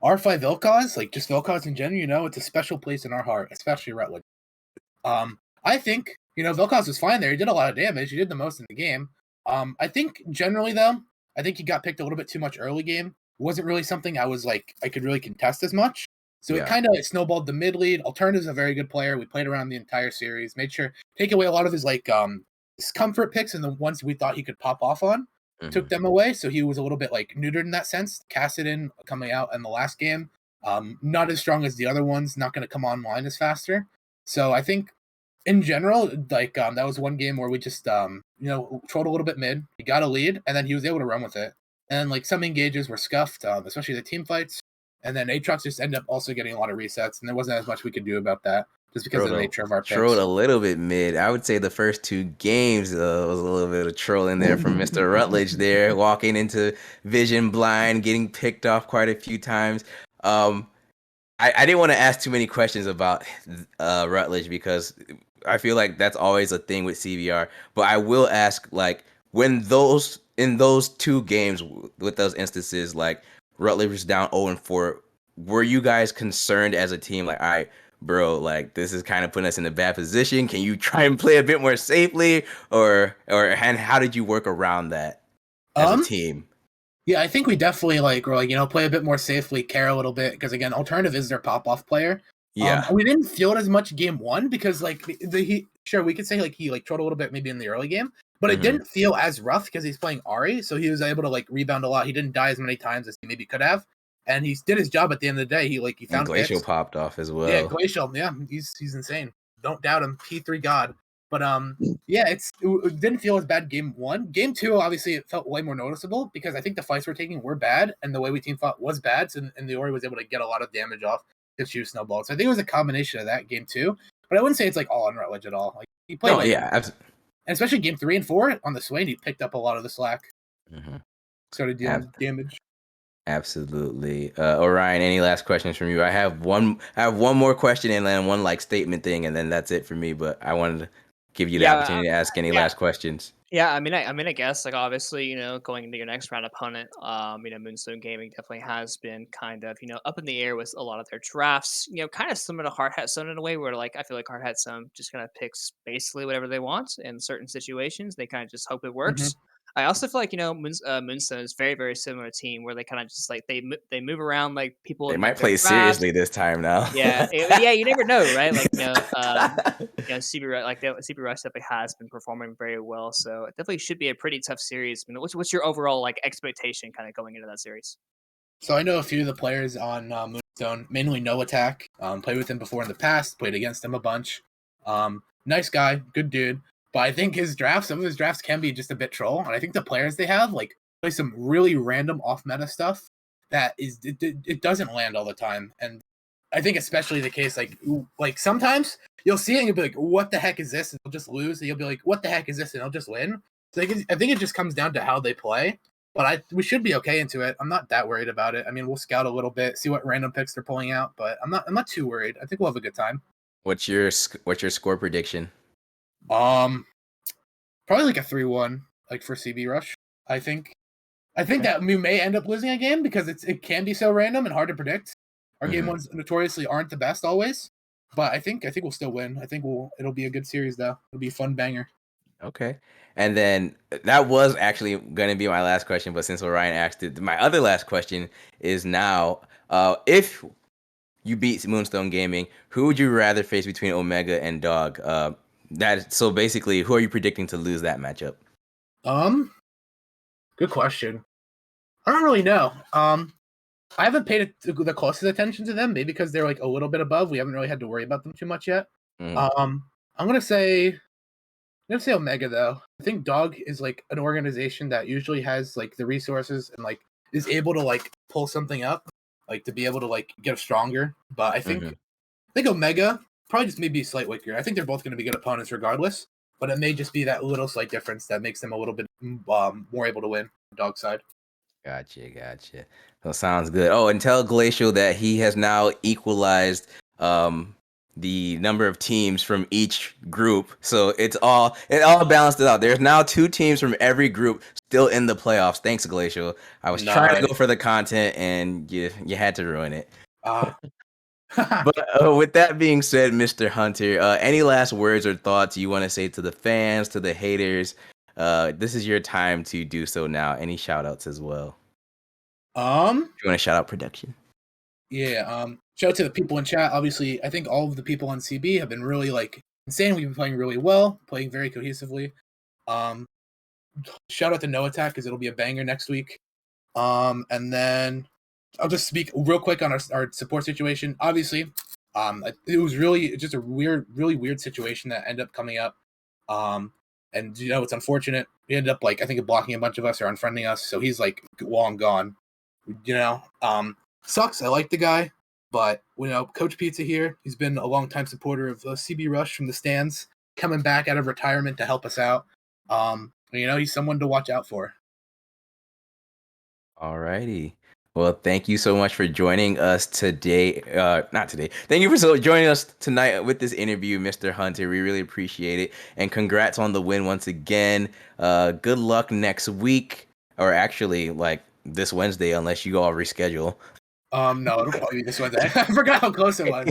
R5 Vel'Koz, like just Vel'Koz in general, it's a special place in our heart, especially Rutledge. I think Vel'Koz was fine there. He did a lot of damage. He did the most in the game. I think generally though, I think he got picked a little bit too much early game. It wasn't really something I could really contest as much. So it Yeah. kind of snowballed the mid lead. Alternative's a very good player. We played around the entire series, made sure take away a lot of his his comfort picks and the ones we thought he could pop off on. Took Mhm. them away, so he was a little bit like neutered in that sense. Kassadin coming out in the last game, not as strong as the other ones, not going to come online as faster. So I think in general, that was one game where we just trolled a little bit mid. He got a lead, and then he was able to run with it. And like some engages were scuffed, especially the team fights. And then Aatrox just ended up also getting a lot of resets, and there wasn't as much we could do about that just because of the nature of our Trolled picks. a little bit mid. I would say the first 2 games was a little bit of troll in there from Mr. Rutledge there, walking into vision blind, getting picked off quite a few times. Um, I didn't want to ask too many questions about Rutledge because I feel like that's always a thing with CBR. But I will ask, like, when in those 2 games with those instances, like Rutledge was down 0-4, were you guys concerned as a team? Like, all right, bro, like this is kind of putting us in a bad position. Can you try and play a bit more safely, and how did you work around that as a Um, team? Yeah, I think we definitely were play a bit more safely, care a little bit because again, alternative is their pop off player. Yeah. We didn't feel it as much game one because like he sure we could say like he trolled a little bit maybe in the early game, but it Hmm. didn't feel as rough because he's playing Ari, so he was able to like rebound a lot. He didn't die as many times as he maybe could have, and he did his job at the end of the day. He And found Glacial picks. popped off as Yeah, well. Glacial. Yeah, he's insane. Don't doubt him. P3 God. But yeah, it didn't feel as bad game one. Game two, obviously, it felt way more noticeable because I think the fights we're taking were bad, and the way we team fought was bad. And the Ori was able to get a lot of damage off his shoe snowball. So I think it was a combination of that game two. But I wouldn't say it's like all on Rutledge at all. Like he played No, yeah, and especially game 3 and 4 on the Swain, he picked up a lot of the slack, mhm. started dealing damage. Absolutely. Orion, any last questions from you? I have one more question and then one like statement thing, and then that's it for me. But I wanted to give you the Yeah, opportunity to ask any yeah. last questions. Yeah, I guess like obviously, going into your next round opponent, Moonstone Gaming definitely has been kind of, up in the air with a lot of their drafts, kind of similar to Hard Hat Zone in a way where like I feel like Hard Hat Zone just kind of picks basically whatever they want in certain situations. They kind of just hope it Hmm. works. I also feel like Moonstone is very very similar team where they kind of just like they move around like people They in might like their play drafts. seriously this time now. Yeah, you never know, right? Like CB like the CB Rush definitely has been performing very well, so it definitely should be a pretty tough series. I mean, what's your overall like expectation kind of going into that series? So I know a few of the players on Moonstone, mainly No Attack. Played with him before in the past. Played against him a bunch. Nice guy, good dude. But I think some of his drafts can be just a bit troll. And I think the players they have like play some really random off meta stuff that it doesn't land all the time. And I think especially the case like sometimes you'll see it and you'll be like, what the heck is this? And they'll just lose. And you'll be like, what the heck is this? And they'll just win. So I think it just comes down to how they play. But we should be okay into it. I'm not that worried about it. I mean, we'll scout a little bit, see what random picks they're pulling out, but I'm not too worried. I think we'll have a good time. What's your score prediction? Um, Probably like a 3-1, like for CB Rush. I think. I think Okay. that we may end up losing a game because it can be so random and hard to predict. Our game Mhm. ones notoriously aren't the best always, but I think we'll still win. I think it'll be a good series though. It'll be a fun banger. Okay. And then that was actually going to be my last question, but since Orion asked it, my other last question is now, if you beat Moonstone Gaming, who would you rather face between Omega and Dog? So basically, who are you predicting to lose that matchup? Good question. I don't really know. I haven't paid the closest attention to them, maybe because they're like a little bit above. We haven't really had to worry about them too much yet. Mhm. I'm gonna say Omega though. I think Dog is like an organization that usually has like the resources and like is able to like pull something up, like to be able to like get stronger. But Mhm. I think Omega probably just maybe a slight weaker. I think they're both going to be good opponents regardless, but it may just be that little slight difference that makes them a little bit more able to win. Dog side. Gotcha. So sounds good. Oh, and tell Glacial that he has now equalized the number of teams from each group. So it all balanced it out. There's now 2 teams from every group still in the playoffs. Thanks, Glacial. I was trying to Nice. go for the content and you had to ruin it. Uh, But with that being said, Mr. Hunter, any last words or thoughts you want to say to the fans, to the haters? This is your time to do so now. Any shout outs as well? um, You want to shout out production? yeah. Shout out to the people in chat. Obviously, I think all of the people on CB have been really like insane. We've been playing really well, playing very cohesively. Um, Shout out to No Attack because it'll be a banger next week. And then I'll just speak real quick on our support situation. Obviously, it was really just a really weird situation that ended up coming up. And it's unfortunate. We ended up like I think blocking a bunch of us or unfriending us, so he's like long gone. Sucks. I like the guy, but Coach Pizza here. He's been a long time supporter of CB Rush from the stands, coming back out of retirement to help us out. He's someone to watch out for. Alrighty. Well, thank you so much for joining us today. Not today. Thank you for joining us tonight with this interview, Mr. Hunter. We really appreciate it. And congrats on the win once again. Good luck next week, or actually, like this Wednesday, unless you all reschedule. No, it'll probably be this Wednesday. I forgot how close it was.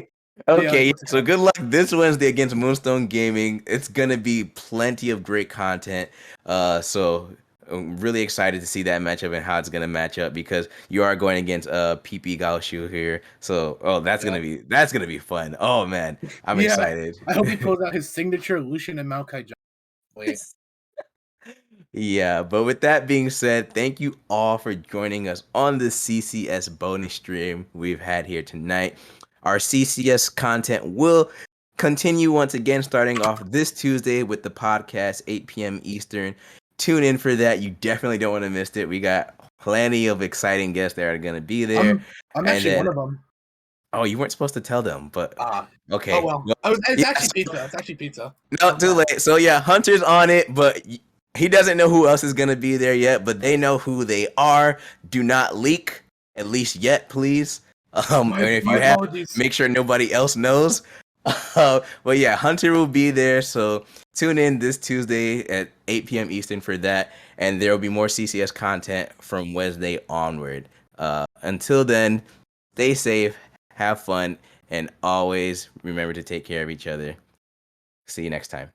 Okay, so good luck this Wednesday against Moonstone Gaming. It's gonna be plenty of great content. So I'm really excited to see that matchup and how it's gonna match up because you are going against PP Gaoshu here. So that's gonna be fun. Oh man, I'm Yeah, excited. I hope he pulls out his signature Lucian and Maokai. Wait. Yeah, but with that being said, thank you all for joining us on the CCS bonus stream we've had here tonight. Our CCS content will continue once again starting off this Tuesday with the podcast, 8 p.m. Eastern. Tune in for that. You definitely don't want to miss it. We got plenty of exciting guests that are going to be there. I'm And actually then, one of them. oh, you weren't supposed to tell them, but okay. Oh well. It's actually pizza. It's actually pizza. No, too late. So yeah, Hunter's on it, but he doesn't know who else is gonna be there yet. But they know who they are. Do not leak, at least yet, please. And if you have, apologies. make sure nobody else knows. But yeah, Hunter will be there. So tune in this Tuesday at 8 p.m. Eastern for that, and there will be more CCS content from Wednesday onward. Until then, stay safe, have fun, and always remember to take care of each other. See you next time.